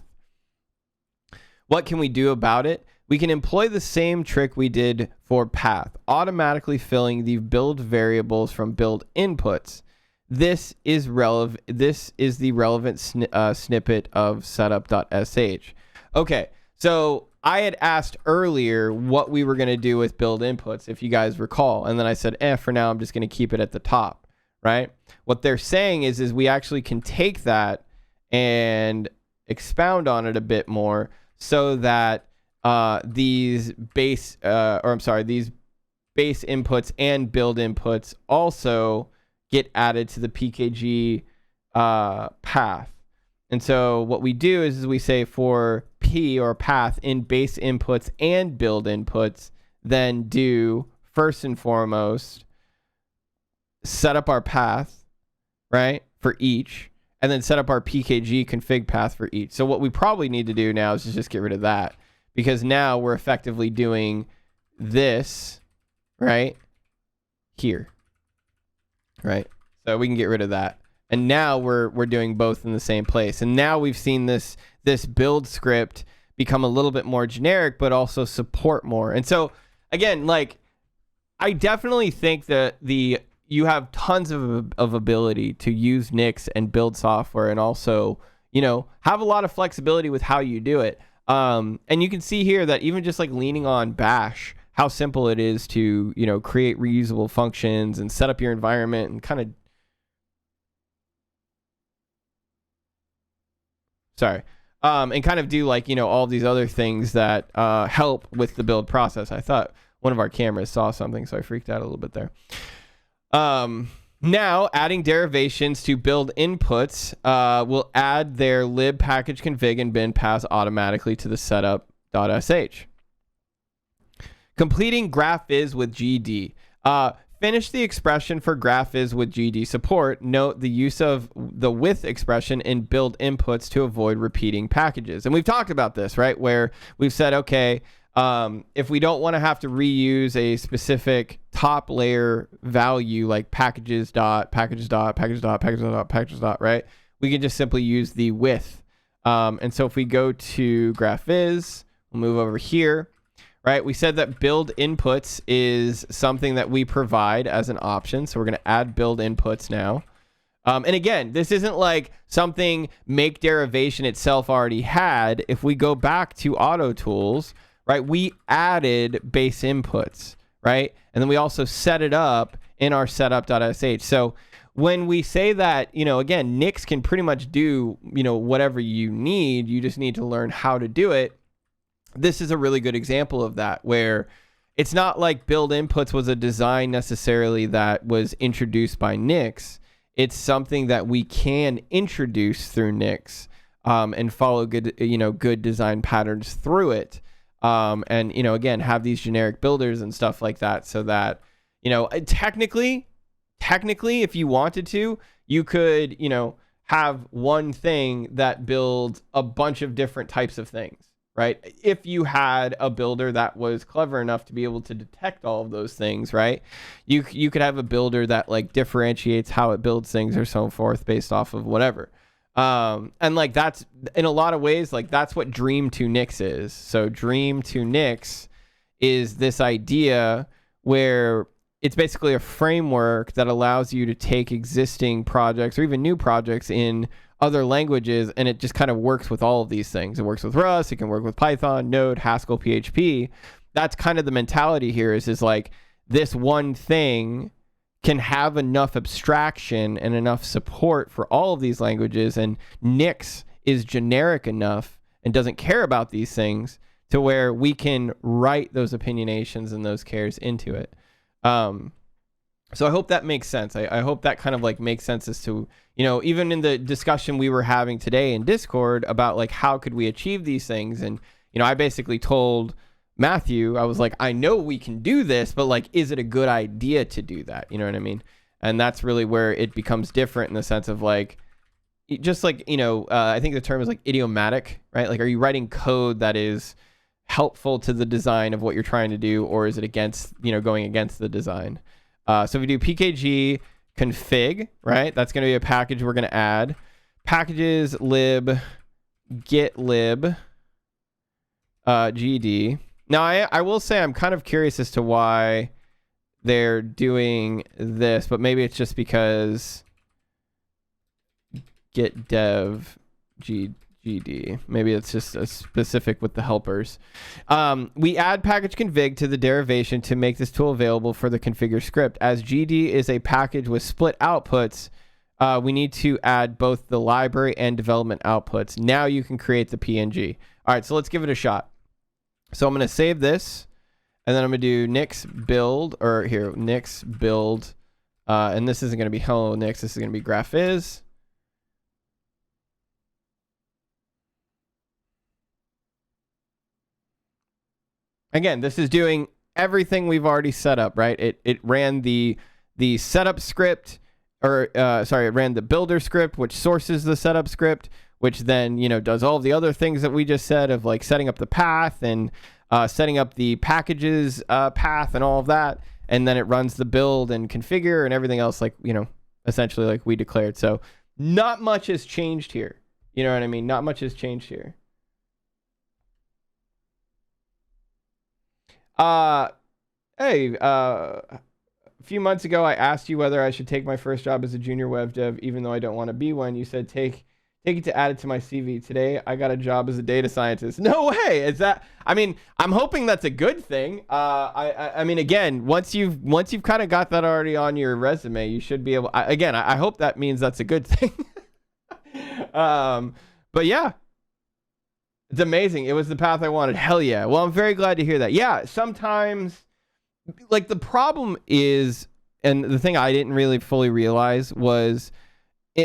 What can we do about it? We can employ the same trick we did for path, automatically filling the build variables from build inputs. This is the relevant snippet of setup.sh. Okay, so I had asked earlier what we were going to do with build inputs, if you guys recall. And then I said, for now, I'm just going to keep it at the top, right? What they're saying is we actually can take that and expound on it a bit more so that these base inputs and build inputs also get added to the pkg path. And so what we do is we say for P or path in base inputs and build inputs, then do first and foremost, set up our path, right, for each, and then set up our pkg config path for each. So what we probably need to do now is just get rid of that, because now we're effectively doing this, right, here, right? So we can get rid of that. And now we're doing both in the same place. And now we've seen this build script become a little bit more generic, but also support more. And so again, like, I definitely think that you have tons of ability to use Nix and build software, and also, have a lot of flexibility with how you do it. And you can see here that even just like leaning on Bash, how simple it is to, create reusable functions and set up your environment and kind of do like, all these other things that help with the build process. I thought one of our cameras saw something, so I freaked out a little bit there. Now, adding derivations to build inputs will add their lib package config and bin paths automatically to the setup.sh. Completing graphviz with GD. Finish the expression for graphviz with GD support. Note the use of the with expression in build inputs to avoid repeating packages. And we've talked about this, right? Where we've said, okay, if we don't want to have to reuse a specific top layer value like packages dot, right? We can just simply use the with And so if we go to GraphViz, we'll move over here, right? We said that build inputs is something that we provide as an option. So we're going to add build inputs now. And again, this isn't like something make derivation itself already had. If we go back to auto tools, right, we added base inputs, right? And then we also set it up in our setup.sh. So when we say that, again, Nix can pretty much do, whatever you need, you just need to learn how to do it. This is a really good example of that, where it's not like build inputs was a design necessarily that was introduced by Nix. It's something that we can introduce through Nix and follow good design patterns through it. And, again, have these generic builders and stuff like that, so that, technically, if you wanted to, you could, have one thing that builds a bunch of different types of things, right? If you had a builder that was clever enough to be able to detect all of those things, right? You could have a builder that like differentiates how it builds things or so forth based off of whatever. And like that's in a lot of ways, like that's what Dream to Nix is. So Dream to Nix is this idea where it's basically a framework that allows you to take existing projects or even new projects in other languages, and it just kind of works with all of these things. It works with Rust, it can work with Python, Node, Haskell, PHP. That's kind of the mentality here is like this one thing can have enough abstraction and enough support for all of these languages, and Nix is generic enough and doesn't care about these things to where we can write those opinionations and those cares into it. So I hope that makes sense. I hope that kind of like makes sense as to, even in the discussion we were having today in Discord about like, how could we achieve these things? And, I basically told Matthew, I was like, I know we can do this, but like, is it a good idea to do that? You know what I mean? And that's really where it becomes different in the sense of like, just like, I think the term is like idiomatic, right? Like, are you writing code that is helpful to the design of what you're trying to do, or is it against, going against the design? So if we do pkg config, right? That's going to be a package we're going to add. Packages lib git lib gd. Now, I will say I'm kind of curious as to why they're doing this, but maybe it's just because git dev gd. Maybe it's just a specific with the helpers. We add package config to the derivation to make this tool available for the configure script. As GD is a package with split outputs, we need to add both the library and development outputs. Now you can create the PNG. All right, so let's give it a shot. So I'm going to save this, and then I'm going to do nix build, and this isn't going to be hello Nix, this is going to be GraphViz. Again, this is doing everything we've already set up, right? It ran the setup script, it ran the builder script, which sources the setup script, which then, does all of the other things that we just said of like setting up the path and setting up the packages path and all of that. And then it runs the build and configure and everything else, like, essentially like we declared. So not much has changed here. You know what I mean? Not much has changed here. A few months ago, I asked you whether I should take my first job as a junior web dev, even though I don't want to be one. You said, take it to add it to my CV. Today, I got a job as a data scientist. No way. Is that, I'm hoping that's a good thing. I mean, again, once you've kind of got that already on your resume, you should be able, I hope that means that's a good thing. But yeah. It's amazing. It was the path I wanted. Hell yeah. Well, I'm very glad to hear that. Yeah, sometimes, like, the problem is, and the thing I didn't really fully realize was,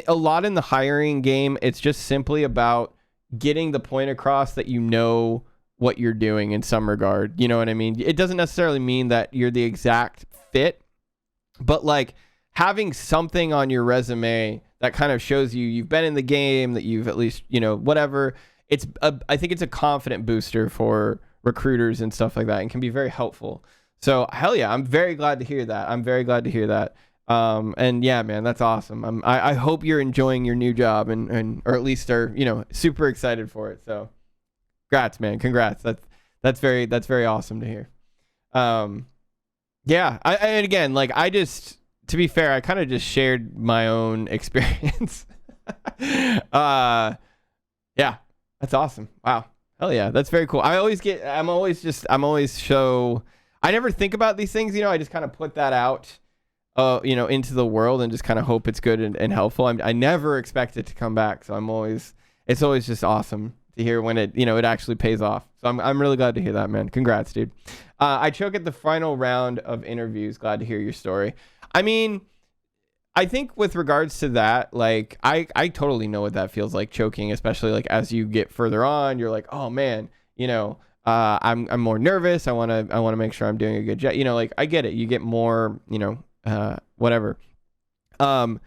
a lot in the hiring game, it's just simply about getting the point across that you know what you're doing in some regard. You know what I mean? It doesn't necessarily mean that you're the exact fit, but, like, having something on your resume that kind of shows you've been in the game, that you've at least, whatever. I think it's a confident booster for recruiters and stuff like that, and can be very helpful. So hell yeah, I'm very glad to hear that. And yeah, man, that's awesome. I hope you're enjoying your new job or at least are, super excited for it. So congrats, man. Congrats. That's very awesome to hear. Yeah. And again, like to be fair, I kind of just shared my own experience. Yeah, that's awesome. Wow. Hell yeah. That's very cool. I never think about these things, I just kind of put that out, into the world and just kind of hope it's good and helpful. I never expect it to come back. So it's always just awesome to hear when it actually pays off. So I'm really glad to hear that, man. Congrats, dude. I choke at the final round of interviews. Glad to hear your story. I mean, I think with regards to that, like I totally know what that feels like, choking, especially like as you get further on, you're like, oh man, I'm more nervous. I want to make sure I'm doing a good job. Like I get it. You get more, whatever. One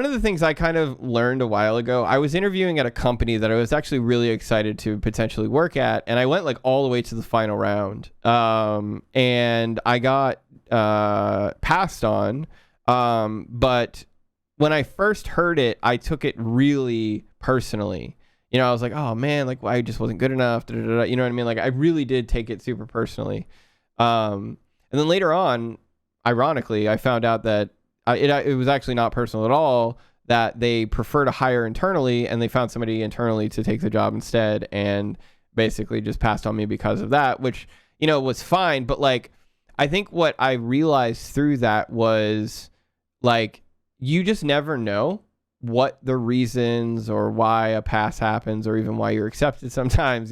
of the things I kind of learned a while ago, I was interviewing at a company that I was actually really excited to potentially work at, and I went like all the way to the final round. And I got passed on. But when I first heard it, I took it really personally. I was like, oh man, like I just wasn't good enough. Da, da, da, da. You know what I mean? Like I really did take it super personally. And then later on, ironically, I found out that it was actually not personal at all, that they prefer to hire internally, and they found somebody internally to take the job instead, and basically just passed on me because of that, which, was fine. But like, I think what I realized through that was like, you just never know what the reasons or why a pass happens or even why you're accepted sometimes,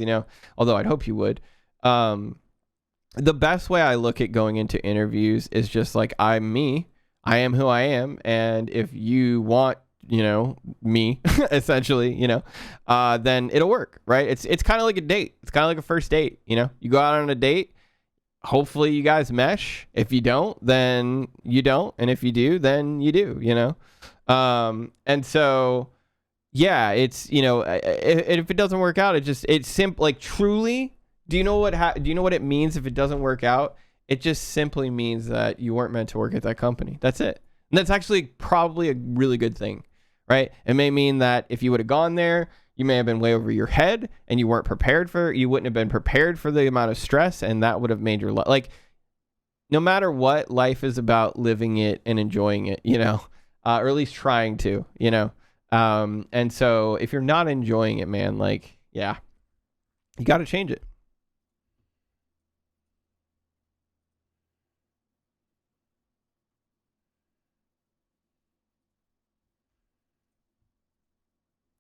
although I'd hope you would. The best way I look at going into interviews is just like, I'm me. I am who I am. And if you want, me, essentially, then it'll work, right? It's kind of like a date. It's kind of like a first date, You go out on a date. Hopefully you guys mesh. If you don't, then you don't. And if you do, then you do, And so, yeah, it's, if it doesn't work out, it's simple, like truly, do you know what it means if it doesn't work out? It just simply means that you weren't meant to work at that company. That's it. And that's actually probably a really good thing, right? It may mean that if you would have gone there, you may have been way over your head and you wouldn't have been prepared for the amount of stress, and that would have made your life, like, no matter what, life is about living it and enjoying it, or at least trying to, and so if you're not enjoying it, man, like, yeah, you got to change it.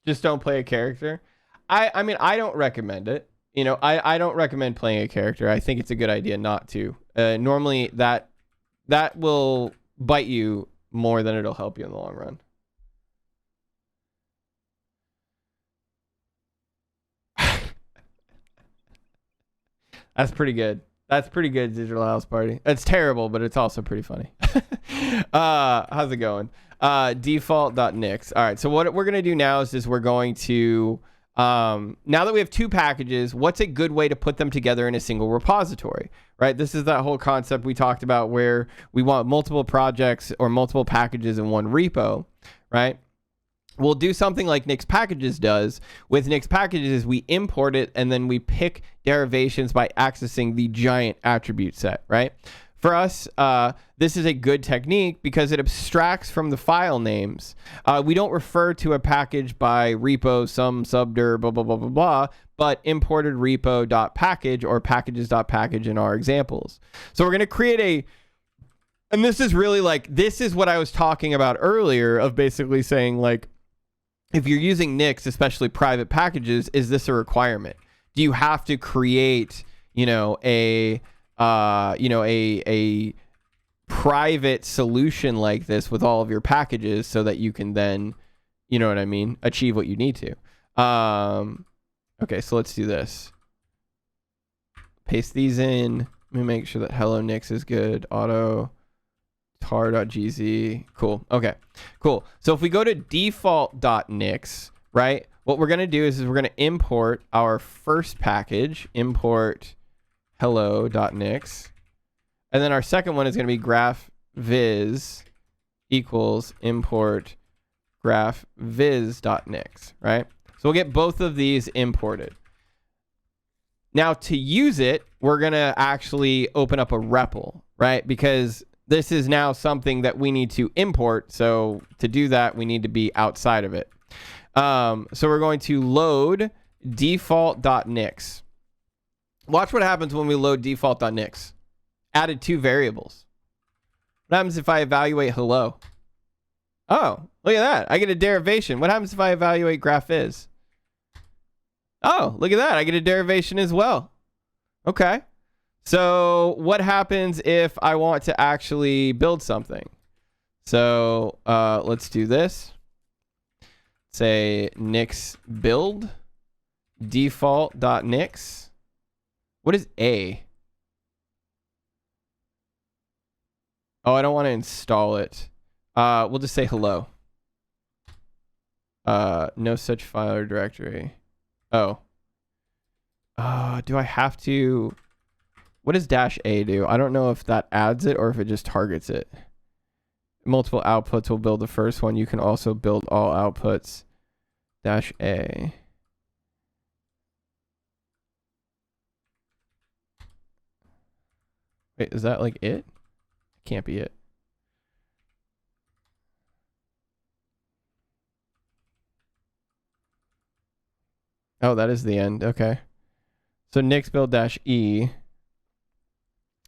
Just don't play a character. I mean, I don't recommend it. I don't recommend playing a character. I think it's a good idea not to. Normally that will bite you more than it'll help you in the long run. That's pretty good. That's pretty good, Digital House Party. It's terrible, but it's also pretty funny. How's it going? Default.nix. All right, so what we're going to do now is we're going to, now that we have two packages, what's a good way to put them together in a single repository, right? This is that whole concept we talked about where we want multiple projects or multiple packages in one repo, right? We'll do something like Nix Packages does. With Nix Packages, we import it and then we pick derivations by accessing the giant attribute set, right? For us, this is a good technique because it abstracts from the file names. We don't refer to a package by repo, sum, subdir, blah, blah, blah, blah, blah, but imported repo.package or packages.package in our examples. So we're going to create and this is really like, this is what I was talking about earlier of basically saying like, if you're using Nix, especially private packages, is this a requirement? Do you have to create, a private solution like this with all of your packages so that you can then, achieve what you need to? Okay, so let's do this. Paste these in. Let me make sure that hello Nix is good. Auto tar.gz. Cool. Okay, cool. So if we go to default.nix, right, what we're going to do is we're going to import our first package, import hello.nix. And then our second one is going to be graph viz equals import graph viz.nix, right? So we'll get both of these imported. Now to use it, we're going to actually open up a REPL, right? Because this is now something that we need to import. So to do that, we need to be outside of it. So we're going to load default.nix. Watch what happens when we load default.nix. Added 2 variables. What happens if I evaluate hello? Oh, look at that. I get a derivation. What happens if I evaluate graph is? Oh, look at that. I get a derivation as well. Okay. So what happens if I want to actually build something? So let's do this. Say nix build default.nix. What is A? Oh, I don't want to install it. We'll just say hello. No such file or directory. Oh. Do I have to? What does -A do? I don't know if that adds it or if it just targets it. Multiple outputs will build the first one. You can also build all outputs. -A. Wait, is that like it? Can't be it. Oh, that is the end. Okay. So nix build -E.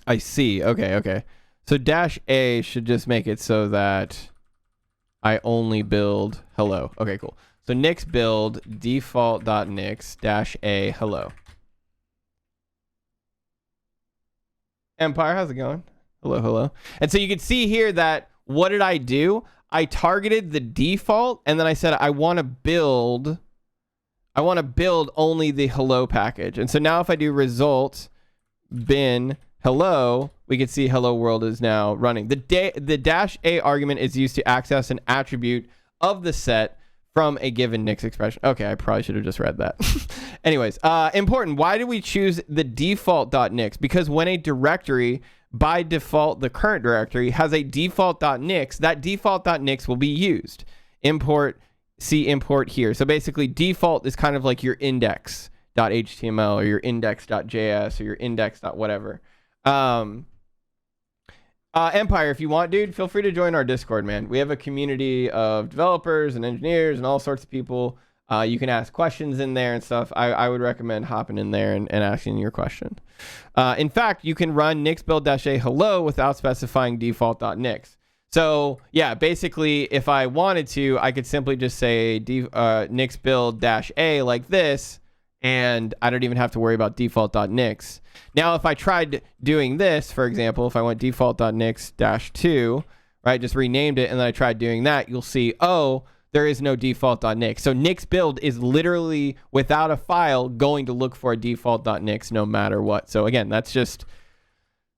I see. Okay. So -A should just make it so that I only build hello. Okay, cool. So nix build default.nix -A hello. Empire, how's it going? Hello. And so you can see here that what did I do? I targeted the default and then I said I want to build only the hello package. And so now if I do result bin hello, we can see hello world is now running. The -A argument is used to access an attribute of the set from a given Nix expression. Okay, I probably should have just read that. Anyways, important. Why do we choose the default.nix? Because when a directory, by default, the current directory, has a default.nix, that default.nix will be used. Import here. So basically, default is kind of like your index.html or your index.js or your index.whatever. Empire, if you want, dude, feel free to join our Discord, man. We have a community of developers and engineers and all sorts of people. You can ask questions in there and stuff. I would recommend hopping in there and asking your question. In fact, you can run nix build -A hello without specifying default.nix. So yeah, basically, if I wanted to, I could simply just say nix build -A like this, and I don't even have to worry about default.nix. Now, if I tried doing this, for example, if I went default.nix -2, right, just renamed it, and then I tried doing that, you'll see, oh, there is no default.nix. So nix build is literally, without a file, going to look for a default.nix no matter what. So again, that's just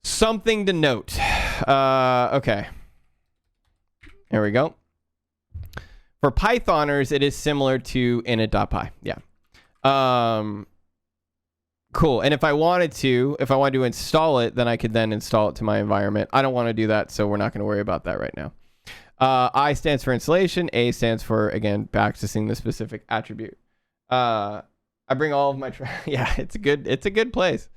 something to note. Okay. There we go. For Pythoners, it is similar to init.py. Yeah. Cool. And if I wanted to install it, then I could then install it to my environment. I don't want to do that, so we're not going to worry about that right now. I stands for installation. A stands for, again, accessing the specific attribute. I bring all of my yeah, it's a good place.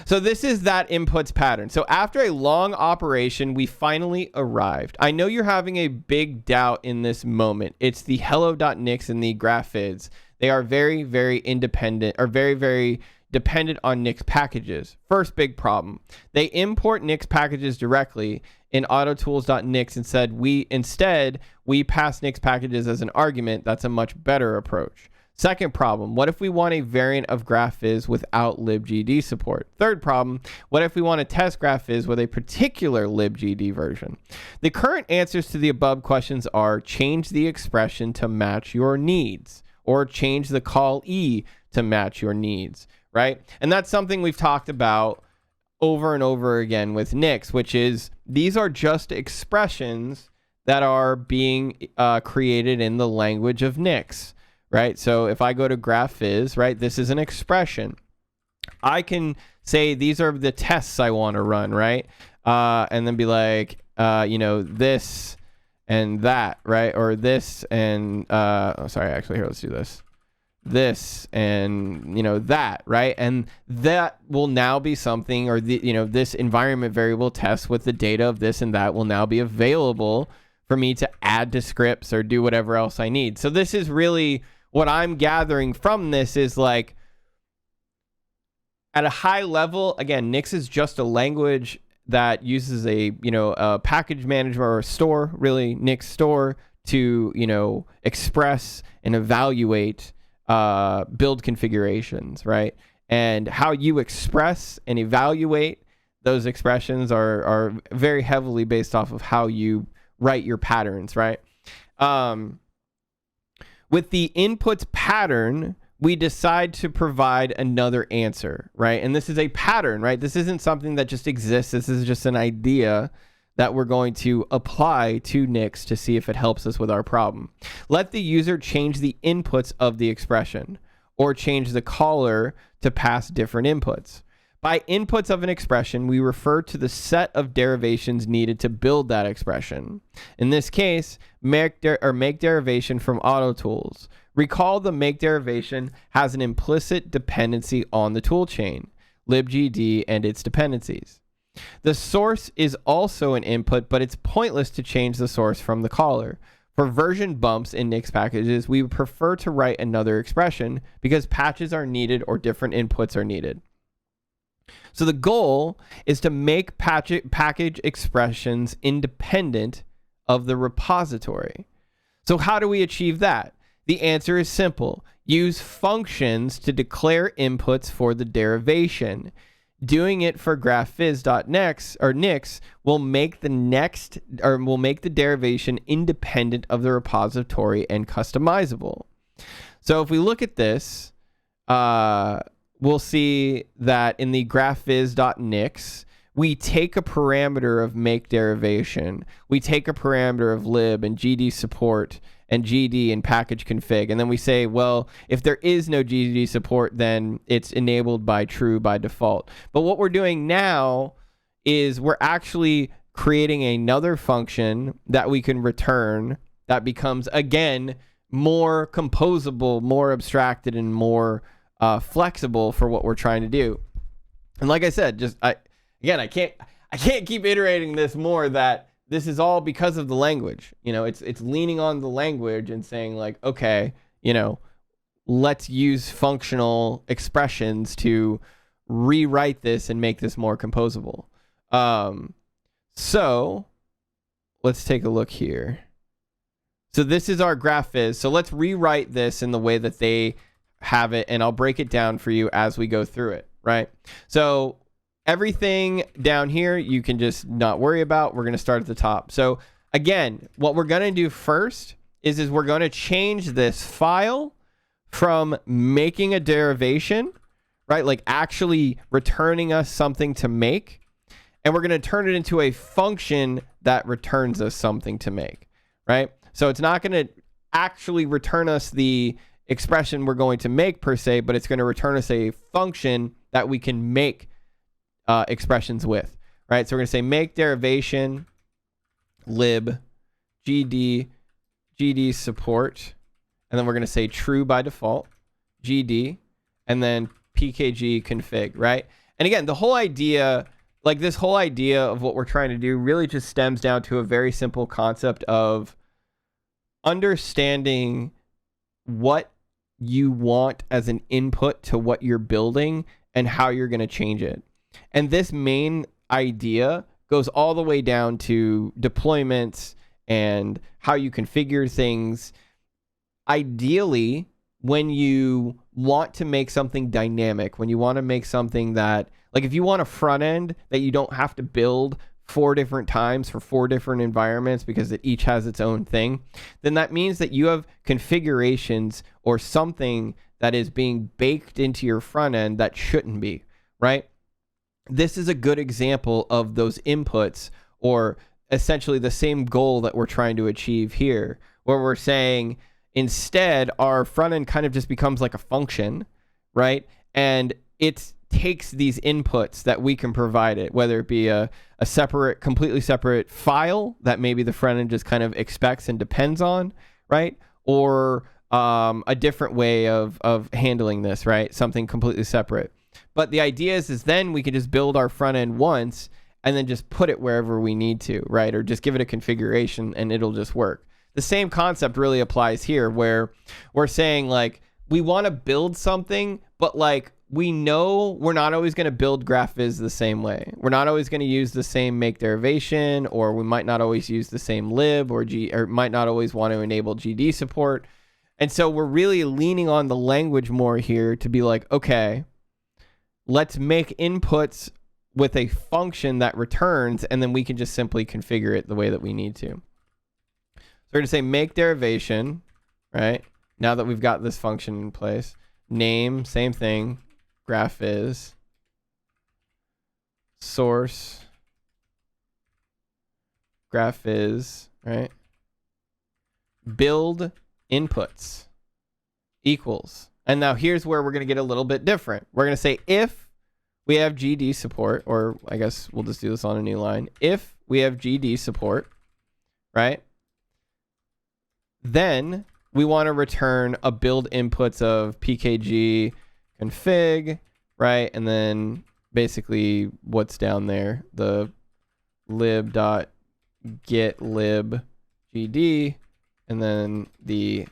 So this is that inputs pattern. So after a long operation, we finally arrived. I know you're having a big doubt in this moment. It's the hello.nix and the graphviz. They are very, very independent, or very, very dependent on Nix packages. First big problem. They import Nix packages directly in autotools.nix and said instead we pass Nix packages as an argument. That's a much better approach. Second problem, what if we want a variant of graphviz without libgd support? Third problem, what if we want to test graphviz with a particular libgd version? The current answers to the above questions are change the expression to match your needs, or change the call E to match your needs, right? And that's something we've talked about over and over again with Nix, which is these are just expressions that are being created in the language of Nix. Right? So if I go to graphviz, right, this is an expression. I can say these are the tests I want to run, right? and then be like, this and that, right? Or this and, here, let's do this. This and, that, right? And that will now be something, or this environment variable test with the data of this and that will now be available for me to add to scripts or do whatever else I need. So this is really what I'm gathering from this is like, at a high level, again, Nix is just a language that uses a package management or a store, really Nix store, to express and evaluate build configurations, right? And how you express and evaluate those expressions are very heavily based off of how you write your patterns, right? With the inputs pattern, we decide to provide another answer, right? And this is a pattern, right? This isn't something that just exists. This is just an idea that we're going to apply to Nix to see if it helps us with our problem. Let the user change the inputs of the expression or change the caller to pass different inputs. By inputs of an expression, we refer to the set of derivations needed to build that expression. In this case, make derivation from AutoTools. Recall the make derivation has an implicit dependency on the toolchain, libgd, and its dependencies. The source is also an input, but it's pointless to change the source from the caller. For version bumps in Nix packages, we prefer to write another expression because patches are needed or different inputs are needed. So the goal is to make package expressions independent of the repository. So how do we achieve that? The answer is simple. Use functions to declare inputs for the derivation. Doing it for graphviz.nix or Nix will make the derivation independent of the repository and customizable. So if we look at this, we'll see that in the graphviz.nix, we take a parameter of make derivation, we take a parameter of lib and gd support and gd and package config, and then we say, well, if there is no gd support, then it's enabled by true by default. But what we're doing now is we're actually creating another function that we can return that becomes, again, more composable, more abstracted, and more flexible for what we're trying to do. And like I said, I can't keep iterating this more, that this is all because of the language. It's leaning on the language and saying like, okay, let's use functional expressions to rewrite this and make this more composable. So let's take a look here. So this is our GraphViz. So let's rewrite this in the way that they have it, and I'll break it down for you as we go through it, right? So everything down here you can just not worry about. We're going to start at the top. So again, what we're going to do first is we're going to change this file from making a derivation, right? Like actually returning us something to make, and we're going to turn it into a function that returns us something to make, right? So it's not going to actually return us the expression we're going to make per se, but it's going to return us a function that we can make expressions with, right? So we're going to say make derivation lib gd support, and then we're going to say true by default gd, and then pkg config, right? And again, the whole idea, like this whole idea of what we're trying to do really just stems down to a very simple concept of understanding what you want as an input to what you're building and how you're going to change it. And this main idea goes all the way down to deployments and how you configure things. Ideally, when you want to make something dynamic, when you want to make something that, like if you want a front end that you don't have to build 4 different times for 4 different environments because it each has its own thing, then that means that you have configurations or something that is being baked into your front end that shouldn't be, right? This is a good example of those inputs, or essentially the same goal that we're trying to achieve here, where we're saying instead our front end kind of just becomes like a function, right? And it's takes these inputs that we can provide it, whether it be a separate, completely separate file that maybe the front end just kind of expects and depends on, right? Or a different way of handling this, right? Something completely separate. But the idea is then we can just build our front end once and then just put it wherever we need to, right? Or just give it a configuration and it'll just work. The same concept really applies here, where we're saying like, we want to build something, but like, we know we're not always going to build GraphViz the same way. We're not always going to use the same make derivation, or we might not always use the same lib, or might not always want to enable GD support. And so we're really leaning on the language more here to be like, okay, let's make inputs with a function that returns, and then we can just simply configure it the way that we need to. So we're going to say make derivation, right? Now that we've got this function in place. Name, same thing. GraphViz. Source. GraphViz, right? Build inputs equals. And now here's where we're going to get a little bit different. We're going to say if we have GD support, or I guess we'll just do this on a new line. If we have GD support, right? Then we want to return a build inputs of pkg config, right? And then basically what's down there, the lib.get lib gd, and then the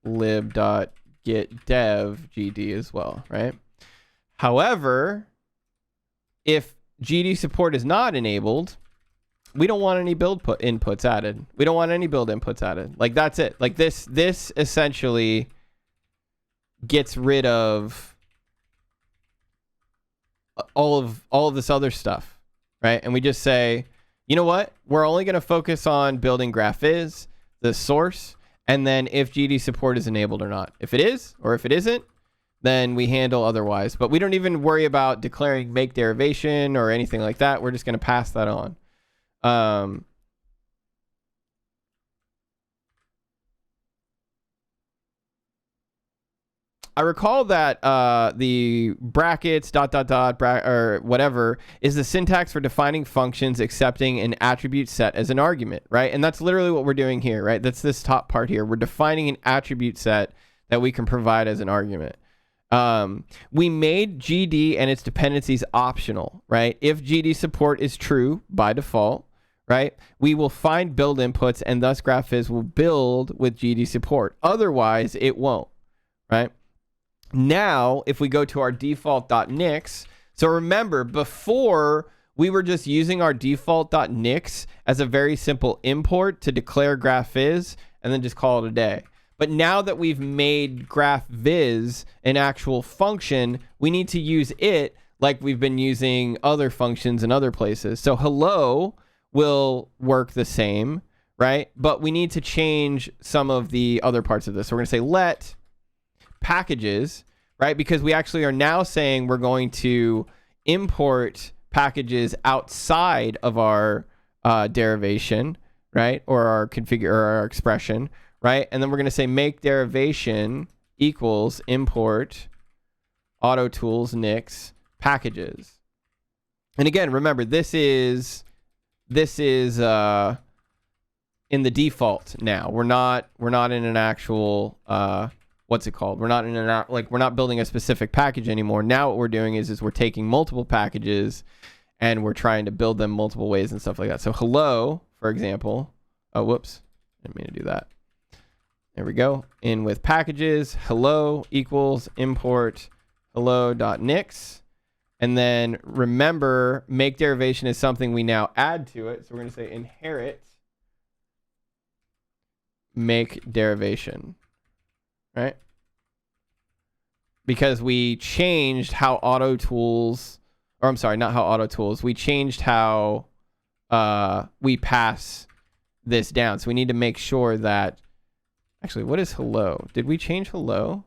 lib.get dev gd as well, right? However, if GD support is not enabled, we don't want any build inputs added. We don't want any build inputs added. Like, that's it. Like, this essentially gets rid of all of this other stuff, right? And we just say, you know what? We're only going to focus on building GraphViz, the source, and then if GD support is enabled or not. If it is, or if it isn't, then we handle otherwise. But we don't even worry about declaring make derivation or anything like that. We're just going to pass that on. I recall that the brackets, or whatever, is the syntax for defining functions accepting an attribute set as an argument, right? And that's literally what we're doing here, right? That's this top part here. We're defining an attribute set that we can provide as an argument. We made GD and its dependencies optional, right? If GD support is true by default, right, we will find build inputs, and thus GraphViz will build with GD support. Otherwise, it won't, right? Now, if we go to our default.nix, so remember, before we were just using our default.nix as a very simple import to declare GraphViz and then just call it a day. But now that we've made GraphViz an actual function, we need to use it like we've been using other functions in other places. So hello will work the same, right? But we need to change some of the other parts of this. So we're going to say let packages, right? Because we actually are now saying we're going to import packages outside of our derivation, right? Or our configure, or our expression, right? And then we're going to say make derivation equals import AutoTools Nix packages. And again, remember, this is in the default now. We're not in an actual what's it called? We're not building a specific package anymore. Now what we're doing is we're taking multiple packages and we're trying to build them multiple ways and stuff like that. So hello, for example. Oh, whoops. Didn't mean to do that. There we go. In with packages, hello equals import hello.nix. And then remember, make derivation is something we now add to it. So we're going to say inherit make derivation, right? Because we changed how AutoTools, or I'm sorry, not how AutoTools, we changed how we pass this down. So we need to make sure that, actually, what is hello? Did we change hello?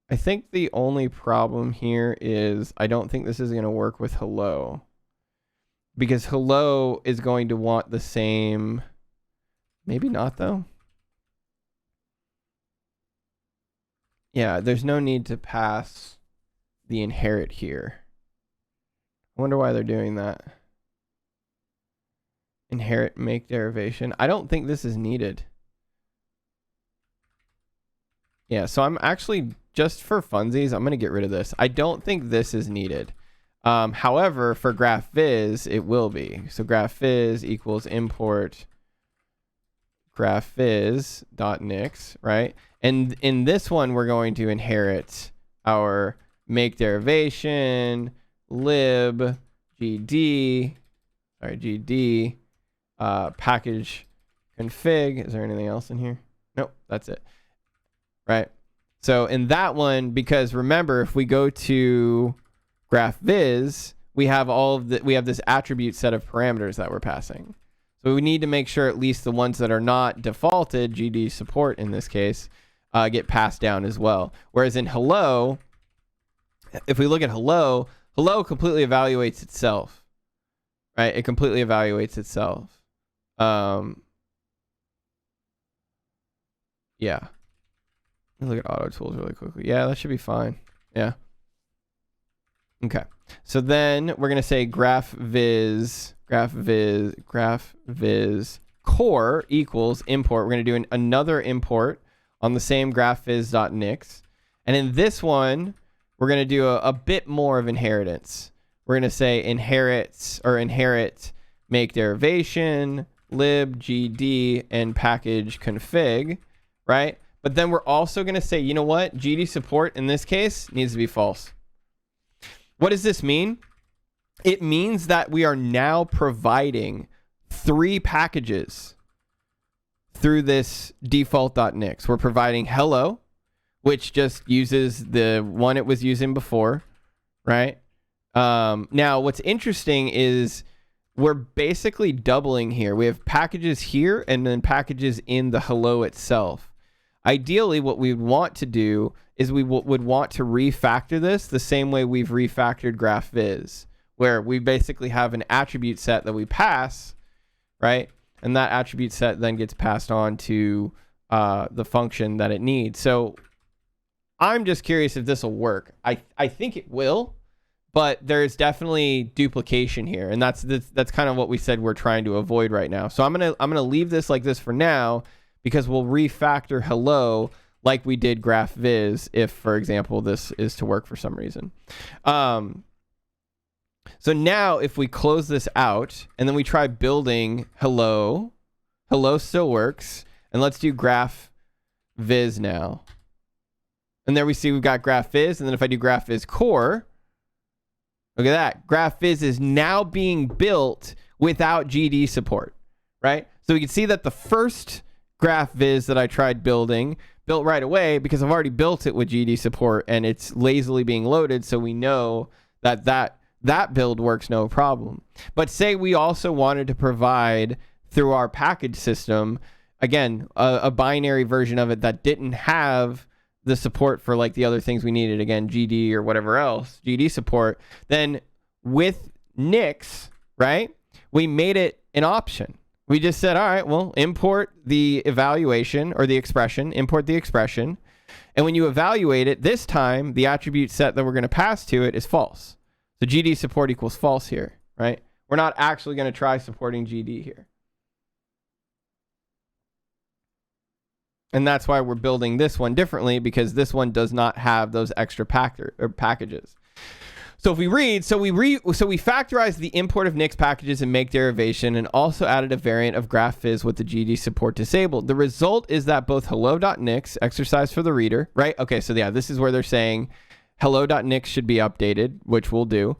I think the only problem here is I don't think this is going to work with hello, because hello is going to want the same Maybe not though. Yeah, there's no need to pass the inherit here. I wonder why they're doing that. Inherit make derivation. I don't think this is needed. Yeah, so I'm actually, just for funsies, I'm going to get rid of this. I don't think this is needed. However, for GraphViz, it will be. So GraphViz equals import GraphViz.nix, right? And in this one, we're going to inherit our make derivation, lib, gd, package config. Is there anything else in here? Nope, that's it. Right. So in that one, because remember, if we go to GraphViz, we have this attribute set of parameters that we're passing. So we need to make sure at least the ones that are not defaulted, GD support in this case, get passed down as well. Whereas in hello, if we look at hello completely evaluates itself, right? It completely evaluates itself. Yeah. Let me look at auto tools really quickly. Yeah, that should be fine. Yeah. Okay. So then we're going to say GraphViz core equals import. We're going to do another import on the same GraphViz.nix. And in this one, we're going to do a bit more of inheritance. We're going to say inherit make derivation, lib, gd, and package config, right? But then we're also going to say, you know what? GD support in this case needs to be false. What does this mean? It means that we are now providing 3 packages through this default.nix. We're providing hello, which just uses the one it was using before, right? Now, what's interesting is we're basically doubling here. We have packages here and then packages in the hello itself. Ideally, what we would want to do is we would want to refactor this the same way we've refactored GraphViz, where we basically have an attribute set that we pass, right? And that attribute set then gets passed on to the function that it needs. So I'm just curious if this will work. I think it will, but there's definitely duplication here, and that's kind of what we said we're trying to avoid right now. So I'm gonna leave this like this for now, because we'll refactor hello like we did GraphViz if, for example, this is to work for some reason. So now if we close this out and then we try building hello still works. And let's do GraphViz now. And there we see we've got GraphViz. And then if I do GraphViz core, look at that. GraphViz is now being built without GD support, right? So we can see that the first GraphViz that I tried built right away because I've already built it with GD support and it's lazily being loaded, so we know that build works no problem. But say we also wanted to provide through our package system, again, a binary version of it that didn't have the support for like the other things we needed, again, GD or whatever else, GD support, then with Nix, right, we made it an option. We just said, all right, well, import the evaluation or the expression, import the expression. And when you evaluate it, this time, the attribute set that we're going to pass to it is false. So GD support equals false here, right? We're not actually going to try supporting GD here. And that's why we're building this one differently, because this one does not have those extra packages. So if we read, so we factorized the import of Nix packages and make derivation and also added a variant of GraphViz with the GD support disabled. The result is that both hello.nix, exercise for the reader, right? Okay, so yeah, this is where they're saying hello.nix should be updated, which we'll do,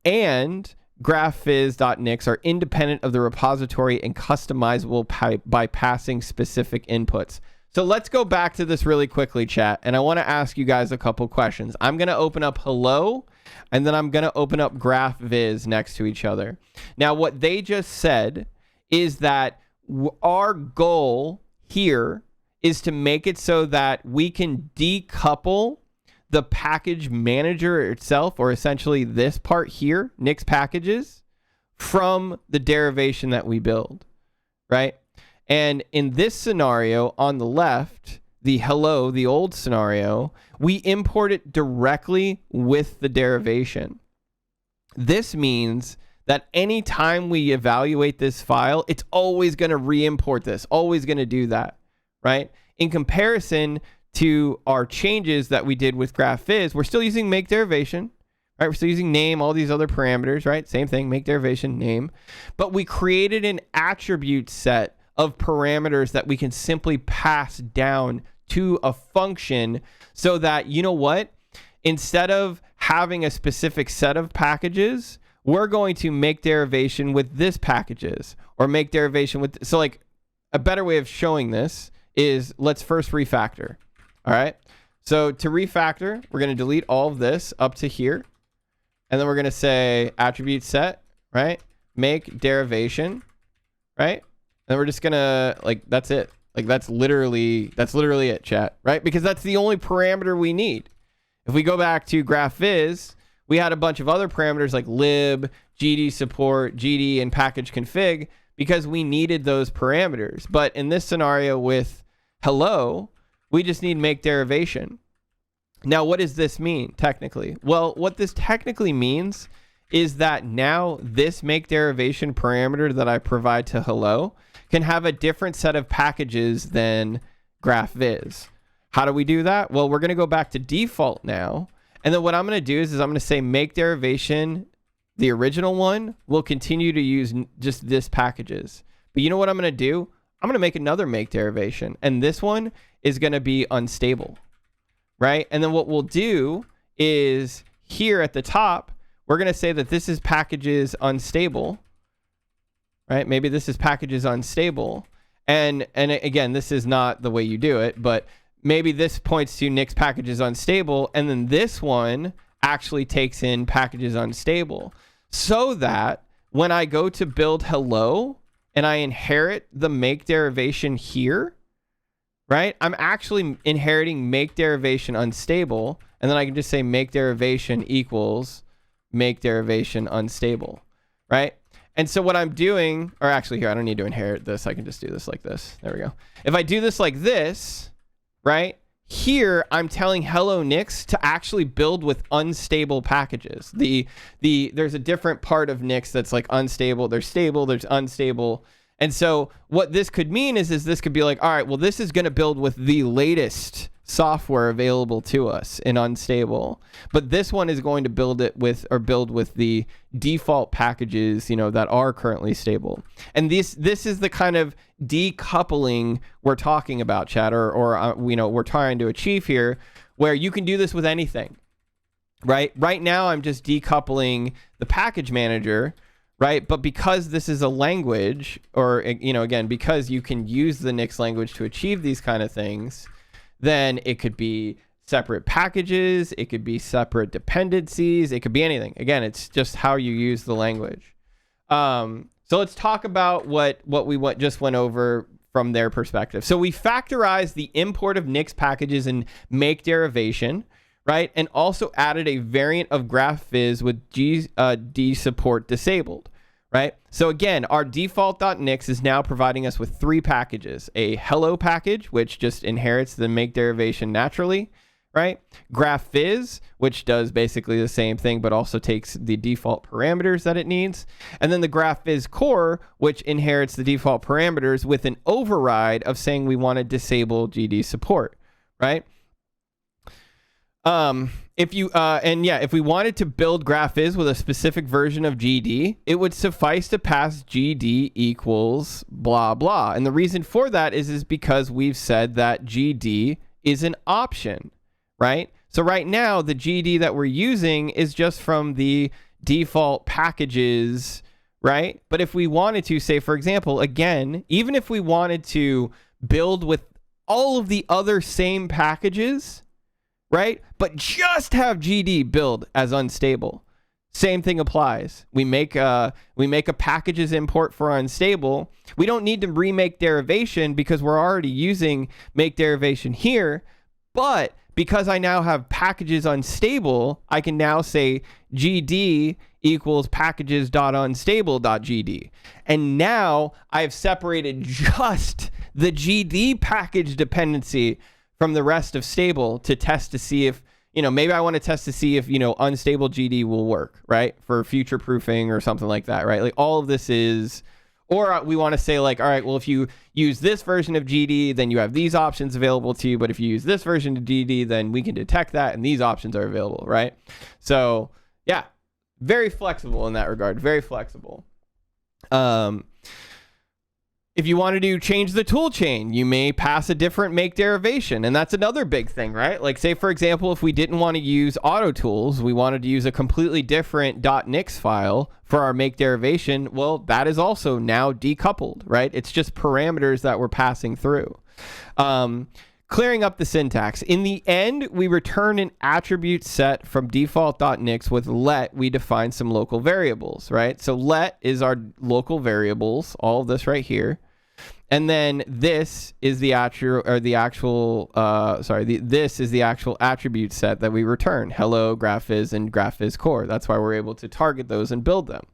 and GraphViz.nix are independent of the repository and customizable by passing specific inputs. So let's go back to this really quickly, chat, and I want to ask you guys a couple questions. I'm going to open up hello, and then I'm going to open up GraphViz next to each other. Now, what they just said is that our goal here is to make it so that we can decouple the package manager itself, or essentially this part here, Nix packages, from the derivation that we build, right? And in this scenario on the left, the hello, the old scenario, we import it directly with the derivation. This means that anytime we evaluate this file, it's always going to re-import this, always going to do that, right? In comparison to our changes that we did with GraphViz, we're still using make derivation, right? We're still using name, all these other parameters, right? Same thing, make derivation, name. But we created an attribute set of parameters that we can simply pass down to a function so that, you know what? Instead of having a specific set of packages, we're going to make derivation with this packages or make derivation with, so like a better way of showing this is let's first refactor. All right. So to refactor, we're going to delete all of this up to here. And then we're going to say attribute set, right? Make derivation, right? And we're just going to like, that's it. Like that's literally it, chat, right? Because that's the only parameter we need. If we go back to GraphViz, we had a bunch of other parameters like lib, GD support, GD, and package config because we needed those parameters. But in this scenario with hello, we just need make derivation. Now, what does this mean technically? Well, what this technically means is that now this make derivation parameter that I provide to hello can have a different set of packages than GraphViz. How do we do that? Well, we're going to go back to default now. And then what I'm going to do is I'm going to say make derivation, the original one, will continue to use just this packages. But you know what I'm going to do? I'm going to make another make derivation. And this one is going to be unstable, right? And then what we'll do is here at the top, we're going to say that this is packages unstable, right? Maybe this is packages unstable. And again, this is not the way you do it, but maybe this points to Nix packages unstable, and then this one actually takes in packages unstable, so that when I go to build hello and I inherit the make derivation here, right? I'm actually inheriting make derivation unstable, and then I can just say make derivation equals make derivation unstable, right? And so what I'm doing, or actually here, I don't need to inherit this. I can just do this like this. There we go. If I do this like this, right here, I'm telling hello Nix to actually build with unstable packages. There's a different part of Nix that's like unstable. There's stable, there's unstable. And so what this could mean is this could be like, all right, well, this is going to build with the latest software available to us in unstable, but this one is going to build with the default packages, that are currently stable. And this is the kind of decoupling we're talking about, chat, or we're trying to achieve here, where you can do this with anything, right? Right now, I'm just decoupling the package manager, right? But because this is a language, or, again, because you can use the Nix language to achieve these kind of things, then it could be separate packages, it could be separate dependencies, it could be anything. Again, it's just how you use the language. So let's talk about what we just went over from their perspective. So we factorized the import of Nix packages and make derivation, right? And also added a variant of GraphViz with GD support disabled, right? So again, our default.nix is now providing us with 3 packages: a hello package, which just inherits the make derivation naturally, right? GraphViz, which does basically the same thing, but also takes the default parameters that it needs. And then the GraphViz core, which inherits the default parameters with an override of saying we want to disable GD support, right? If we wanted to build GraphViz with a specific version of GD, it would suffice to pass GD equals blah, blah. And the reason for that is because we've said that GD is an option, right? So right now, the GD that we're using is just from the default packages, right? But if we wanted to, say, for example, again, even if we wanted to build with all of the other same packages, right, but just have GD build as unstable, same thing applies. We make a packages import for unstable. We don't need to remake derivation because we're already using make derivation here. But because I now have packages unstable, I can now say GD equals packages.unstable.gd. And now I've separated just the GD package dependency from the rest of stable to test to see if, maybe I want to test to see if, unstable GD will work, right? For future proofing or something like that, right? Like all of this is, or we want to say like, all right, well, if you use this version of GD, then you have these options available to you. But if you use this version of GD, then we can detect that and these options are available, right? So yeah, very flexible in that regard, very flexible. If you want to change the tool chain, you may pass a different make derivation. And that's another big thing, right? Like say, for example, if we didn't want to use auto tools, we wanted to use a completely different .nix file for our make derivation. Well, that is also now decoupled, right? It's just parameters that we're passing through. Clearing up the syntax. In the end, we return an attribute set from default.nix. With let, we define some local variables, right? So let is our local variables, all of this right here. And then this is the this is the actual attribute set that we return. Hello, GraphViz, and GraphViz core. That's why we're able to target those and build them.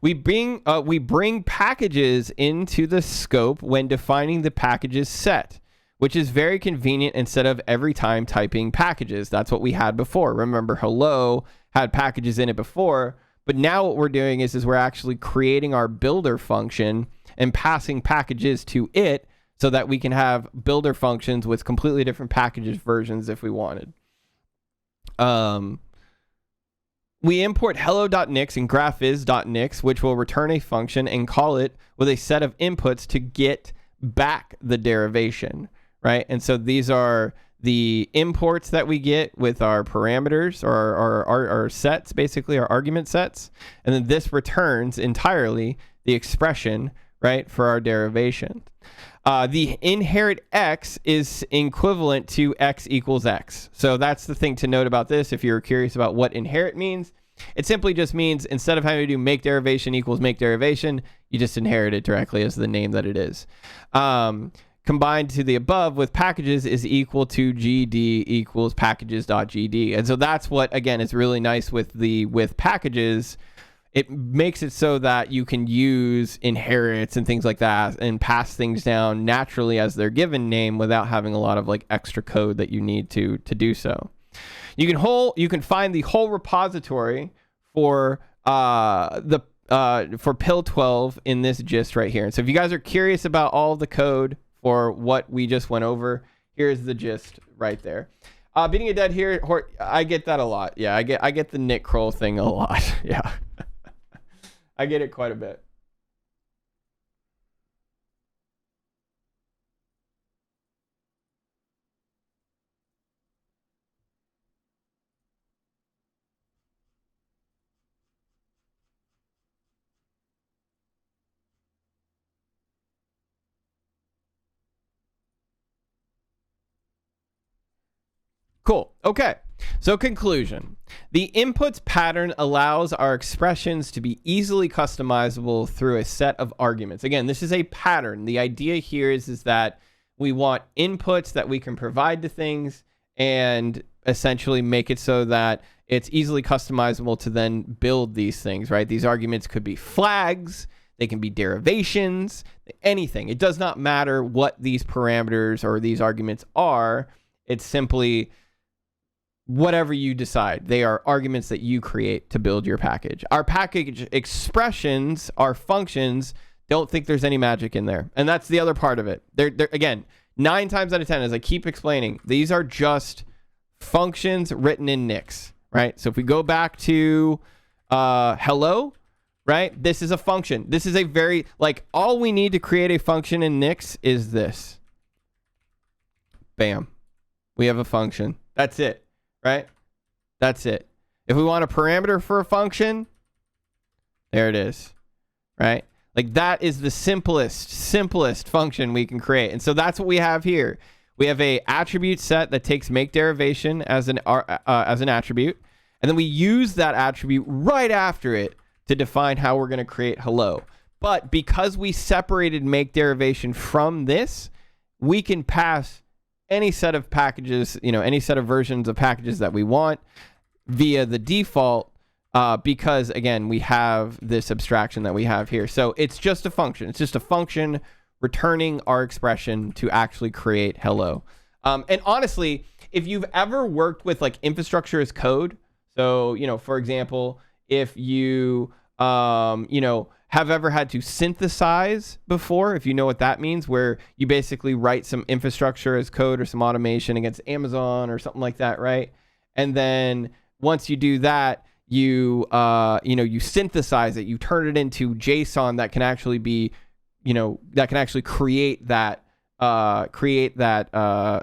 We bring packages into the scope when defining the packages set, which is very convenient instead of every time typing packages. That's what we had before. Remember, hello had packages in it before, but now what we're doing is we're actually creating our builder function and passing packages to it so that we can have builder functions with completely different packages versions if we wanted. We import hello.nix and graphviz.nix, which will return a function and call it with a set of inputs to get back the derivation. Right. And so these are the imports that we get with our parameters or our sets, basically our argument sets. And then this returns entirely the expression, right, for our derivation. The inherit x is equivalent to x equals x. So that's the thing to note about this. If you're curious about what inherit means, it simply just means instead of having to do make derivation equals make derivation, you just inherit it directly as the name that it is. Combined to the above with packages is equal to GD equals packages.gd. And so that's what, again, is really nice with packages. It makes it so that you can use inherits and things like that and pass things down naturally as their given name without having a lot of like extra code that you need to do so. You can find the whole repository for for pill 12 in this gist right here. And so if you guys are curious about all the code for what we just went over, here's the gist right there. Beating a dead here, I get that a lot. Yeah, I get the Nick Kroll thing a lot. Yeah. I get it quite a bit. Cool. Okay. So conclusion. The inputs pattern allows our expressions to be easily customizable through a set of arguments. Again, this is a pattern. The idea here is that we want inputs that we can provide to things and essentially make it so that it's easily customizable to then build these things, right? These arguments could be flags. They can be derivations, anything. It does not matter what these parameters or these arguments are. It's simply whatever you decide. They are arguments that you create to build your package. Our package expressions, our functions, don't think there's any magic in there. And that's the other part of it. They're again, 9 times out of 10, as I keep explaining, these are just functions written in Nix, right? So if we go back to hello, right? This is a function. This is a very, like, all we need to create a function in Nix is this. Bam. We have a function. That's it. Right? That's it. If we want a parameter for a function, there it is. Right? Like that is the simplest function we can create. And so that's what we have here. We have a attribute set that takes make derivation as an attribute. And then we use that attribute right after it to define how we're going to create hello. But because we separated make derivation from this, we can pass any set of packages, any set of versions of packages that we want via the default, because again, we have this abstraction that we have here. So it's just a function. It's just a function returning our expression to actually create hello. And honestly, if you've ever worked with like infrastructure as code, so, for example, if you, have ever had to synthesize before, if you know what that means, where you basically write some infrastructure as code or some automation against Amazon or something like that, right? And then once you do that, you synthesize it, you turn it into JSON that can actually be, that can actually create that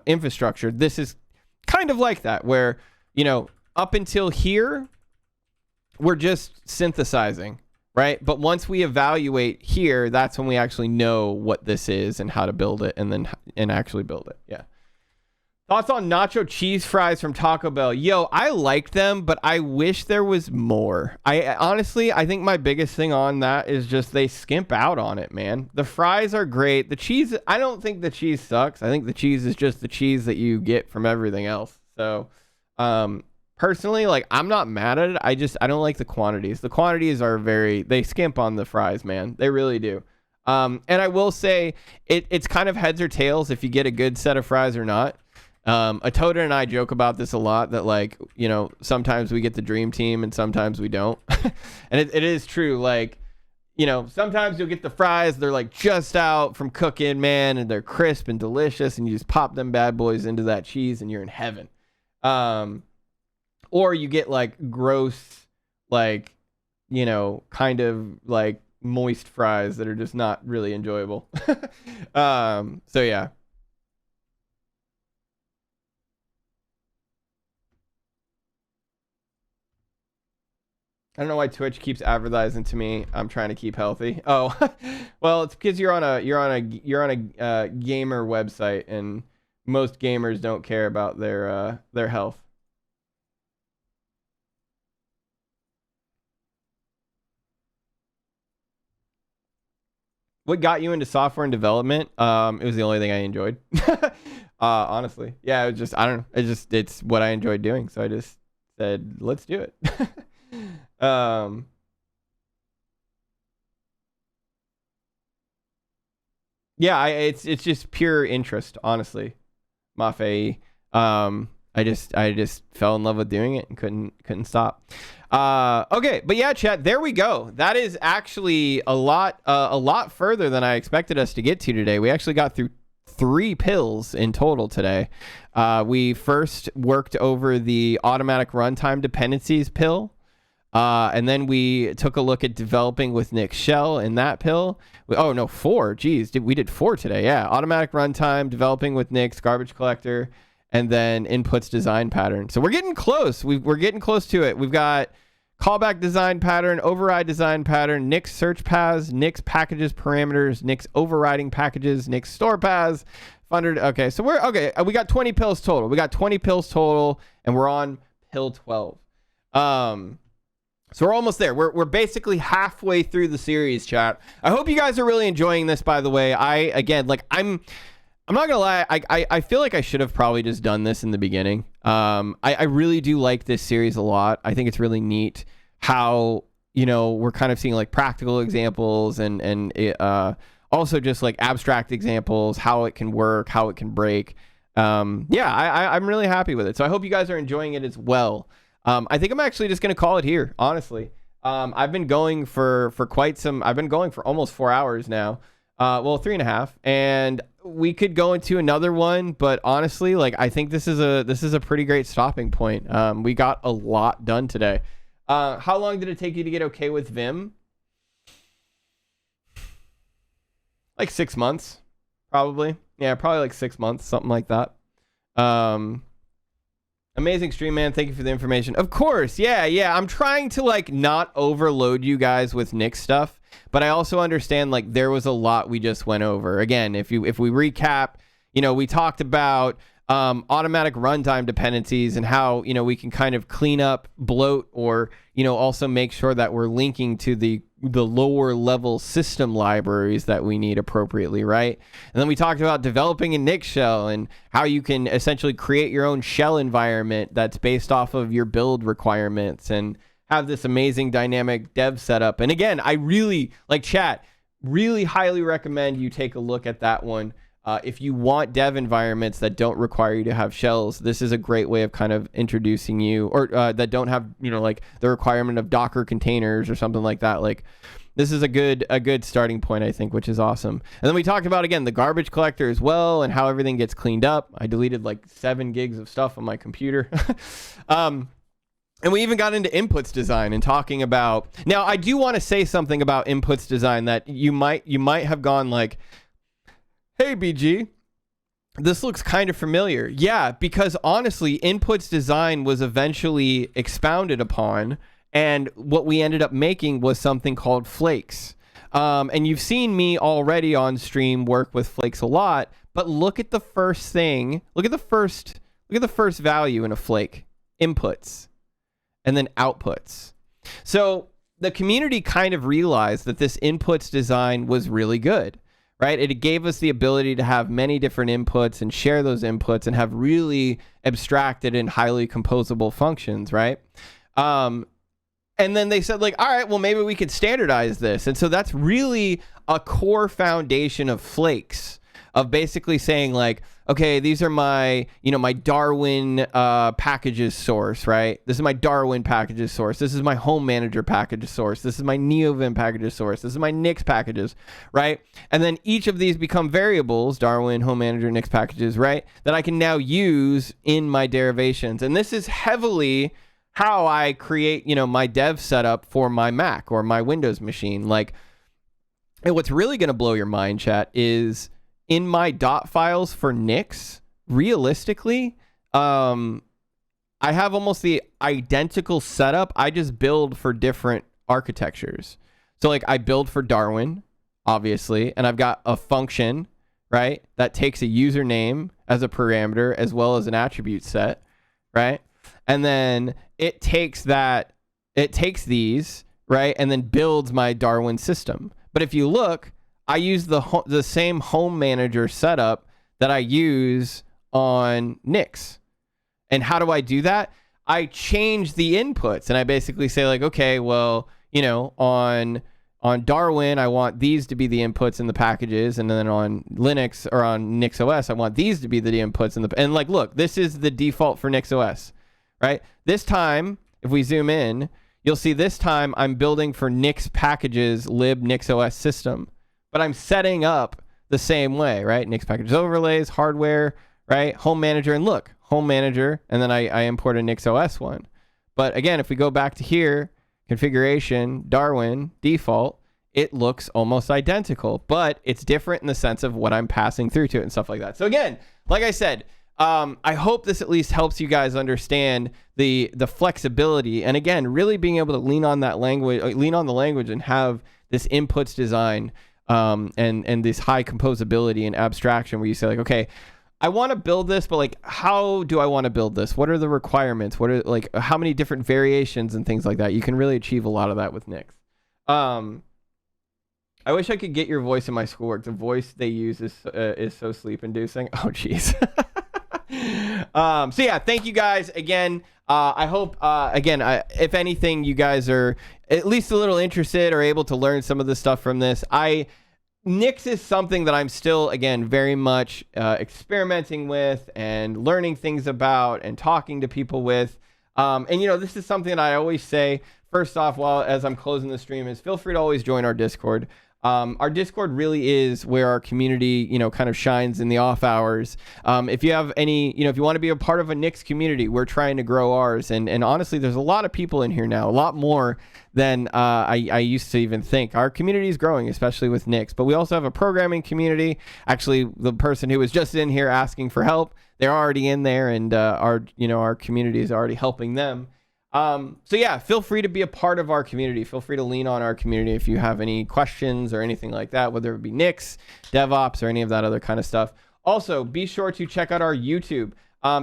infrastructure. This is kind of like that, where, up until here, we're just synthesizing, right? But once we evaluate here, that's when we actually know what this is and how to build it, and actually build it. Yeah. Thoughts on nacho cheese fries from Taco Bell? Yo, I like them, but I wish there was more. I think my biggest thing on that is just they skimp out on it, man. The fries are great. The cheese, I don't think the cheese sucks. I think the cheese is just the cheese that you get from everything else. So, personally, like, I'm not mad at it. I don't like the quantities. The quantities are they skimp on the fries, man. They really do. And I will say it's kind of heads or tails if you get a good set of fries or not. Atoda and I joke about this a lot, that like, sometimes we get the dream team and sometimes we don't. And it is true. Like, sometimes you'll get the fries, they're like just out from cooking, man, and they're crisp and delicious, and you just pop them bad boys into that cheese and you're in heaven. Or you get like gross, like, kind of like moist fries that are just not really enjoyable. So yeah. I don't know why Twitch keeps advertising to me. I'm trying to keep healthy. Oh, well, it's because you're on a gamer website, and most gamers don't care about their health. What got you into software and development? It was the only thing I enjoyed. Honestly, yeah. It was just, I don't know. It's what I enjoyed doing, so I just said, let's do it. Yeah, it's just pure interest, honestly. Mafe. I just fell in love with doing it and couldn't stop. Okay, but yeah, chat, there we go. That is actually a lot further than I expected us to get to today. We actually got through 3 pills in total today. We first worked over the automatic runtime dependencies pill. And then we took a look at developing with Nix Shell in that pill. 4. Geez, we did 4 today. Yeah. Automatic runtime, developing with Nix, garbage collector, and then inputs design pattern. So we're getting close. We're getting close to it. We've got callback design pattern, override design pattern, Nix search paths, Nix packages parameters, Nix overriding packages, Nix store paths. Okay, so we got 20 pills total. And we're on pill 12. So we're almost there. We're basically halfway through the series, chat. I hope you guys are really enjoying this, by the way. I'm not gonna lie, I feel like I should have probably just done this in the beginning. I really do like this series a lot. I think it's really neat how, we're kind of seeing like practical examples and also just like abstract examples, how it can work, how it can break. I'm really happy with it. So I hope you guys are enjoying it as well. I think I'm actually just going to call it here, honestly. I've been going for almost 4 hours now. 3.5, and we could go into another one, but honestly, like, I think this is a pretty great stopping point. We got a lot done today. How long did it take you to get okay with Vim? Like 6 months, probably. Yeah, probably like 6 months, something like that. Amazing stream, man. Thank you for the information. Of course, yeah. I'm trying to like not overload you guys with Nix stuff, but I also understand like there was a lot we just went over. Again, if we recap, we talked about automatic runtime dependencies and how we can kind of clean up bloat, or also make sure that we're linking to the the lower level system libraries that we need appropriately, right? And then we talked about developing a Nix shell and how you can essentially create your own shell environment that's based off of your build requirements and have this amazing dynamic dev setup. And again, I really, like chat, really highly recommend you take a look at that one. If you want dev environments that don't require you to have shells, this is a great way of kind of introducing you, or that don't have, you know, like the requirement of Docker containers or something like that. Like, this is a good starting point, I think, which is awesome. And then we talked about, again, the garbage collector as well and how everything gets cleaned up. I deleted like 7 gigs of stuff on my computer. And we even got into inputs design and talking about, now I do want to say something about inputs design that you might have gone like, hey, BG, this looks kind of familiar. Yeah, because honestly, inputs design was eventually expounded upon, and what we ended up making was something called flakes. And you've seen me already on stream work with flakes a lot, but look at the first thing. Look at the first value in a flake. Inputs. And then outputs. So the community kind of realized that this inputs design was really good. Right? It gave us the ability to have many different inputs and share those inputs and have really abstracted and highly composable functions, right? And then they said, like, all right, well, maybe we could standardize this. And so that's really a core foundation of flakes, of basically saying, like, okay, these are my, you know, my Darwin packages source, right? This is my Darwin packages source. This is my home manager packages source. This is my NeoVim packages source. This is my Nix packages, right? And then each of these become variables, Darwin, home manager, Nix packages, right? That I can now use in my derivations. And this is heavily how I create, you know, my dev setup for my Mac or my Windows machine. Like, and what's really going to blow your mind, chat, is in my dot files for Nix, realistically, I have almost the identical setup. I just build for different architectures. So like I build for Darwin, obviously, and I've got a function, right, that takes a username as a parameter as well as an attribute set, right? And then it takes these, right, and then builds my Darwin system. But if you look, I use the same home manager setup that I use on Nix. And how do I do that? I change the inputs and I basically say like, okay, well, you know, on Darwin, I want these to be the inputs in the packages. And then on Linux or on NixOS, I want these to be the inputs and like, look, this is the default for NixOS, right? This time, if we zoom in, you'll see this time I'm building for Nix packages lib NixOS system. But I'm setting up the same way, right? Nix packages overlays, hardware, right? Home manager, and look, home manager, and then I import a NixOS one. But again, if we go back to here, configuration, Darwin, default, it looks almost identical, but it's different in the sense of what I'm passing through to it and stuff like that. So again, like I said, I hope this at least helps you guys understand the flexibility, and again, really being able to lean on the language and have this inputs design. And this high composability and abstraction where you say like, okay, I want to build this, but like, how do I want to build this? What are the requirements? What are like, how many different variations and things like that? You can really achieve a lot of that with Nix. I wish I could get your voice in my schoolwork. The voice they use is so sleep inducing. Oh, geez. So yeah, thank you guys again. I hope, again, if anything, you guys are at least a little interested or able to learn some of the stuff from this. Nix is something that I'm still, again, very much experimenting with and learning things about and talking to people with. And, you know, this is something that I always say, first off, as I'm closing the stream, is feel free to always join our Discord. Our Discord really is where our community, you know, kind of shines in the off hours. If you have any, you know, if you want to be a part of a Nix community, we're trying to grow ours. And honestly, there's a lot of people in here now, a lot more than I used to even think. Our community is growing, especially with Nix. But we also have a programming community. Actually, the person who was just in here asking for help, they're already in there, and our community is already helping them. So yeah, feel free to be a part of our community. Feel free to lean on our community if you have any questions or anything like that, whether it be Nix, DevOps, or any of that other kind of stuff. Also, be sure to check out our YouTube.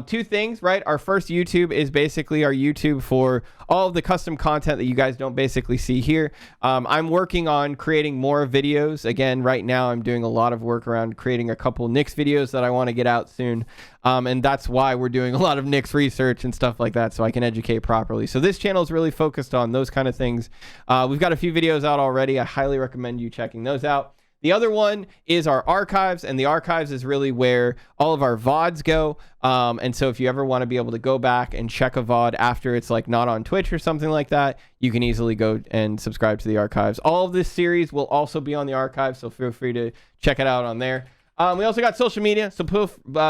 Two things, right? Our first YouTube is basically our YouTube for all of the custom content that you guys don't basically see here. I'm working on creating more videos. Again, right now I'm doing a lot of work around creating a couple Nix videos that I want to get out soon. And that's why we're doing a lot of Nix research and stuff like that so I can educate properly. So this channel is really focused on those kind of things. We've got a few videos out already. I highly recommend you checking those out. The other one is our archives, and the archives is really where all of our VODs go. And so if you ever want to be able to go back and check a VOD after it's like not on Twitch or something like that, you can easily go and subscribe to the archives. All of this series will also be on the archives, so feel free to check it out on there. We also got social media, so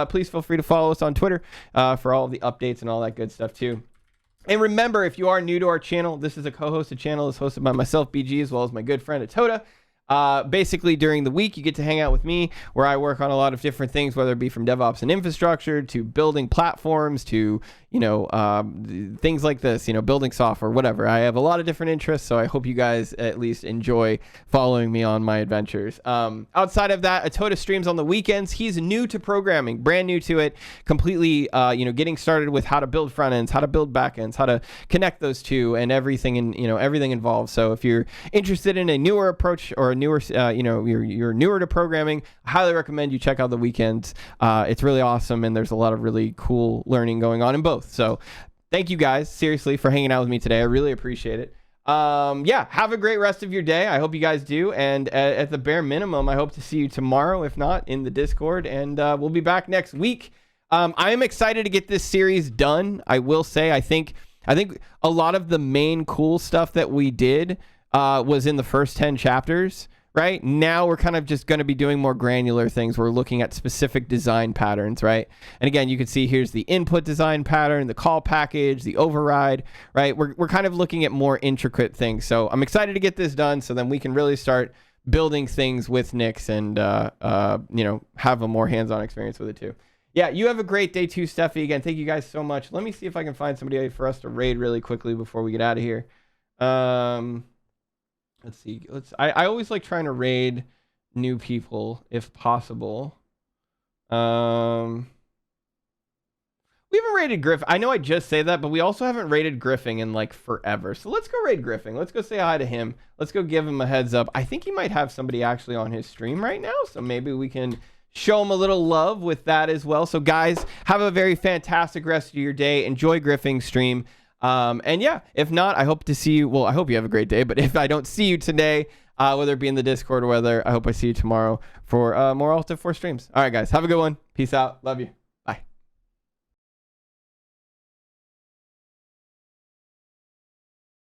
please feel free to follow us on Twitter for all of the updates and all that good stuff too. And remember, if you are new to our channel, this is a co-hosted channel. It's hosted by myself, BG, as well as my good friend Atoda. Basically, during the week, you get to hang out with me where I work on a lot of different things, whether it be from DevOps and infrastructure to building platforms to, things like this, building software, whatever. I have a lot of different interests, so I hope you guys at least enjoy following me on my adventures. Outside of that, Atoda streams on the weekends. He's new to programming, brand new to it, completely, getting started with how to build front ends, how to build back ends, how to connect those two, and everything everything involved. So if you're interested in a newer approach or a newer, you're newer to programming, I highly recommend you check out the weekends. It's really awesome, and there's a lot of really cool learning going on in both. So thank you guys, seriously, for hanging out with me today. I really appreciate it. Have a great rest of your day. I hope you guys do. And at the bare minimum, I hope to see you tomorrow, if not in the Discord. And we'll be back next week. I am excited to get this series done. I will say, I think a lot of the main cool stuff that we did was in the first 10 chapters. Right now, we're kind of just going to be doing more granular things. We're looking at specific design patterns, right? And again, you can see here's the input design pattern, the call package, the override, right? We're kind of looking at more intricate things. So I'm excited to get this done so then we can really start building things with Nix and, have a more hands-on experience with it too. Yeah, you have a great day too, Steffi. Again, thank you guys so much. Let me see if I can find somebody for us to raid really quickly before we get out of here. Let's see. I always like trying to raid new people if possible. We haven't raided Griff. I know I just say that, but we also haven't raided Griffing in like forever. So let's go raid Griffing. Let's go say hi to him. Let's go give him a heads up. I think he might have somebody actually on his stream right now, so maybe we can show him a little love with that as well. So guys, have a very fantastic rest of your day. Enjoy Griffing's stream. And yeah, if not, I hope to see you. Well, I hope you have a great day, but if I don't see you today, whether it be in the Discord or whether I hope I see you tomorrow for more Alta 4 streams. All right, guys, have a good one. Peace out. Love you.